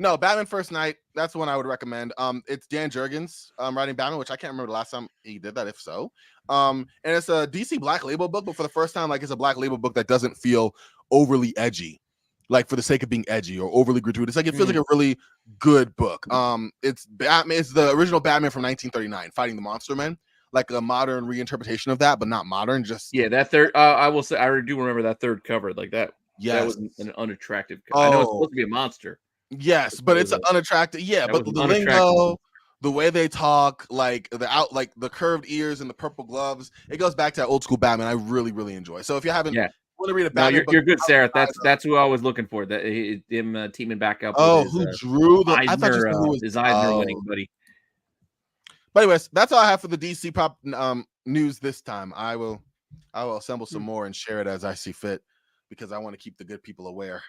no, Batman First Night, that's the one I would recommend. It's Dan Jurgens writing Batman, which I can't remember the last time he did that, if so. And it's a DC Black Label book, but for the first time, like it's a Black Label book that doesn't feel overly edgy, like for the sake of being edgy or overly gratuitous. Like it feels like a really good book. It's Batman, it's the original Batman from 1939, fighting the Monster Men, like a modern reinterpretation of that, but not modern. Just that third. I will say, I do remember that third cover, like that. Yeah, that was an unattractive cover. I know it's supposed to be a monster. Yes, but it's an unattractive. Yeah, but the lingo, the way they talk, like the curved ears and the purple gloves, it goes back to that old school Batman. I really, really enjoy. So if you haven't want to read a No, Batman book, you're good, Sarah. That's who I was looking for. That him teaming back up. Oh, with who his, drew the? Eisner, I thought you said who was his Eisner winning buddy. But anyways, that's all I have for the DC pop news this time. I will assemble some more and share it as I see fit because I want to keep the good people aware.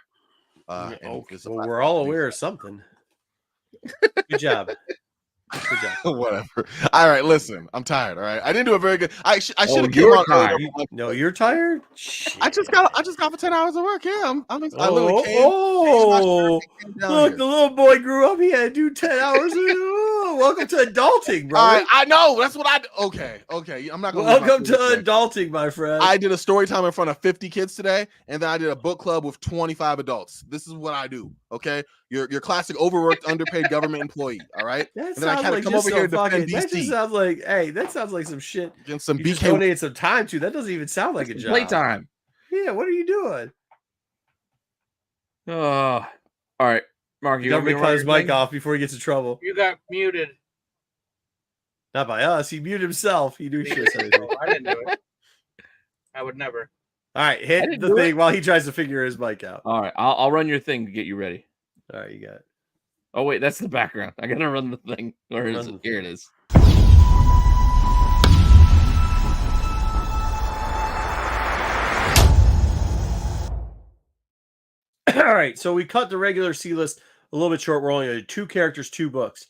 Well, we're all aware of something. Good job. Good job. Whatever. All right, listen. I'm tired. All right. I didn't do a very good. I should have you're came on earlier. No, you're tired. I just got for 10 hours of work. Yeah, I literally came. Look, the little boy grew up. He had to do 10 hours. Welcome to adulting, bro. I know. That's what I do. Okay. I'm not going to. Welcome to adulting, my friend. I did a story time in front of 50 kids today, and then I did a book club with 25 adults. This is what I do. Okay. Your classic overworked, underpaid government employee. All right. That and then I kind of come over here to defend DC. That just sounds like, hey, that sounds like some shit. Against some you just BK. donated some time to. That doesn't even sound like a job. Playtime. Yeah. What are you doing? All right, Mark. You Government cut his mic off before he gets in trouble. You got muted. Not by us. He muted himself. He knew shit. I didn't do it. I would never. All right, hit the thing while he tries to figure his mic out. All right, I'll run your thing to get you ready. All right, you got it. Oh wait, that's the background. I gotta run the thing. Where is it? Here it is. All right, so we cut the regular C list a little bit short. We're only going to 2 characters, 2 books,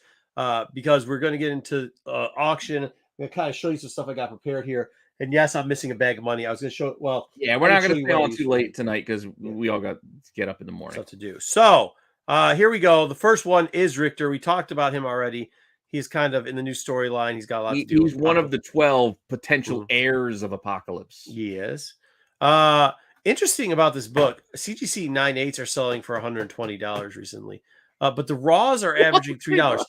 because we're going to get into auction. I'm going to kind of show you some stuff I got prepared here. And yes, I'm missing a bag of money. I was going to show. Well, yeah, we're not going to stay on too late tonight because we all got to get up in the morning. Stuff to do. So here we go. The first one is Richter. We talked about him already. He's kind of in the new storyline. He's got a lot to do. He's one of the 12 potential heirs of Apocalypse. Yes. Interesting about this book, CGC 9/8s are selling for $120 recently, but the Raws are averaging $3.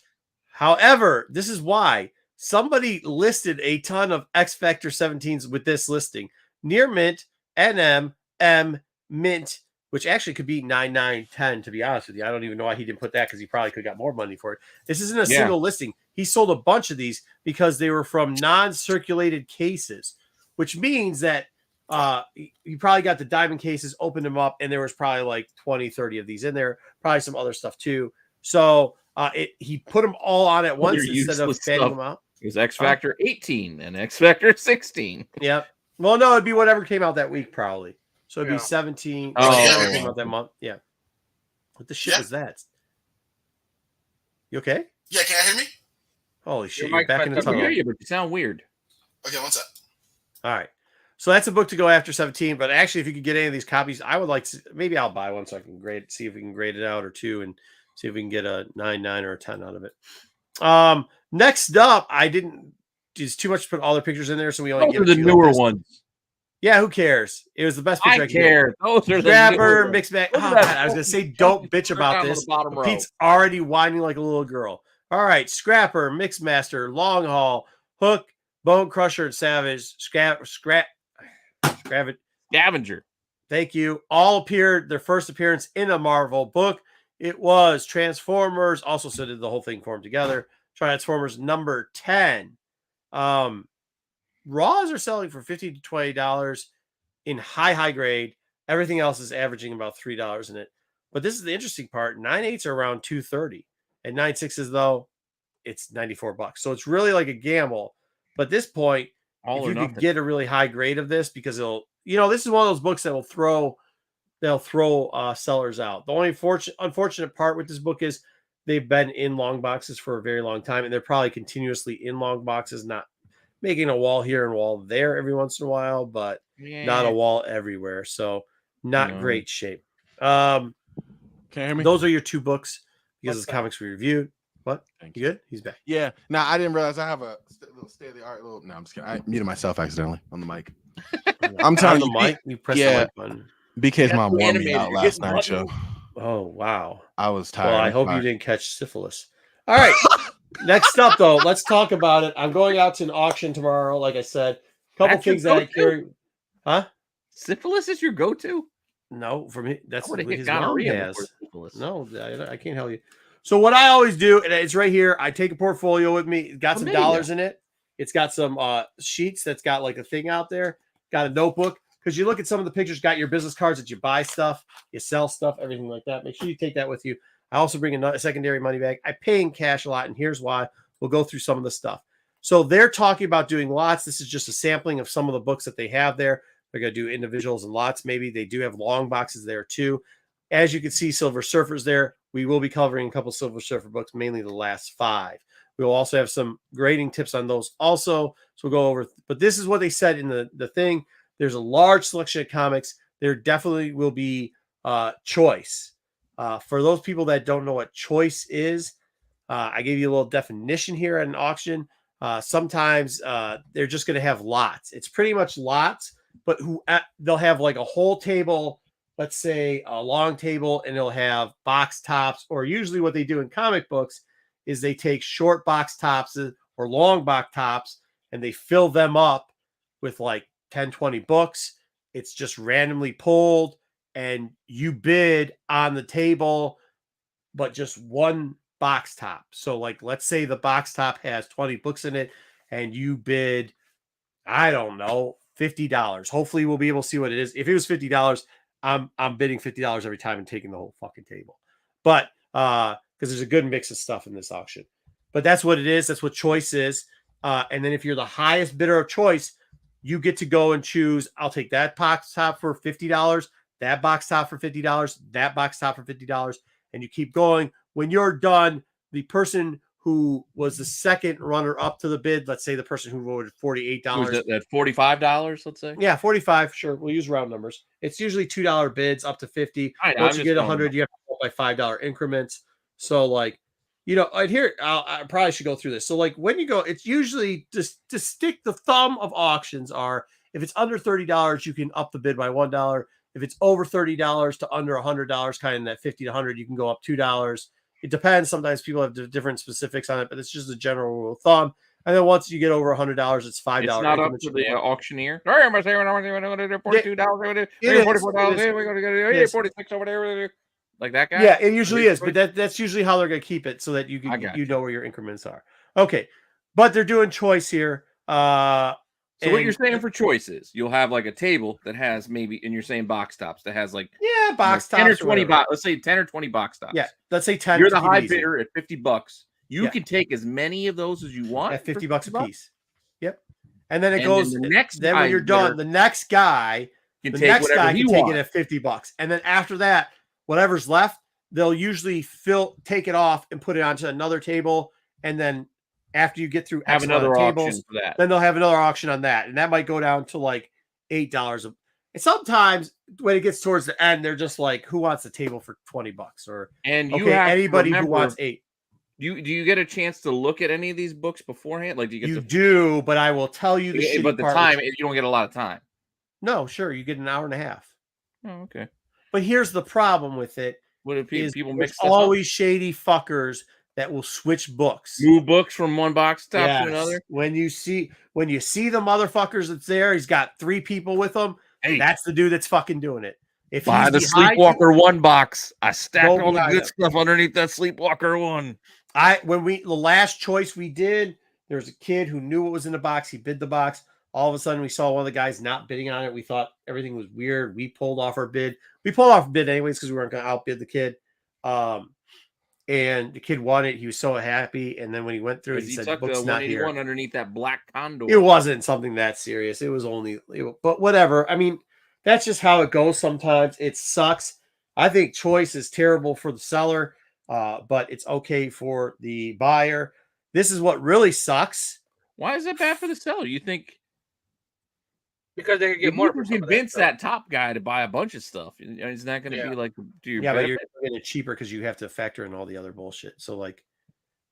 However, this is why somebody listed a ton of X Factor 17s with this listing. Near Mint, NM, M, Mint, which actually could be 9, 9, 10, to be honest with you. I don't even know why he didn't put that because he probably could have got more money for it. This isn't a single listing. He sold a bunch of these because they were from non-circulated cases, which means that he probably got the diamond cases, opened them up, and there was probably like 20, 30 of these in there, probably some other stuff too. So he put them all on at once instead of fanning them out. It was X Factor 18 and X Factor 16. Yep. Well, no, it'd be whatever came out that week, probably. So it'd be 17. Oh, came out that month. Yeah. What the shit was that? You okay? Yeah, can you hear me? Holy shit! You're back in the I tunnel. hear you, but you sound weird. Okay, one sec. All right. So that's a book to go after 17. But actually, if you could get any of these copies, I would like to. Maybe I'll buy one so I can see if we can grade it out, or 2, and see if we can get a 9, 9, or a 10 out of it. Next up, I didn't. It's too much to put all the pictures in there, so we only get the newer ones. Yeah, who cares? It was the best picture I care. Those are Scrapper, mixed bag. Oh, God, I was gonna say, don't bitch about this. Pete's already whining like a little girl. All right, Scrapper, Mixmaster, Long Haul, Hook, Bone Crusher, and Savage, Scavenger. Thank you. All appeared their first appearance in a Marvel book. It was Transformers. Also, so did the whole thing form together. Transformers number 10. Raws are selling for $15 to $20 in high grade. Everything else is averaging about $3 in it. But this is the interesting part. 9/8s are around $230. And 9/6s, though, it's $94. So it's really like a gamble. But at this point, if you could get a really high grade of this, because it'll, this is one of those books that will throw sellers out. The only unfortunate part with this book is they've been in long boxes for a very long time, and they're probably continuously in long boxes, not making a wall here and wall there every once in a while, but not a wall everywhere. So not great shape. Can you hear me? Those are your 2 books because of the comics we reviewed. What? You good? He's back. Yeah. Now I didn't realize I have a little state of the art. No, I'm just kidding. I muted myself accidentally on the mic. I'm telling you, mic. You press the mic button. BK's mom warned me out last night, show. Oh wow. I was tired. Well, I hope you didn't catch syphilis. All right. Next up, though, let's talk about it. I'm going out to an auction tomorrow. Like I said, a couple things that I carry. Huh? Syphilis is your go-to? No, for me, that's what his mom has. No, I can't help you. So what I always do, and it's right here, I take a portfolio with me. It's got some There you dollars in it. It's got some sheets that's got like a thing out there. Got a notebook. Because you look at some of the pictures, got your business cards that you buy stuff, you sell stuff, everything like that. Make sure you take that with you. I also bring a secondary money bag. I pay in cash a lot, and here's why. We'll go through some of the stuff. So they're talking about doing lots. This is just a sampling of some of the books that they have there. They're going to do individuals and lots. Maybe they do have long boxes there too. As you can see, Silver Surfer's there. We will be covering a couple Silver Surfer books, mainly the last 5. We will also have some grading tips on those also. So we'll go over. But this is what they said in the thing. There's a large selection of comics. There definitely will be choice. For those people that don't know what choice is, I gave you a little definition here at an auction. Sometimes they're just going to have lots. It's pretty much lots, but they'll have like a whole table, let's say a long table, and they'll have box tops. Or usually what they do in comic books is they take short box tops or long box tops, and they fill them up with like 10, 20 books. It's just randomly pulled, and you bid on the table, but just one box top. So like, let's say the box top has 20 books in it, and you bid, I don't know, $50. Hopefully we'll be able to see what it is. If it was $50, I'm bidding $50 every time and taking the whole fucking table. But because there's a good mix of stuff in this auction. But that's what it is. That's what choice is. And then if you're the highest bidder of choice, you get to go and choose, I'll take that box top for $50, that box top for $50, that box top for $50, and you keep going. When you're done, the person who was the second runner up to the bid, let's say the person who voted $48. Was that $45, let's say? Yeah, 45, sure. We'll use round numbers. It's usually $2 bids up to 50. I know, Once you get 100, you have to go by $5 increments. So like, I probably should go through this. So like when you go, it's usually just to stick the thumb of auctions are, if it's under $30, you can up the bid by $1. If it's over $30 to under $100, kind of that 50 to 100, you can go up $2. It depends. Sometimes people have different specifics on it, but it's just a general rule of thumb. And then once you get over $100, it's $5. It's not up to the auctioneer. Sorry, I'm saying $42, $44, we're going to get $46 over there. Like that guy? Yeah, it usually is, but that's usually how they're going to keep it so that you know where your increments are. Okay, but they're doing choice here. So what you're saying for choices, you'll have like a table that has maybe, and you're saying box tops that has like box tops, 10 or 20 box. Let's say 10 or 20 box tops. Yeah, let's say 10. You're the high bidder at $50. You can take as many of those as you want at $50 a piece. Yep, and then it goes. Then the next then when you're done, the next guy can take it at $50, and then after that, whatever's left, they'll usually take it off and put it onto another table. And then after you get through have another tables, auction for that. Then they'll have another auction on that. And that might go down to like $8. And sometimes when it gets towards the end, they're just like, who wants a table for $20? Or anybody who wants 8. Do you get a chance to look at any of these books beforehand? Like you do, but I will tell you but the time, you don't get a lot of time. No, sure. You get an hour and a half. Oh, okay. But here's the problem with it. What if people mix this always up? Shady fuckers that will switch books. Move books from one box top to another. When you see the motherfuckers that's there, he's got 3 people with him. Hey, that's the dude that's fucking doing it. If buy the Sleepwalker 1 box, I stacked all the good stuff underneath that Sleepwalker 1. The last choice we did, there was a kid who knew what was in the box. He bid the box. All of a sudden, we saw one of the guys not bidding on it. We thought everything was weird. We pulled off our bid. We pulled off a bid anyways because we weren't going to outbid the kid. And the kid won it. He was so happy. And then when he went through it, he said, "The book's not here." Underneath that black condor. It wasn't something that serious. It was but whatever. I mean, that's just how it goes sometimes. It sucks. I think choice is terrible for the seller, but it's okay for the buyer. This is what really sucks. Why is it bad for the seller? You think? Because they can get more. You convince that top guy to buy a bunch of stuff. It's not going to be like, but you're getting it cheaper because you have to factor in all the other bullshit. So like,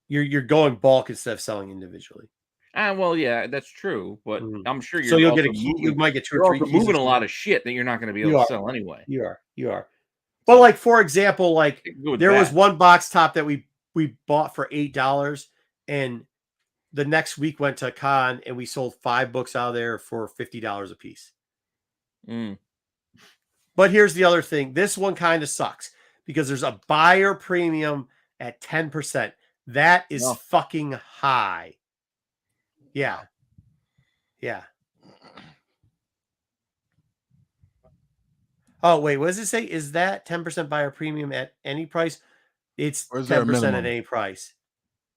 you're going bulk instead of selling individually. Well, yeah, that's true, but I'm sure you're. So you might get 2 or 3. Moving a lot of shit that you're not going to be able to sell anyway. You are. But like, for example, like there was one box top that we bought for $8, and the next week went to a con and we sold 5 books out of there for $50 a piece. But here's the other thing. This one kind of sucks because there's a buyer premium at 10%. That is No. fucking high. Yeah. Yeah. Oh, wait, what does it say? Is that 10% buyer premium at any price? It's Or is there a 10% at minimum? any price.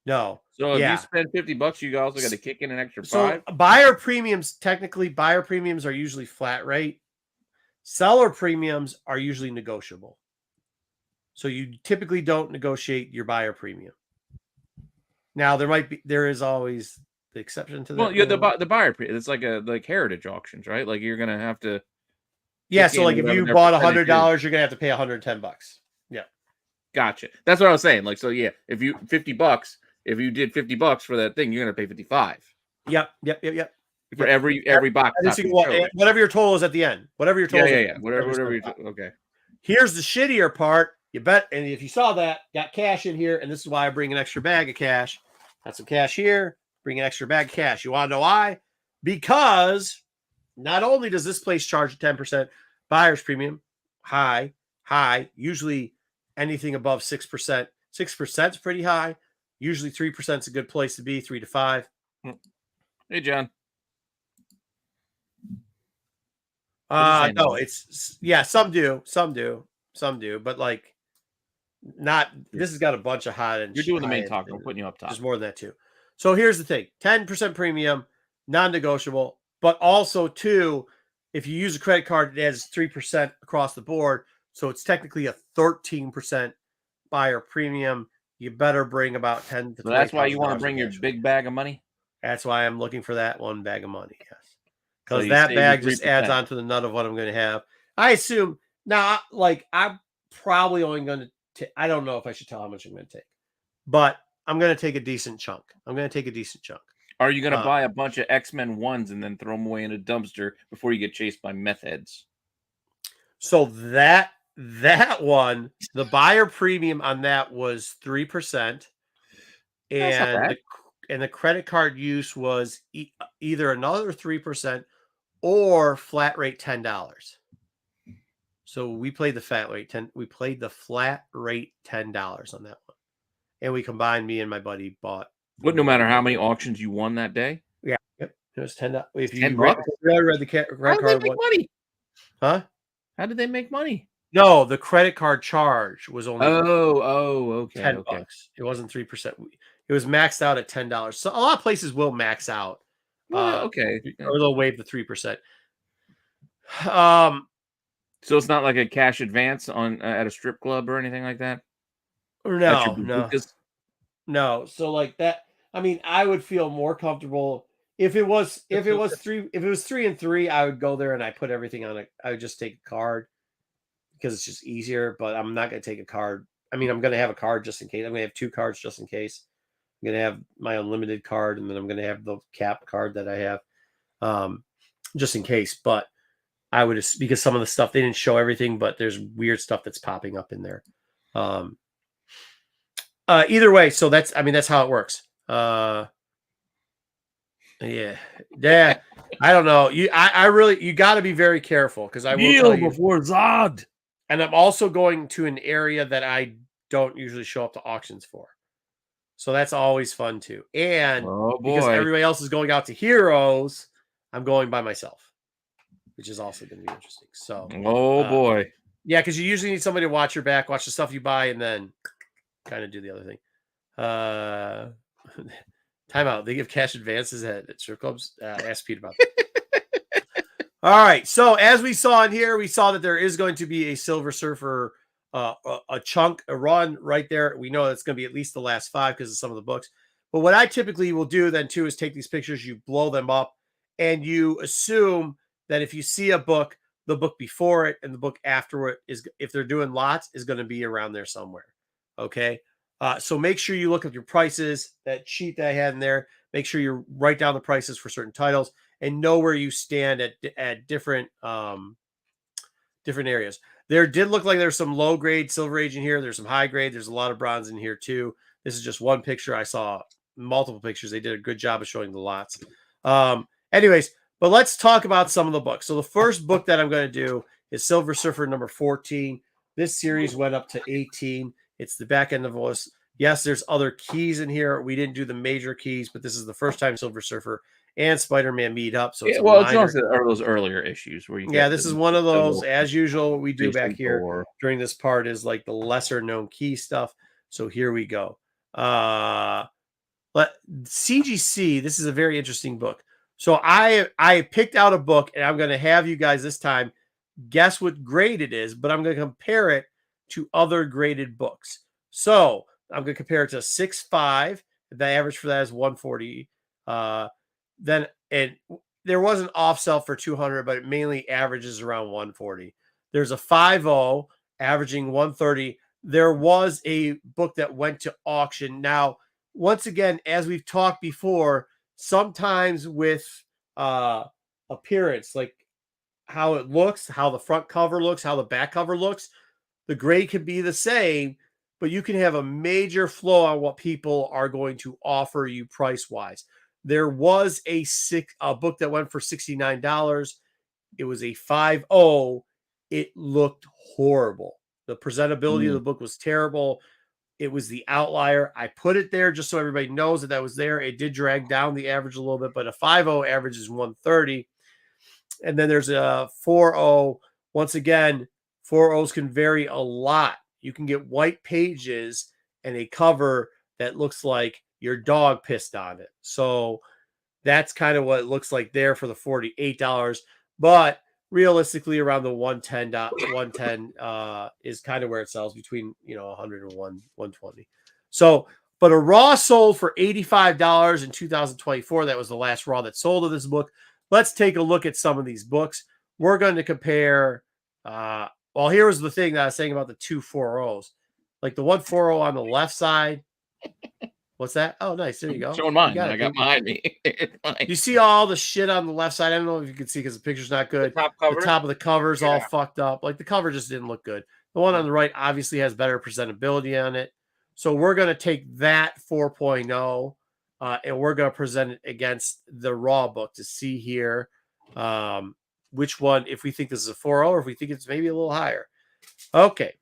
No. So if Yeah. you spend $50, you also got to kick in an extra So $5. buyer premiums, technically, buyer premiums are usually flat rate. Seller premiums are usually negotiable. So you typically don't negotiate your buyer premium. Now there is always the exception to that. Well, yeah, the buyer premium. It's like heritage auctions, right? Like you're gonna have to. Yeah, kick so in like if whatever you their bought percentage $100, is. you're gonna have to pay $110. Yeah. Gotcha. That's what I was saying. Like, so yeah, if you $50, if you did $50 for that thing, you're gonna pay 55 Yep. for every box. Every top you single showed. one, whatever your total is at the end. Whatever your total is. Whatever you okay. Here's the shittier part. You bet. And if you saw that, got cash in here. And this is why I bring an extra bag of cash. Got some cash here. Bring an extra bag of cash. You want to know why? Because not only does this place charge a 10% buyer's premium, high, usually anything above 6%. 6% is pretty high. Usually 3% is a good place to be, 3 to 5. Hey, John. No, it's some do, but like not. This has got a bunch of hot and You're doing the main high talk. end. I'm putting you up top. There's more than that too. So here's the thing: 10% premium, non-negotiable, but also too, if you use a credit card, it adds 3% across the board. So it's technically a 13% buyer premium. You better bring about 10 to. So that's why you want to bring your big bag of money. That's why I'm looking for that one bag of money. Yes. Because So that save bag your just 3%. adds on to the nut of what I'm going to have. I assume now, like I'm probably only going to. I don't know if I should tell how much I'm going to take, but I'm going to take a decent chunk. Are you going to buy a bunch of X-Men ones and then throw them away in a dumpster before you get chased by meth heads? So that one, the buyer premium on that was 3%, and the credit card use was either another 3% or flat rate $10. So we played the flat rate $10. We played the flat rate $10 on that one, and we combined. Me and my buddy bought. But no matter how many auctions you won that day, Yeah, yep. It was $10. If you $10? read the credit how did they card, make money? huh? How did they make money? No, the credit card charge was only Okay, $10. okay. It wasn't 3%. It was maxed out at $10. So a lot of places will max out. Okay. Or they'll waive the 3%. So it's not like a cash advance on at a strip club or anything like that? No. So like that, I mean, I would feel more comfortable if it was 3 and 3, I would go there and I put everything on it. I would just take a card because it's just easier, but I'm not going to take a card. I mean, I'm going to have a card just in case. I'm going to have 2 cards just in case. I'm going to have my unlimited card, and then I'm going to have the cap card that I have just in case. But I would, because some of the stuff, they didn't show everything, but there's weird stuff that's popping up in there. Either way, so that's how it works. Yeah. I don't know. You got to be very careful because I will tell you before Zod. And I'm also going to an area that I don't usually show up to auctions for. So that's always fun too. And because everybody else is going out to Heroes, I'm going by myself, which is also going to be interesting. So, boy. Yeah, because you usually need somebody to watch your back, watch the stuff you buy, and then kind of do the other thing. Time out. They give cash advances at strip clubs. Ask Pete about that. All right. So as we saw in here, we saw that there is going to be a Silver Surfer, a chunk, a run right there. We know it's going to be at least the last 5 because of some of the books. But what I typically will do then too is take these pictures, you blow them up, and you assume that if you see a book, the book before it and the book after it is, if they're doing lots, is going to be around there somewhere. Okay. So make sure you look at your prices, that sheet that I had in there. Make sure you write down the prices for certain titles and know where you stand at different areas. There did look like there's some low grade Silver Age in here. There's some high grade. There's a lot of bronze in here too. This is just one picture. I saw multiple pictures. They did a good job of showing the lots. Anyways, but let's talk about some of the books. So the first book that I'm going to do is Silver Surfer number 14. This series went up to 18. It's the back end of Yes, there's other keys in here. We didn't do the major keys, but this is the first time Silver Surfer and Spider-Man meet up. So it's Yeah, a well, it's minor. also those earlier issues where you Yeah, get this is the one of those, little as usual, what we do back Jason here Thor. during this part is like the lesser known key stuff. So here we go. But CGC, this is a very interesting book. So I picked out a book, and I'm going to have you guys this time guess what grade it is, but I'm going to compare it to other graded books. So I'm going to compare it to 6.5. The average for that is 140. Then there was an off sell for 200, but it mainly averages around 140. There's a 5.0 averaging 130. There was a book that went to auction. Now, once again, as we've talked before, sometimes with appearance, like how it looks, how the front cover looks, how the back cover looks, the grade can be the same, but you can have a major flow on what people are going to offer you price wise. There was a book that went for $69. It was a 5.0. It looked horrible. The presentability of the book was terrible. It was the outlier. I put it there just so everybody knows that was there. It did drag down the average a little bit, but a 5.0 average is 130. And then there's a 4.0. Once again, 4.0s can vary a lot. You can get white pages and a cover that looks like your dog pissed on it. So that's kind of what it looks like there for the $48. But realistically, around the 110 is kind of where it sells between 100 and 120. So, but a raw sold for $85 in 2024. That was the last raw that sold of this book. Let's take a look at some of these books. We're going to compare. Well, here was the thing that I was saying about the two 4.0s. Like the 1.40 on the left side. What's that? Oh, nice. There you go. Showing mine. I got behind me. You see all the shit on the left side. I don't know if you can see because the picture's not good. The top of the cover's all fucked up. Like the cover just didn't look good. The one on the right obviously has better presentability on it. So we're going to take that 4.0 and we're going to present it against the raw book to see here which one, if we think this is a 4.0 or if we think it's maybe a little higher. Okay.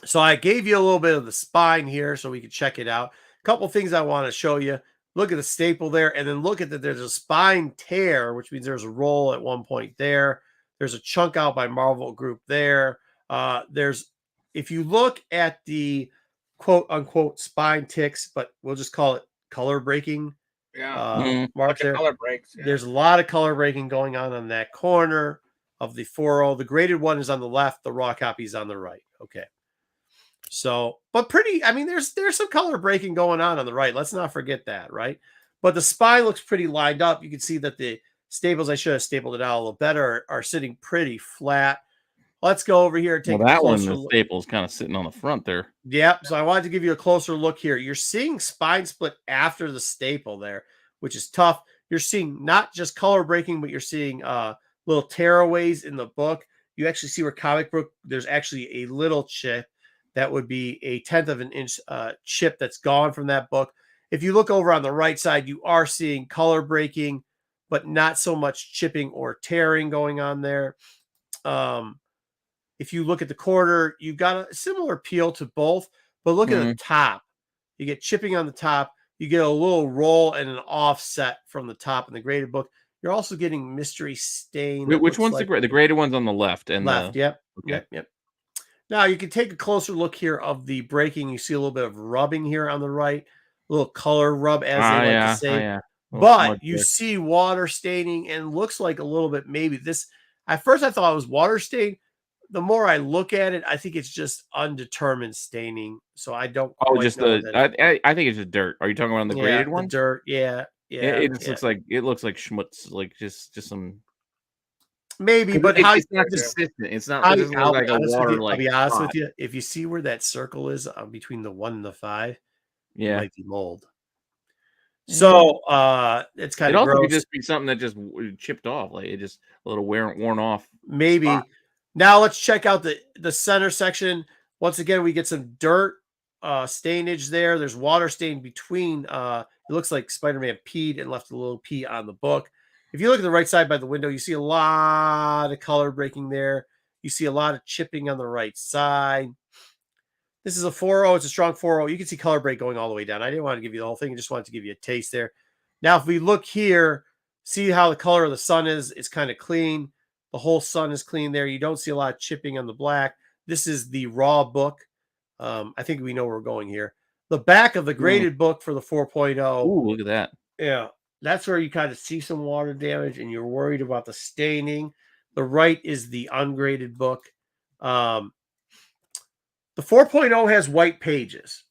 So I gave you a little bit of the spine here so we can check it out. A couple things I want to show you. Look at the staple there, and then look at that. There's a spine tear, which means there's a roll at one point there. There's a chunk out by Marvel Group there. If you look at the quote unquote spine ticks, but we'll just call it color breaking. Mark there. Color breaks. Yeah. There's a lot of color breaking going on that corner of the 4.0. The graded one is on the left. The raw copy is on the right. Okay. So, but pretty, I mean, there's some color breaking going on the right. Let's not forget that, right? But the spine looks pretty lined up. You can see that the staples, I should have stapled it out a little better, are sitting pretty flat. Let's go over here and take a closer look. The staple's kind of sitting on the front there. Yep. So I wanted to give you a closer look here. You're seeing spine split after the staple there, which is tough. You're seeing not just color breaking, but you're seeing little tearaways in the book. You actually see where comic book, there's actually a little chip. That would be a 1/10 of an inch chip that's gone from that book. If you look over on the right side, you are seeing color breaking, but not so much chipping or tearing going on there. If you look at the corner, you've got a similar appeal to both, but look at the top. You get chipping on the top. You get a little roll and an offset from the top in the graded book. You're also getting mystery stain. Which one's the graded one's on the left? And left, yep. Okay. Yep. Now, you can take a closer look here of the breaking. You see a little bit of rubbing here on the right, a little color rub, as they like to say. But you see water staining, and looks like a little bit maybe this. At first, I thought it was water stain. The more I look at it, I think it's just undetermined staining. So I don't. Oh, just I think it's just dirt. Are you talking about the graded one? Dirt, yeah. It just looks like schmutz, like just some. Maybe, but it's not consistent. It's not. It doesn't look like a water. I'll be honest with you. If you see where that circle is between the 1 and the 5, it might be mold. So it's kind of gross. Could just be something that just chipped off, like it just a little worn off. Maybe. Now let's check out the center section. Once again, we get some dirt stainage there. There's water stain between. It looks like Spider-Man peed and left a little pee on the book. If you look at the right side by the window, you see a lot of color breaking there. You see a lot of chipping on the right side. This is a 4.0. It's a strong 4.0. You can see color break going all the way down. I didn't want to give you the whole thing. I just wanted to give you a taste there. Now, if we look here, see how the color of the sun is. It's kind of clean. The whole sun is clean there. You don't see a lot of chipping on the black. This is the raw book. I think we know where we're going here. The back of the graded book for the 4.0. Ooh, look at that. Yeah, that's where you kind of see some water damage and you're worried about the staining. The right is the ungraded book. The 4.0 has white pages.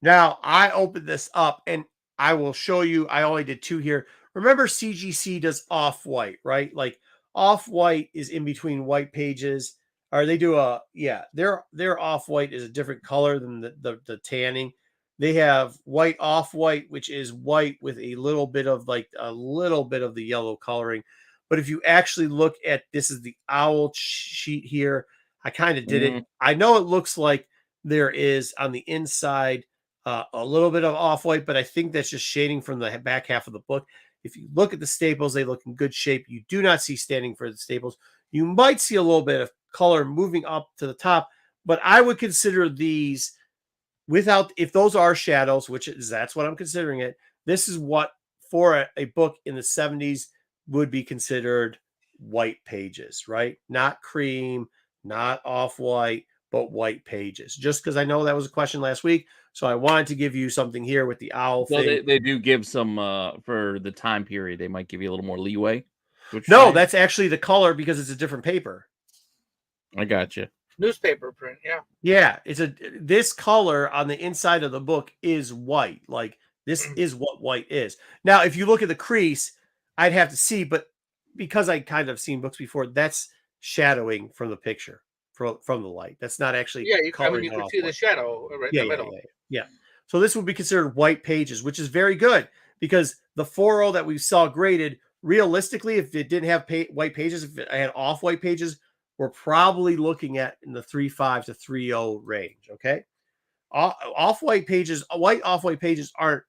Now, I opened this up and I will show you. I only did 2 here. Remember, CGC does off-white, right? Like off-white is in between white pages. Or they do their off-white is a different color than the tanning. They have white off-white, which is white with a little bit of the yellow coloring. But if you actually look at, this is the owl sheet here. I kind of did it. I know it looks like there is on the inside a little bit of off-white, but I think that's just shading from the back half of the book. If you look at the staples, they look in good shape. You do not see standing for the staples. You might see a little bit of color moving up to the top, but I would consider these if those are shadows, that's what I'm considering it. This is what for a book in the 70s would be considered white pages, right? Not cream, not off-white, but white pages. Just because I know that was a question last week, so I wanted to give you something here with the owl thing. They do give some for the time period. They might give you a little more leeway. No, that's actually the color because it's a different paper. I got you. Newspaper print, yeah. Yeah, this color on the inside of the book is white. Like this is what white is. Now, if you look at the crease, I'd have to see, but because I kind of seen books before, that's shadowing from the picture, from the light. That's not actually you can see the shadow right in the middle. Yeah. So this would be considered white pages, which is very good because the 4.0 that we saw graded, realistically, if it didn't have white pages, if it had off-white pages, we're probably looking at in the 3.5 to 3.0 range. Okay, off-white pages, white off-white pages aren't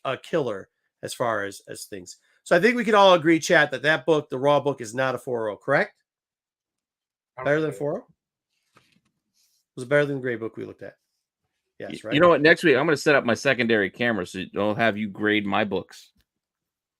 a killer as far as things. So I think we can all agree, chat, that book, the raw book, is not a 4.0. Correct? Better than 4.0? Was it better than the gray book we looked at? Yes, right. You know what? Next week I'm going to set up my secondary camera so I'll have you grade my books.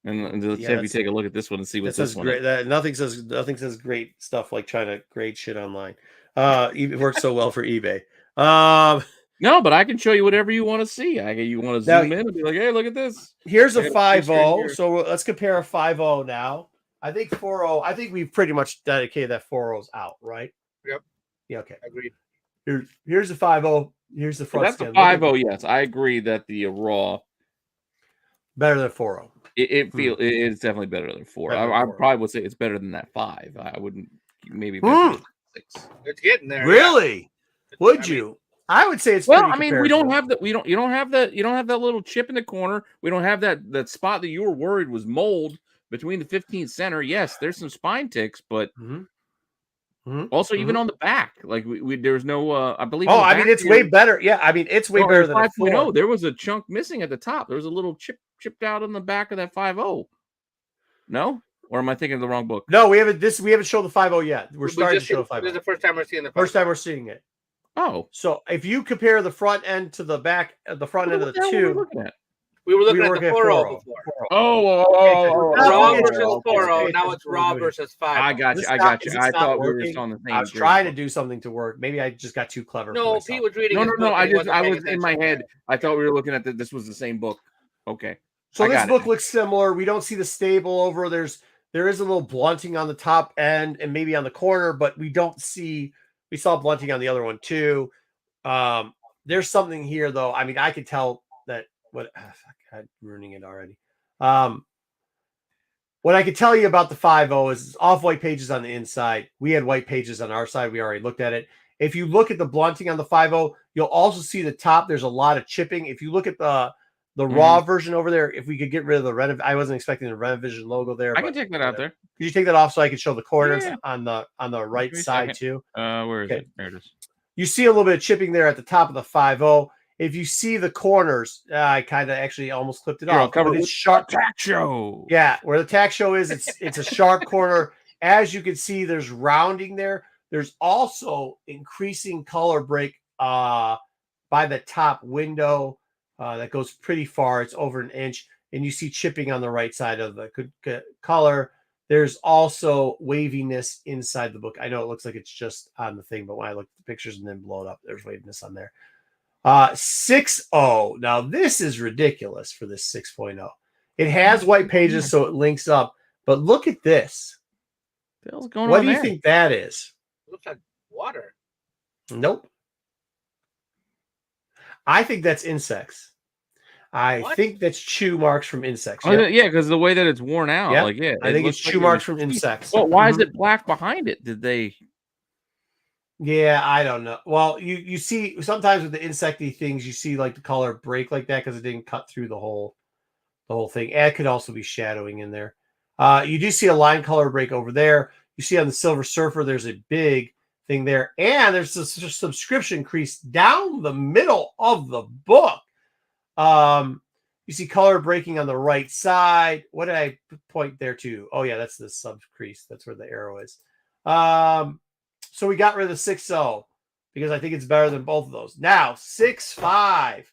And let's have you take a look at this one and see what this one is. Nothing says great stuff like trying to grade shit online. It works so well for eBay. No, but I can show you whatever you want to see. You want to zoom in and be like, hey, look at this. Here's a 5.0. So let's compare a 5.0 now. I think 4.0. I think we've pretty much dedicated that 4.0's out, right? Yep. Yeah. Okay. Agreed. Here's the 5.0. Here's the front. That's the 5.0. Yes, I agree that the raw better than 4.0. It is definitely better than 4. I probably would say it's better than that 5. I wouldn't maybe 6. It's getting there. Really? Yeah. Would you? I would say it's well. I mean, we don't have that. You don't have that. You don't have that little chip in the corner. We don't have that spot that you were worried was mold between the 15th center. Yes, there's some spine ticks, but also even on the back, like there's no. I believe. Oh, I mean, it's way better. Yeah, I mean, it's way better than 5.0. There was a chunk missing at the top. There was a little chipped out on the back of that 5.0. No, or am I thinking of the wrong book? No, we haven't shown the 5.0 yet. We're starting to show the 5.0. This is the first time we're seeing the first time we're seeing it. Oh, so if you compare the front end to the back, the front end of the tube, we were looking at the 4.0 before. Raw versus 4.0. Now it's raw versus 5.0. I got you. I thought we were just on the same. I was trying to do something to work. Maybe I just got too clever. No, Pete was reading. No. I was in my head. I thought we were looking at this was the same book. Okay. So this book looks similar. We don't see the stable over. There is a little blunting on the top end and maybe on the corner, but we don't see. We saw blunting on the other one too. There's something here though. I mean, I could tell that I'm ruining it already. What I could tell you about the 5.0 is off-white pages on the inside. We had white pages on our side. We already looked at it. If you look at the blunting on the 5.0, you'll also see the top. There's a lot of chipping. If you look at the raw version over there, if we could get rid of the Rennavision, I wasn't expecting the Rennavision logo there. I can take that out there. Could you take that off so I could show the corners on the right side too? Where is it? There it is. You see a little bit of chipping there at the top of the 5.0. If you see the corners, I kind of actually almost clipped it off. Covered it's sharp tack show. Yeah, where the tack show is, it's a sharp corner. As you can see, there's rounding there. There's also increasing color break by the top window that goes pretty far. It's over an inch, and you see chipping on the right side of the color. There's also waviness inside the book. I know it looks like it's just on the thing, but when I look at the pictures and then blow it up, there's waviness on there. 6.0. Now, this is ridiculous for this 6.0. It has white pages, so it links up. But look at this. What do you think that is? Looks like water. Nope. I think that's insects. I think that's chew marks from insects. Oh, yeah, because the way that it's worn out. Yep. Like, yeah. I think it's chew marks from insects. Well, why is it black behind it? Did they... Yeah, I don't know. Well, you see sometimes with the insecty things, you see like the color break like that because it didn't cut through the whole thing. And it could also be shadowing in there. You do see a line color break over there. You see on the Silver Surfer, there's a big thing there. And there's a subscription crease down the middle of the book. You see color breaking on the right side. What did I point there to? Oh, yeah, that's the sub crease. That's where the arrow is. So we got rid of the 6.0 because I think it's better than both of those. Now, 6.5.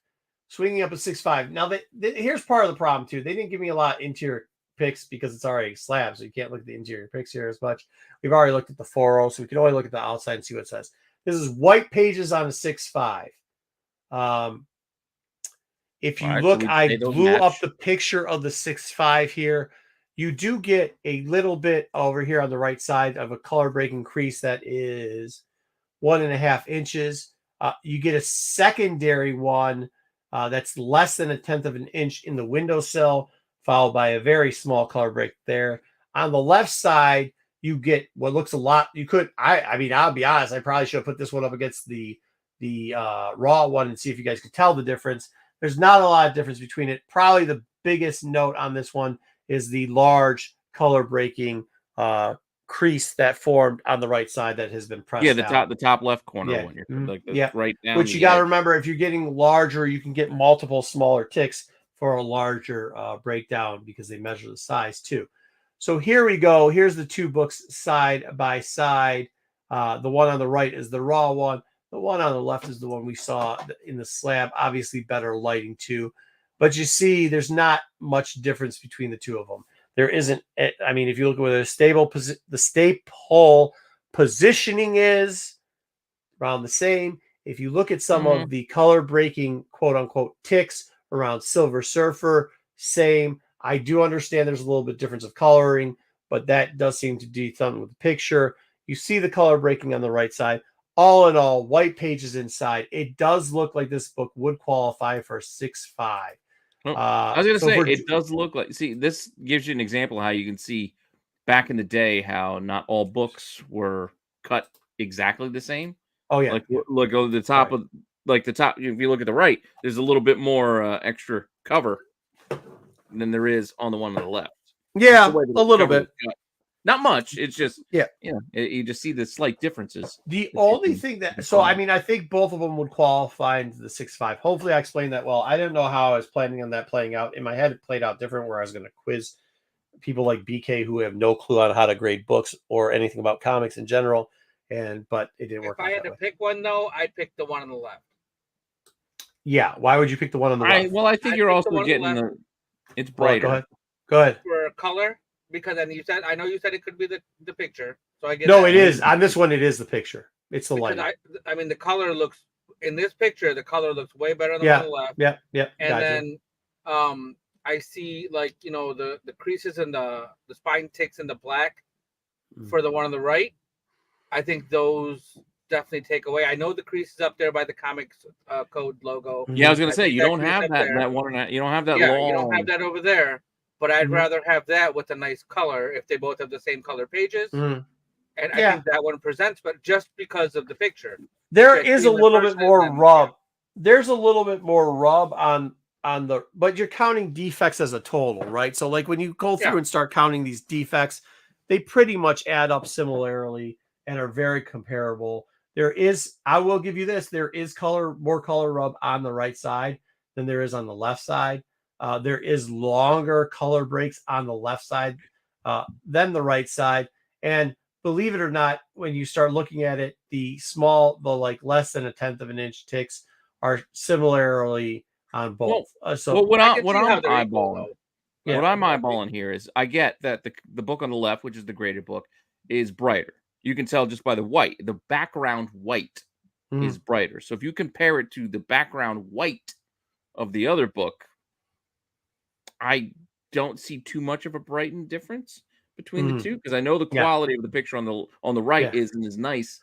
Swinging up a 6.5. Now, here's part of the problem, too. They didn't give me a lot of interior picks because it's already slab, so you can't look at the interior picks here as much. We've already looked at the 4.0, so we can only look at the outside and see what it says. This is white pages on a 6.5. If you look, I blew up the picture of the 6.5 here. You do get a little bit over here on the right side of a color breaking crease that is 1.5 inches. You get a secondary one that's less than 1/10 of an inch in the windowsill, followed by a very small color break there. On the left side, you get what looks a lot. You could, I mean, I'll be honest, I probably should have put this one up against the raw one and see if you guys could tell the difference. There's not a lot of difference between it. Probably the biggest note on this one is the large color breaking crease that formed on the right side that has been pressed. Yeah, out. the top left corner Yeah. one. Like Yeah. right down. Which you got to remember, if you're getting larger, you can get multiple smaller ticks for a larger breakdown because they measure the size too. So here we go. Here's the two books side by side. The one on the right is the raw one. The one on the left is the one we saw in the slab. Obviously better lighting too. But you see there's not much difference between the two of them. There isn't. I mean, if you look at where the staple positioning is around the same. If you look at some of the color breaking quote unquote ticks around Silver Surfer, same. I do understand there's a little bit difference of coloring, but that does seem to do something with the picture. You see the color breaking on the right side. All in all, white pages inside. It does look like this book would qualify for 6.5. Well, I was going to say, it does look like, see, this gives you an example of how you can see back in the day how not all books were cut exactly the same. Oh, yeah. Like, look at the top of, like the top, if you look at the right, there's a little bit more extra cover than there is on the one on the left. Yeah, a little bit. Not much. It's just, yeah, you just see the slight differences. The only thing that, so I mean, I think both of them would qualify into the 6.5. Hopefully, I explained that well. I didn't know how I was planning on that playing out. In my head, it played out different where I was going to quiz people like BK who have no clue on how to grade books or anything about comics in general. But it didn't work. If I had to pick one, though, I'd pick the one on the left. Yeah. Why would you pick the one on the left? Well, I think you're also getting it's brighter. Go ahead. For color. Because then I know you said it could be the picture. So I get no, it is on this one. It is the picture. It's the light. I mean, the color looks in this picture. The color looks way better than the one on the left. Yeah. And then, I see like the creases and the spine ticks in the black for the one on the right. I think those definitely take away. I know the creases up there by the Comics Code logo. Yeah, I was gonna say you don't have that one. You don't have that. Yeah, long... you don't have that over there. But I'd rather have that with a nice color if they both have the same color pages. And I think that one presents, but just because of the picture. There is a little bit more rub. There's a little bit more rub on the, but you're counting defects as a total, right? So like when you go through and start counting these defects, they pretty much add up similarly and are very comparable. There is, I will give you this, there is more color rub on the right side than there is on the left side. There is longer color breaks on the left side than the right side. And believe it or not, when you start looking at it, the like less than 1/10 of an inch ticks are similarly on both. Well, what I I'm can see how they're equal, eyeballing, though. what I'm eyeballing here is I get that the book on the left, which is the graded book, is brighter. You can tell just by the white. The background white is brighter. So if you compare it to the background white of the other book, I don't see too much of a brightened difference between the two, because I know the quality of the picture on the right isn't as nice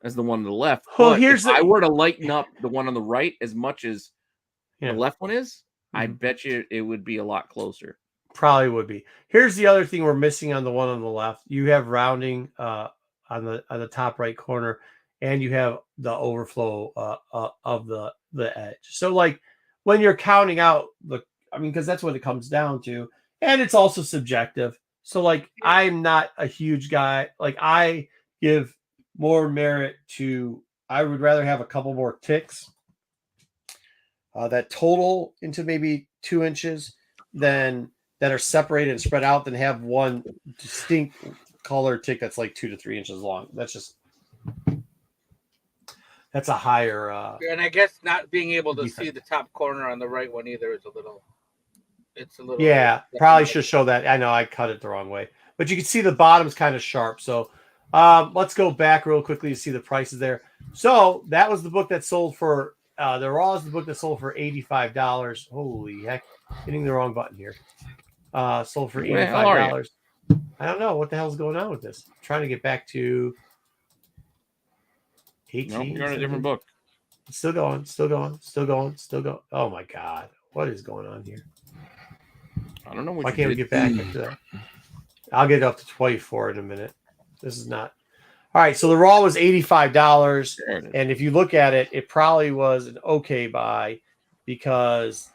as the one on the left. Well, But if I were to lighten up the one on the right as much as the left one is, I bet you it would be a lot closer. Probably would be. Here's the other thing we're missing on the one on the left. You have rounding on the top right corner, and you have the overflow of the edge. So like when you're counting out because that's what it comes down to, and it's also subjective. So like I'm not a huge guy. Like I give more merit to. I would rather have a couple more ticks that total into maybe 2 inches than that are separated and spread out than have one distinct color tick that's like 2 to 3 inches long. That's a higher. And I guess not being able to see the top corner on the right one either is a little. It's a little. Yeah, probably should show that. I know I cut it the wrong way, but you can see the bottom's kind of sharp. So let's go back real quickly to see the prices there. So that was the book that sold for. The Raw is the book that sold for $85. Holy heck! Hitting the wrong button here. Sold for $85. I don't know what the hell's going on with this. I'm trying to get back to 18. No, you're on a different book. Still going. Oh my god, what is going on here? I don't know what. Why can't we get back to that? I'll get up to 24 in a minute. This is not. All right, so the Raw was $85, and if you look at it, it probably was an okay buy because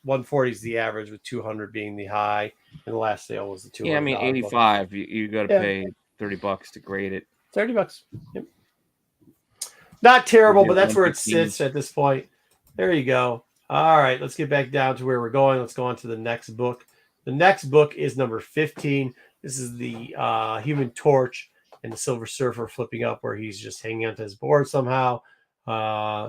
140 is the average, with 200 being the high, and the last sale was the 200. Yeah, I mean 85. You got to pay $30 to grade it. $30. Yep. Not terrible, but that's where it sits at this point. There you go. All right, let's get back down to where we're going. Let's go on to the next book. The next book is number 15. This is the Human Torch and the Silver Surfer flipping up, where he's just hanging onto his board somehow.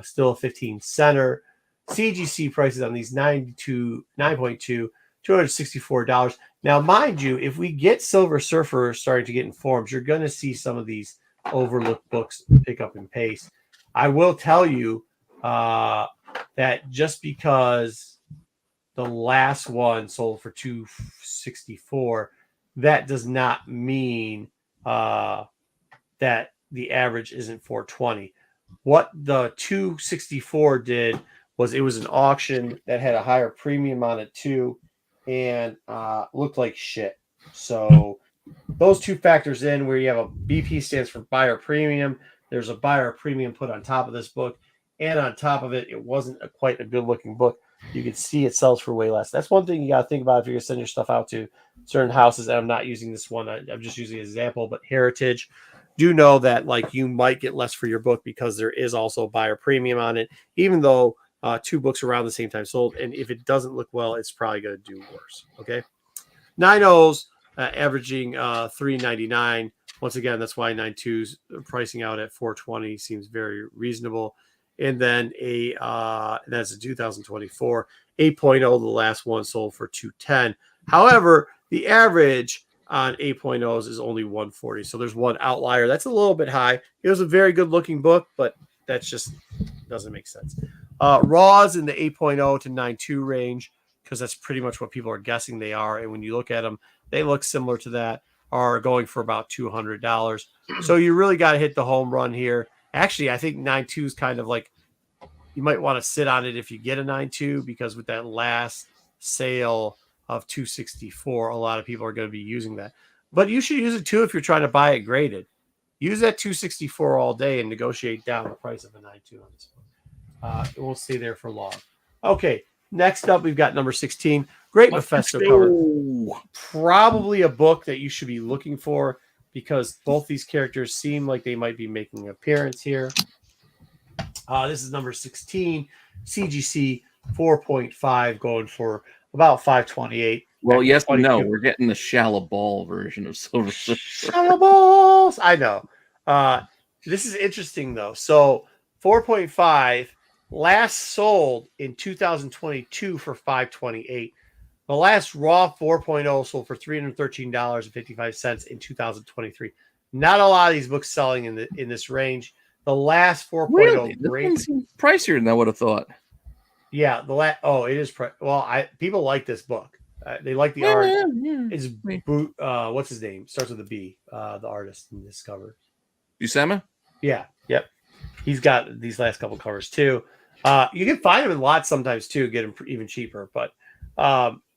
Still a 15 center. CGC prices on these 9.2, $264. Now, mind you, if we get Silver Surfer starting to get in forms, you're going to see some of these overlooked books pick up in pace. I will tell you that just because the last one sold for $264, that does not mean that the average isn't $420. What the $264 did was it was an auction that had a higher premium on it too, and looked like shit. So those two factors in, where you have a BP stands for buyer premium. There's a buyer premium put on top of this book, and on top of it, it wasn't quite a good looking book. You can see it sells for way less. That's one thing you got to think about if you're going to send your stuff out to certain houses. And I'm not using this one. I'm just using an example, but Heritage, do know that like you might get less for your book because there is also a buyer premium on it, even though two books around the same time sold. And if it doesn't look well, it's probably going to do worse. Okay. 9.0s averaging $3.99. Once again, that's why 9.2s pricing out at $420 seems very reasonable. And then that's a 2024 8.0. The last one sold for $210. However, the average on 8.0s is only $140. So there's one outlier. That's a little bit high. It was a very good looking book, but that's just doesn't make sense. Raws in the 8.0 to 9.2 range, because that's pretty much what people are guessing they are. And when you look at them, they look similar to that, are going for about $200. So you really got to hit the home run here. Actually, I think 9.2 is kind of like, you might want to sit on it if you get a 9.2, because with that last sale of $264, a lot of people are going to be using that. But you should use it too if you're trying to buy it graded. Use that $264 all day and negotiate down the price of a 9.2 on this one. It won't stay there for long. Okay, next up we've got number 16. Great Mephisto cover. Probably a book that you should be looking for, because both these characters seem like they might be making an appearance here. This is number 16, CGC 4.5, going for about $528. Well, yes and no. 22. We're getting the shallow ball version of Silver Surfer. Shallow balls. I know. This is interesting though. So 4.5 last sold in 2022 for $528. The last Raw 4.0 sold for $313.55 in 2023. Not a lot of these books selling in this range. The last 4.0 Really? This one seems pricier than I would have thought. Yeah, it is. People like this book. They like the art. It's what's his name? Starts with a B. The artist in this cover. Buscema? Yeah. Yep. He's got these last couple covers too. You can find them in lots sometimes too. Get them even cheaper. But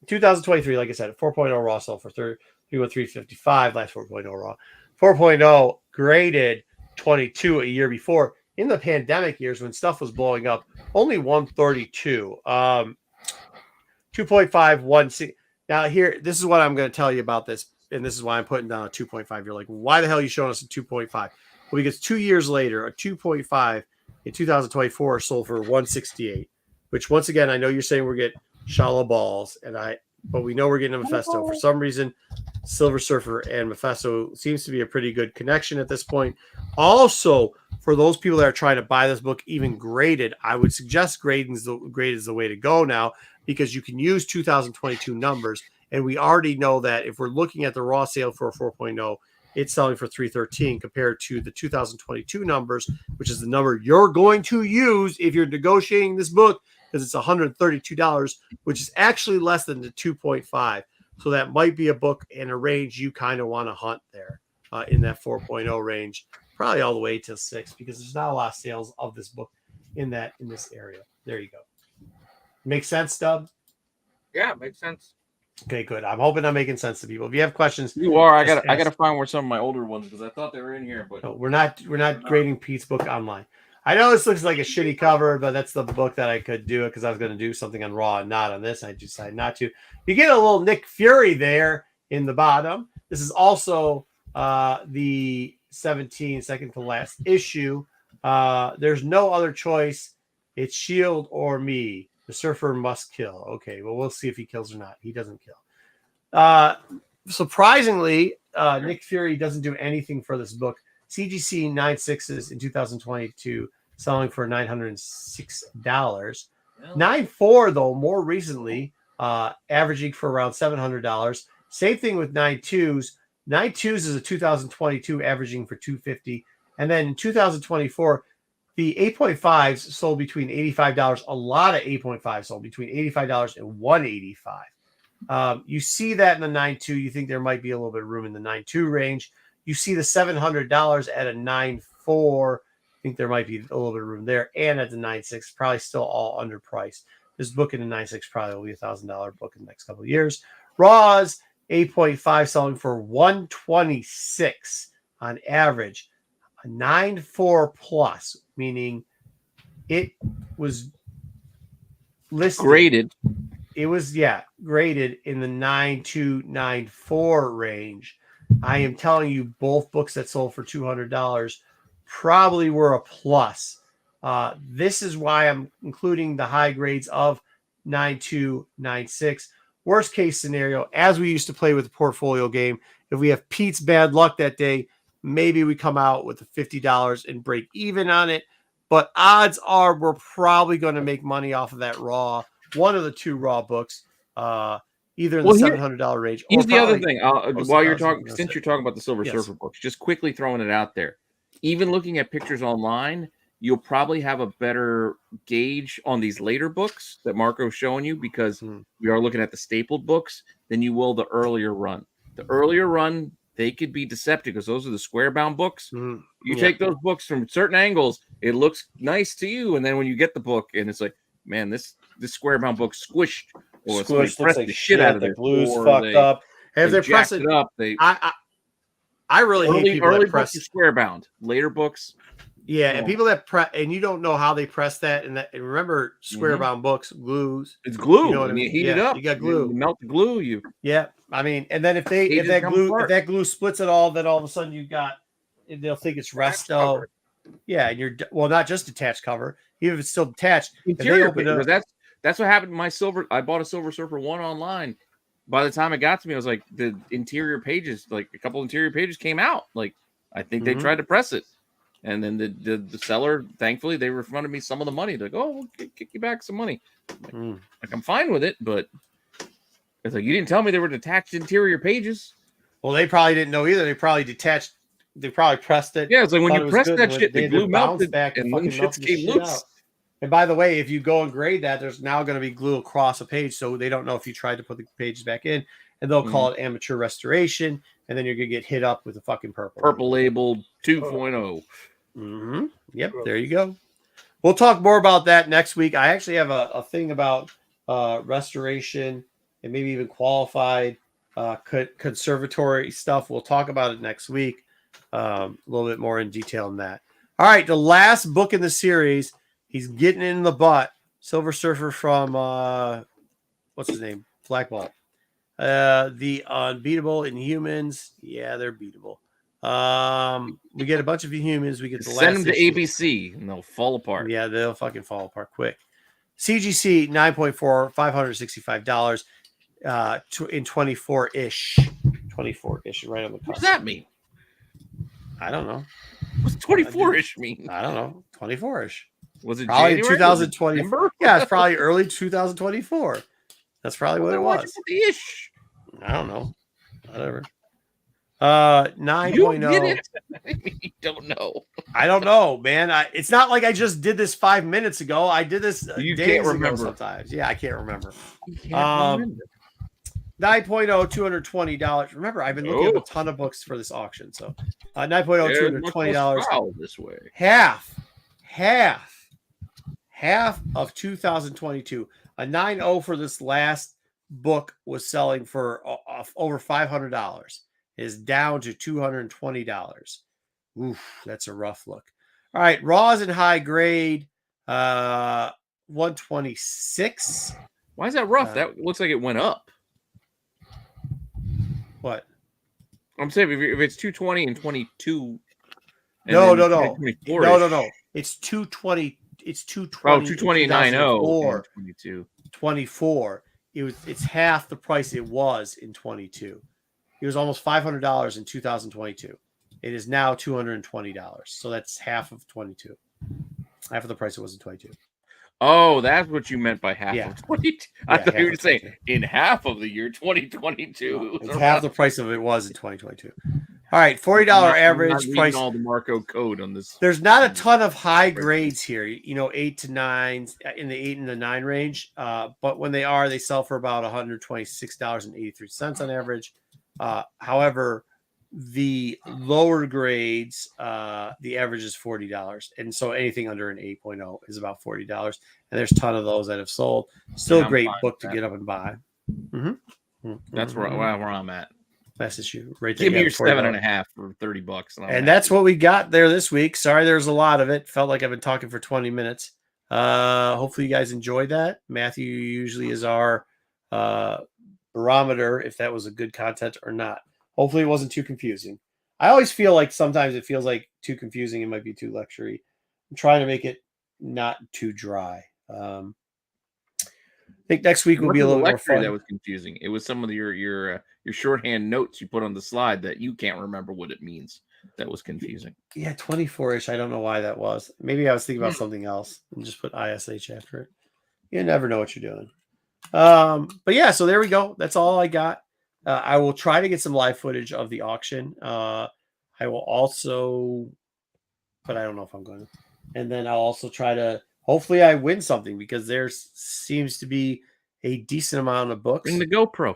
2023, like I said, 4.0 raw sold for $313.55. Last 4.0 raw. 4.0 graded 22 a year before. In the pandemic years when stuff was blowing up, only 132. 2.516. Now here, this is what I'm going to tell you about this, and this is why I'm putting down a 2.5. You're like, why the hell are you showing us a 2.5? Well, because 2 years later, a 2.5 in 2024 sold for 168. Which once again, I know you're saying we're getting shallow balls, but we know we're getting a Mephisto. For some reason, Silver Surfer and Mephisto seems to be a pretty good connection at this point. Also, for those people that are trying to buy this book even graded, I would suggest grade is the way to go now, because you can use 2022 numbers, and we already know that if we're looking at the raw sale for a 4.0, it's selling for $313 compared to the 2022 numbers, which is the number you're going to use if you're negotiating this book, because it's $132, which is actually less than the 2.5. So that might be a book in a range you kind of want to hunt there in that 4.0 range, probably all the way to 6, because there's not a lot of sales of this book in this area. There you go. Make sense, Dub? Yeah, makes sense. Okay, good. I'm hoping I'm making sense to people. If you have questions, You are. I gotta find where some of my older ones, because I thought they were in here, but no, we're not grading Pete's book online. I know this looks like a shitty cover, but that's the book that I could do it because I was going to do something on Raw and not on this. I decided not to. You get a little Nick Fury there in the bottom. This is also the 17 second to last issue. There's no other choice. It's Shield or me. The Surfer must kill. Okay, well, we'll see if he kills or not. He doesn't kill. Surprisingly, Nick Fury doesn't do anything for this book. CGC 9.6s in 2022, selling for $906. 9.4 though, more recently, averaging for around $700. Same thing with 9.2s. 9.2s is a 2022 averaging for $250, and then in 2024, the 8.5s sold between $85. A lot of 8.5s sold between $85 and $185. You see that in the 9.2. You think there might be a little bit of room in the 9.2 range. You see the $700 at a 9.4. I think there might be a little bit of room there. And at the 9.6, probably still all underpriced. This book in the 9.6 probably will be a $1,000 book in the next couple of years. Raw's 8.5 selling for $126 on average. A 9.4 plus, meaning it was listed. graded. It was, graded in the 9.2, 9.4 range. I am telling you, both books that sold for $200 probably were a plus. This is why I'm including the high grades of 9.2, 9.6. Worst case scenario, as we used to play with the portfolio game, if we have Pete's bad luck that day, maybe we come out with the $50 and break even on it. But odds are we're probably going to make money off of that Raw, one of the two Raw books. Either in the $700 range. Here's the other thing. While you're talking, since you're talking about the Silver Surfer books, just quickly throwing it out there. Even looking at pictures online, you'll probably have a better gauge on these later books that Marco's showing you, because we are looking at the stapled books than you will the earlier run. The earlier run, they could be deceptive because those are the square bound books. You take those books from certain angles, it looks nice to you, and then when you get the book and it's like, man, this square bound book squished. Or Squish looks like the shit out of the it. glue's fucked up. And if they're pressing it up, I really hate people early that press books are square bound. Later books, and people that press, and you don't know how they press that. And remember, square bound books, glues. It's glue. You know what I mean? You heat it up. You got glue. You melt the glue. I mean, and then if that glue splits it all, then all of a sudden they'll think it's resto. Yeah, and you're not just detached cover, even if it's still detached. Interior, that's what happened to my Silver. I bought a Silver Surfer 1 online. by the time it got to me, I was like, the interior pages, like a couple interior pages came out. Like, I think they tried to press it. And then the seller, thankfully, they refunded me some of the money. They're like, oh, we'll kick you back some money. Like, I'm fine with it, but it's like, you didn't tell me they were detached interior pages. Well, they probably didn't know either. They probably pressed it. Yeah, it's like when you press that shit, they the glue melted back and then shit came loose. Out. And by the way, if you go and grade that, there's now going to be glue across a page, so they don't know if you tried to put the pages back in, and they'll call it amateur restoration, and then you're going to get hit up with a fucking purple label 2.0. Yep, there you go. We'll talk more about that next week. I actually have a thing about restoration and maybe even qualified conservatory stuff. We'll talk about it next week. A little bit more in detail on that. All right, the last book in the series, he's getting in the butt. Silver Surfer from what's his name? Black Bolt. The Unbeatable Inhumans. Yeah, they're beatable. We get a bunch of Inhumans. We get the Send last them to issue. ABC and they'll fall apart. Yeah, they'll fucking fall apart quick. CGC 9.4, $565. In 24-ish. 24-ish, right on the cusp. What does that mean? I don't know. What's 24-ish mean? I don't know. 24-ish. Was it probably January? 2020? Was it Yeah, it's probably early 2024. That's probably what it was. The ish. I don't know. Whatever. 9.0. You don't know. I don't know, man. It's not like I just did this 5 minutes ago. I did this you days can't ago remember sometimes. Yeah, I can't remember. You can't remember. 9.0, $220. Remember, I've been looking at a ton of books for this auction. So 9.0, $220. This way. Half of 2022. A 9.0 for this last book was selling for over $500. It is down to $220. Oof, that's a rough look. All right, Raws and high grade, 126. Why is that rough? That looks like it went up. What? I'm saying if it's 220 and 22. No. It's 220. It's 220. Oh, 220 and 90 22. 24. It's half the price it was in 22. It was almost $500 in 2022. It is now $220. So that's half of 22. Half of the price it was in 22. Oh, that's what you meant by half of 22. I thought you were saying 22. in half of the year 2022. It's half the price of it was in 2022. All right, $40 average price. All the Marco code on this. There's not a ton of high grades here. 8 to 9s in the 8 and the 9 range. But when they sell for about $126.83 on average. However, the lower grades, the average is $40. And so anything under an 8.0 is about $40. And there's a ton of those that have sold. Still a great book to get up and buy. That's where I'm at. That's issue right there. Give me your $7.5 for $30. And that's what we got there this week. Sorry, there's a lot of it. Felt like I've been talking for 20 minutes. Hopefully you guys enjoyed that. Matthew usually is our barometer if that was a good content or not. Hopefully it wasn't too confusing. I always feel like sometimes it feels like too confusing. It might be too lectury. I'm trying to make it not too dry. I think next week will be a little more fun. That was confusing. It was some of your shorthand notes you put on the slide that you can't remember what it means. That was confusing. Yeah, 24-ish. I don't know why that was. Maybe I was thinking about something else and just put ISH after it. You never know what you're doing. But yeah, so there we go. That's all I got. I will try to get some live footage of the auction. I will also, but I don't know if I'm going to. And then I'll also try to, hopefully I win something because there seems to be a decent amount of books. Bring the GoPro.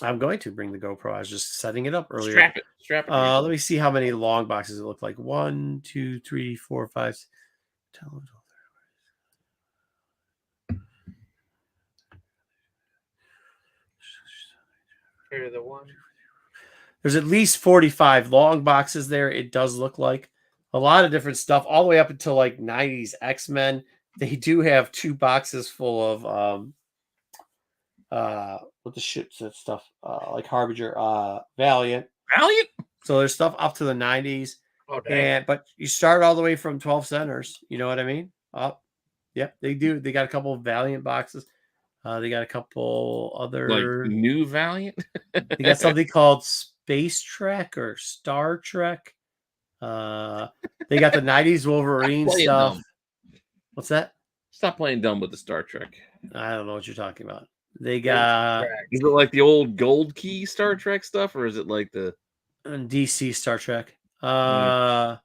I'm going to bring the GoPro. I was just setting it up earlier. Strap it. Let me see how many long boxes it look like. 1, 2, 3, 4, 5. There's at least 45 long boxes there. It does look like a lot of different stuff, all the way up until like 90s X-Men. They do have 2 boxes full of what the shit stuff like Harbinger, Valiant. So there's stuff up to the 90s. Oh, dang. But you start all the way from 12 centers. You know what I mean? Up. Yep, they do. They got a couple of Valiant boxes. They got a couple Like other. New Valiant. They got something called Space Trek or Star Trek. They got the '90s Wolverine Play it stuff. dumb. What's that? Stop playing dumb with the Star Trek. I don't know what you're talking about. They got Is it like the old Gold Key Star Trek stuff, or is it like the DC Star Trek. Nobody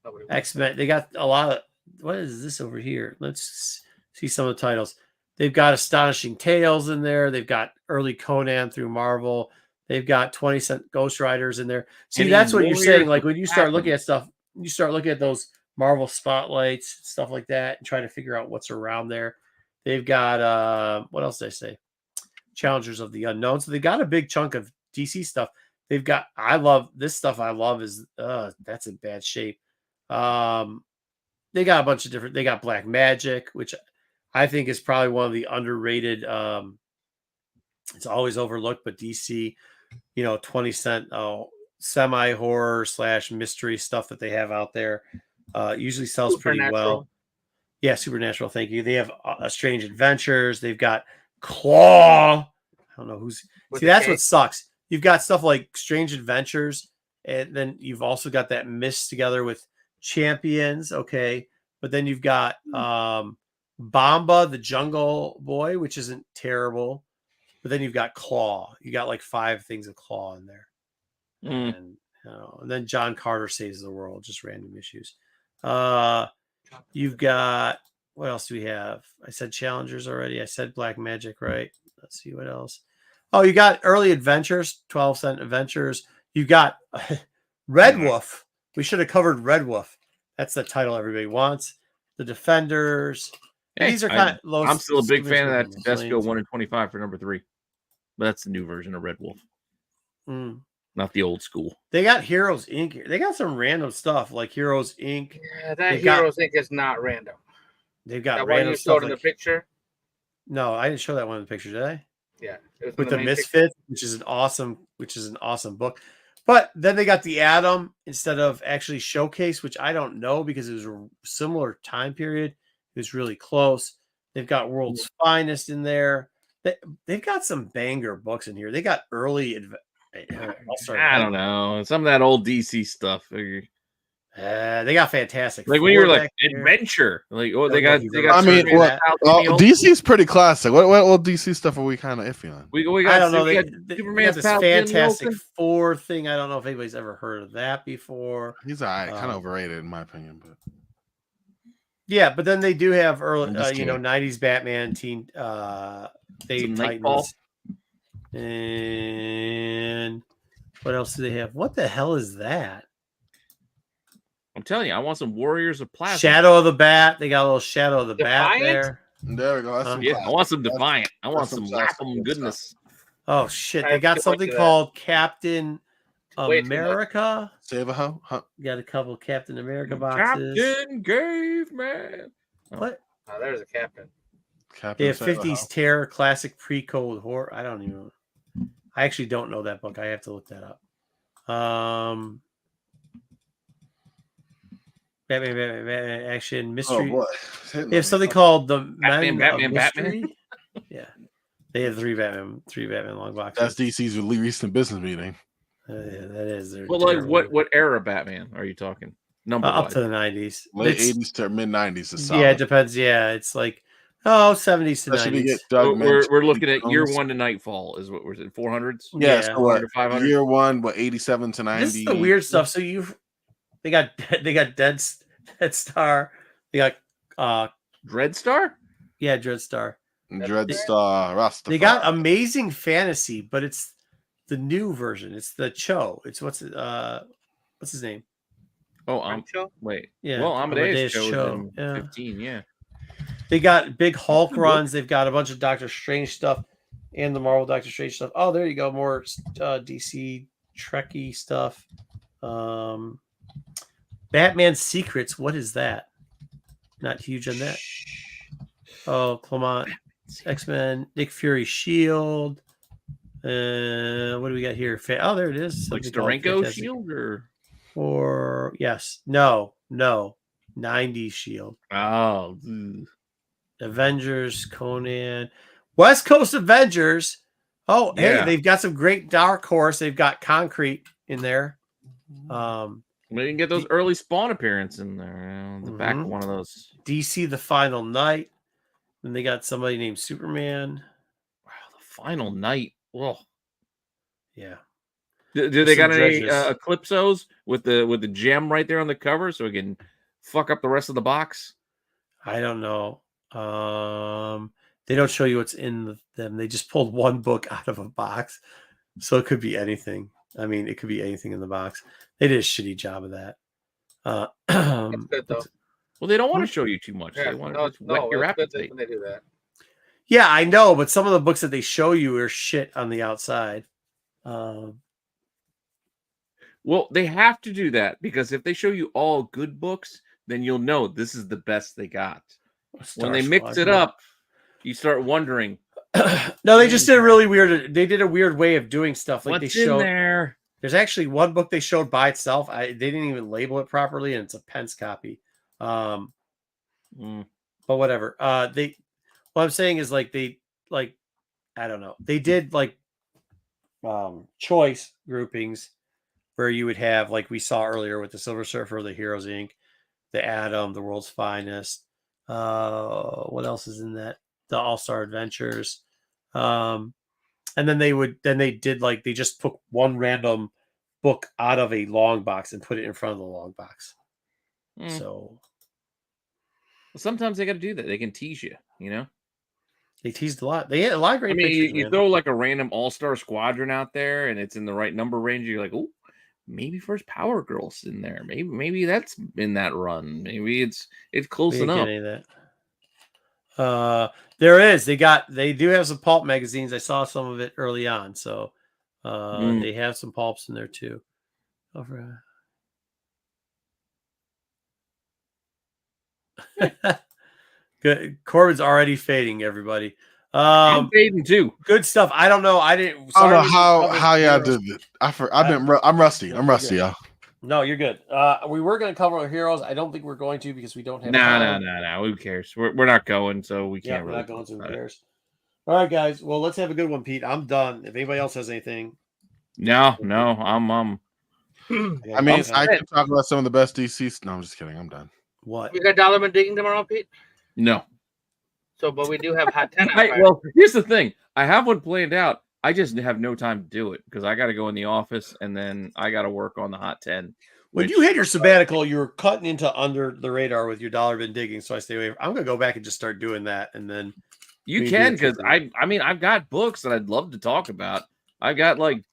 wants X-Men. They got a lot of. What is this over here? Let's see some of the titles. They've got Astonishing Tales in there. They've got early Conan through Marvel. They've got 20 Cent Ghost Riders in there. See, Any that's what you're saying. Warriors Like when you start looking Atom? at stuff, you start looking at those Marvel spotlights, stuff like that, and trying to figure out what's around there. They've got what else did I say? Challengers of the Unknown. So they got a big chunk of DC stuff. They've got I love this stuff. I love is that's in bad shape. They got a bunch of different. They got Black Magic, which I think is probably one of the underrated. It's always overlooked, but DC, 20 Cent semi horror / mystery stuff that they have out there usually sells pretty well. Supernatural. Yeah, Supernatural. Thank you. They have Strange Adventures. They've got Claw. I don't know who's. With See, the that's K. what sucks. You've got stuff like Strange Adventures, and then you've also got that mixed together with Champions. Okay, but then you've got Bomba, the Jungle Boy, which isn't terrible. But then you've got Claw. You got like 5 things of Claw in there, and then John Carter Saves the World. Just random issues. You've got what else do we have? I said Challengers already. I said Black Magic, right? Let's see what else. Oh, you got Early Adventures, 12 Cent Adventures. You got Red Wolf. We should have covered Red Wolf. That's the title everybody wants. The Defenders. Hey, These are kind of low. I'm still a big fan of that submission Despio 1 in 25 for number 3. But that's the new version of Red Wolf, Mm. not the old school. They got Heroes Inc. here. They got some random stuff like Heroes Inc. Yeah, that They've got- Heroes Inc. is not random. They've got That one random you stuff. showed in the Like, picture. no, I didn't show that one in the picture, did I? Yeah, it was in With the main picture. Misfits, which is an awesome book. But then they got the Atom instead of actually Showcase, which I don't know because it was a similar time period. It was really close. They've got World's Finest in there. They've got some banger books in here. They got early. I don't know. Some of that old DC stuff. They got fantastic. Like when you were Four like back there. adventure, like No, they got. I mean, Superman what? out, Well, Jimmy DC's pretty classic. What DC stuff are we kind of iffy on? We got. I don't know. We They got got Superman's this pal, Jimmy Fantastic Olsen. Four thing. I don't know if anybody's ever heard of that before. He's all right, kind of overrated in my opinion, but Yeah, but then they do have early, I'm just kidding. 90s Batman, Teen, they Some Nightfall. Titans, and what else do they have? What the hell is that? I'm telling you, I want some Warriors of Plasma. Shadow of the Bat. They got a little Shadow of the Bat Defiant? there. there we go. That's some Yeah, I classic. want some Defiant. I want That's some some classic Lapham good goodness. Oh shit! I They got can't wait something to that. called Captain Way too much. America. Save a hoe. Huh. Got a couple Captain America boxes. Captain Caveman. What? Oh, there's a captain. Captain They have Save a 50s Hoe. Terror, classic pre-code horror. I don't even. I actually don't know that book. I have to look that up. Batman, action, Oh mystery. boy. They have something called the Batman, Men of Batman. Mystery. Yeah, they have three Batman long boxes. That's DC's recent business meeting. Yeah, that is. They're Well, like terrible. what era Batman are you talking? Number Up wise? to the 90s. Late It's- 80s to mid 90s is Yeah, solid. it depends. Yeah, it's like 70s to Especially 90s. get Doug We're Mancini looking at year Jones. 1 to Nightfall is what we're saying. 400s. Yeah, Yeah. so what? 500. Year 1, what 87 to 90. This is the weird stuff. So they got Dead Star. They got Dreadstar? Dreadstar. Dreadstar, Rastafari. They got Amazing Fantasy, but it's the new version. It's the Cho. It's what's his name? Oh, Show? wait. Yeah, Well, Amadeus Amadeus Cho Cho, is in yeah. 15, yeah. They got big Hulk runs. They've got a bunch of Doctor Strange stuff and the Marvel Doctor Strange stuff. Oh, there you go. More DC Trekkie stuff. Batman Secrets. What is that? Not huge on that. Oh, Clement. X-Men. Nick Fury Shield. What do we got here? Oh, there it is. Like Something called Steranko Fantastic Shield or Or yes. No. 90s Shield. oh, Avengers, Conan. West Coast Avengers. Oh, Yeah. hey, they've got some great Dark Horse. They've got Concrete in there. We can get those early Spawn appearance in there. The back of one of those. DC The Final Night. Then they got somebody named Superman. Wow, the Final Night. Whoa. Yeah. Do they got any Eclipsos with the gem right there on the cover so we can fuck up the rest of the box? I don't know. They don't show you what's in them. They just pulled one book out of a box, so it could be anything. I mean, it could be anything in the box. They did a shitty job of that. It's good though. Well, they don't want to show you too much. Yeah, They want to just whet your appetite. when they do that. Yeah, I know, but some of the books that they show you are shit on the outside. Well, they have to do that because if they show you all good books, then you'll know this is the best they got. When they mix it up, you start wondering. No, they just did a really weird. They did a weird way of doing stuff. Like What's they showed in there? There's actually one book they showed by itself. They didn't even label it properly, and it's a Pence copy. But whatever. What I'm saying is like I don't know. They did like choice groupings where you would have, like we saw earlier with the Silver Surfer, the Heroes Inc., the Atom, the World's Finest. What else is in that? The All-Star Adventures. And then they just took one random book out of a long box and put it in front of the long box. So sometimes they got to do that. They can tease you, They teased a lot. They had a lot of great pictures. You throw like a random All-Star Squadron out there and it's in the right number range. You're like, oh, maybe first Power Girl's in there. Maybe that's in that run. Maybe it's close enough. There is. They do have some pulp magazines. I saw some of it early on. So they have some pulps in there too. Good. Corbin's already fading, everybody. I'm fading too. Good stuff. I don't know. I don't know how y'all did it. I'm rusty. I'm rusty, y'all. No, you're good. We were going to cover our heroes. I don't think we're going to because we don't have time. No. Who cares? We're not going, so we can't. We're not going, so who cares? All right, guys. Well, let's have a good one, Pete. I'm done. If anybody else has anything. No. I'm I mean, I can talk about some of the best DCs. No, I'm just kidding. I'm done. What? We got Dollarman digging tomorrow, Pete? No. So, but we do have Hot 10. Well, here's the thing. I have one planned out. I just have no time to do it because I got to go in the office and then I got to work on the Hot 10. When you hit your sabbatical, you were cutting into under the radar with your dollar bin digging. So I stay away. I'm going to go back and just start doing that. And then you can, because I mean, I've got books that I'd love to talk about. I got like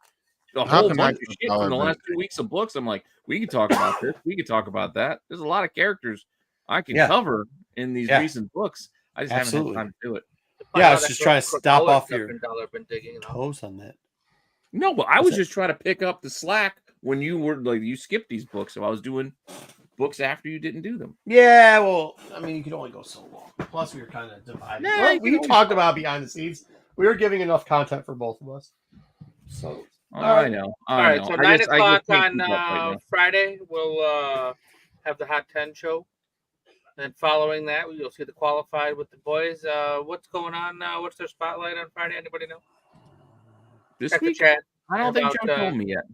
a whole bunch of shit from the last 2 weeks of books. I'm like, we could talk about this. We could talk about that. There's a lot of characters I can cover in these recent books. I just haven't had time to do it. Yeah, I was just trying to stop off your toes on that. No, but I was just trying to pick up the slack when you were like, you skipped these books. So I was doing books after you didn't do them. Yeah, well, I mean, you could only go so long. Plus, we were kind of divided. Well, we talked about behind the scenes. We were giving enough content for both of us. So, I know. All right, so 9 o'clock on Friday, we'll have the Hot 10 show. And following that, you'll see the qualified with the boys. What's going on? What's their spotlight on Friday? Anybody know? This check week? The chat. I don't think Joe told me yet.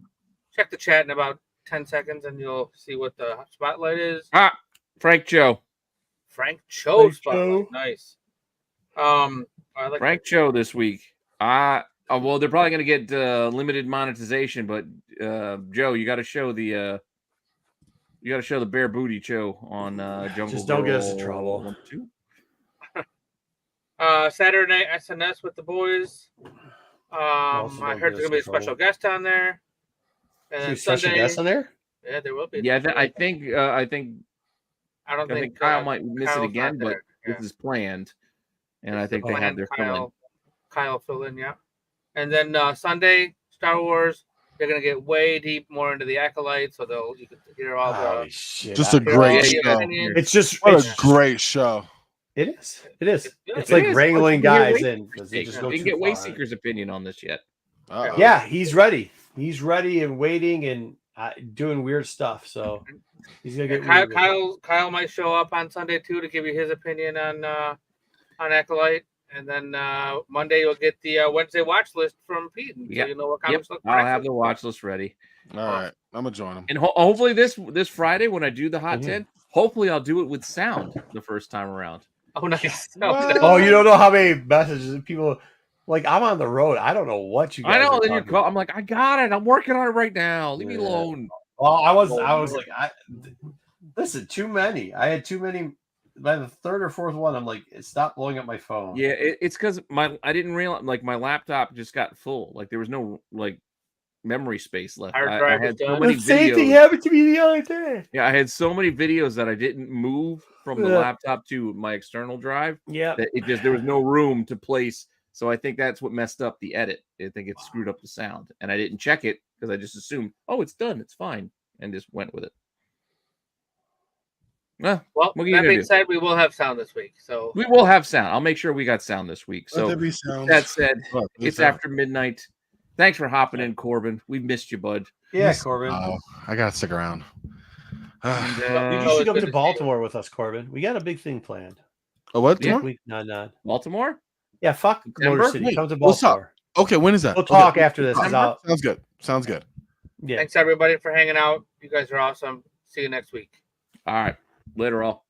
Check the chat in about 10 seconds, and you'll see what the spotlight is. Frank Cho. Frank Cho spotlight. Nice. I like Frank Cho this week. Well, they're probably going to get limited monetization, but Joe, you got to show the. You got to show the bare booty Cho on Jungle. Just don't get us in trouble. Saturday night SNS with the boys. I heard there's gonna be a special guest on there. And then Sunday, special guest on there? Yeah, there will be. Yeah, I think Kyle might miss it again, but this is planned, and I think they have their Kyle fill in, yeah. And then Sunday, Star Wars. They're gonna get way deep more into the Acolyte, so you can hear all the. Just a great show. It's just a great show. It is. It is. It's like wrangling guys in because they just go. You can get Wayseeker's opinion on this yet. Yeah, he's ready. He's ready and waiting and doing weird stuff. So he's gonna get. Kyle might show up on Sunday too to give you his opinion on Acolyte, And then Monday you'll get the Wednesday watch list from Pete, so Yep. you know what Yep. comics look. I'll have the watch list ready. All right, I'm gonna join him. And hopefully this Friday when I do the Hot Mhm. 10, hopefully I'll do it with sound the first time around. Oh, nice. Oh, you don't know how many messages people like. I'm on the road. I don't know what you guys. I know. are Then you talking call. about. I'm like, I got it. I'm working on it right now. Leave me Yeah. alone. Well, I was like, listen, too many. I had too many. By the third or fourth one, I'm like, stop blowing up my phone. Yeah, it's because I didn't realize like my laptop just got full. Like there was no like memory space left. Hard I drive had is so done. many The same thing videos. happened to me the other day. Yeah, I had so many videos that I didn't move from the Yeah. laptop to my external drive Yeah. that it just there was no room to place. So I think that's what messed up the edit. I think it screwed up the sound, and I didn't check it because I just assumed, oh, it's done, it's fine, and just went with it. Well, Well, what are you that gonna being do? said, we will have sound this week. So We will have sound. I'll make sure we got sound this week. Let So there be sound. that said, Look, there's it's sound. after midnight. Thanks for hopping in, Corbin. We've missed you, bud. Yeah, Corbin. Oh, I gotta stick around. And, you Oh, should it's come good to to see Baltimore with us, Corbin. We got a big thing planned. Oh, what? Yeah. Tomorrow? Week, none. Baltimore? Yeah, fuck September? Motor City. Wait, Come to what's up? Baltimore. Okay, when is that? We'll Okay. talk after this. 'cause September? I'll- Sounds good. Sounds good. yeah. thanks everybody for hanging out. You guys are awesome. See you next week. All right. Later, all.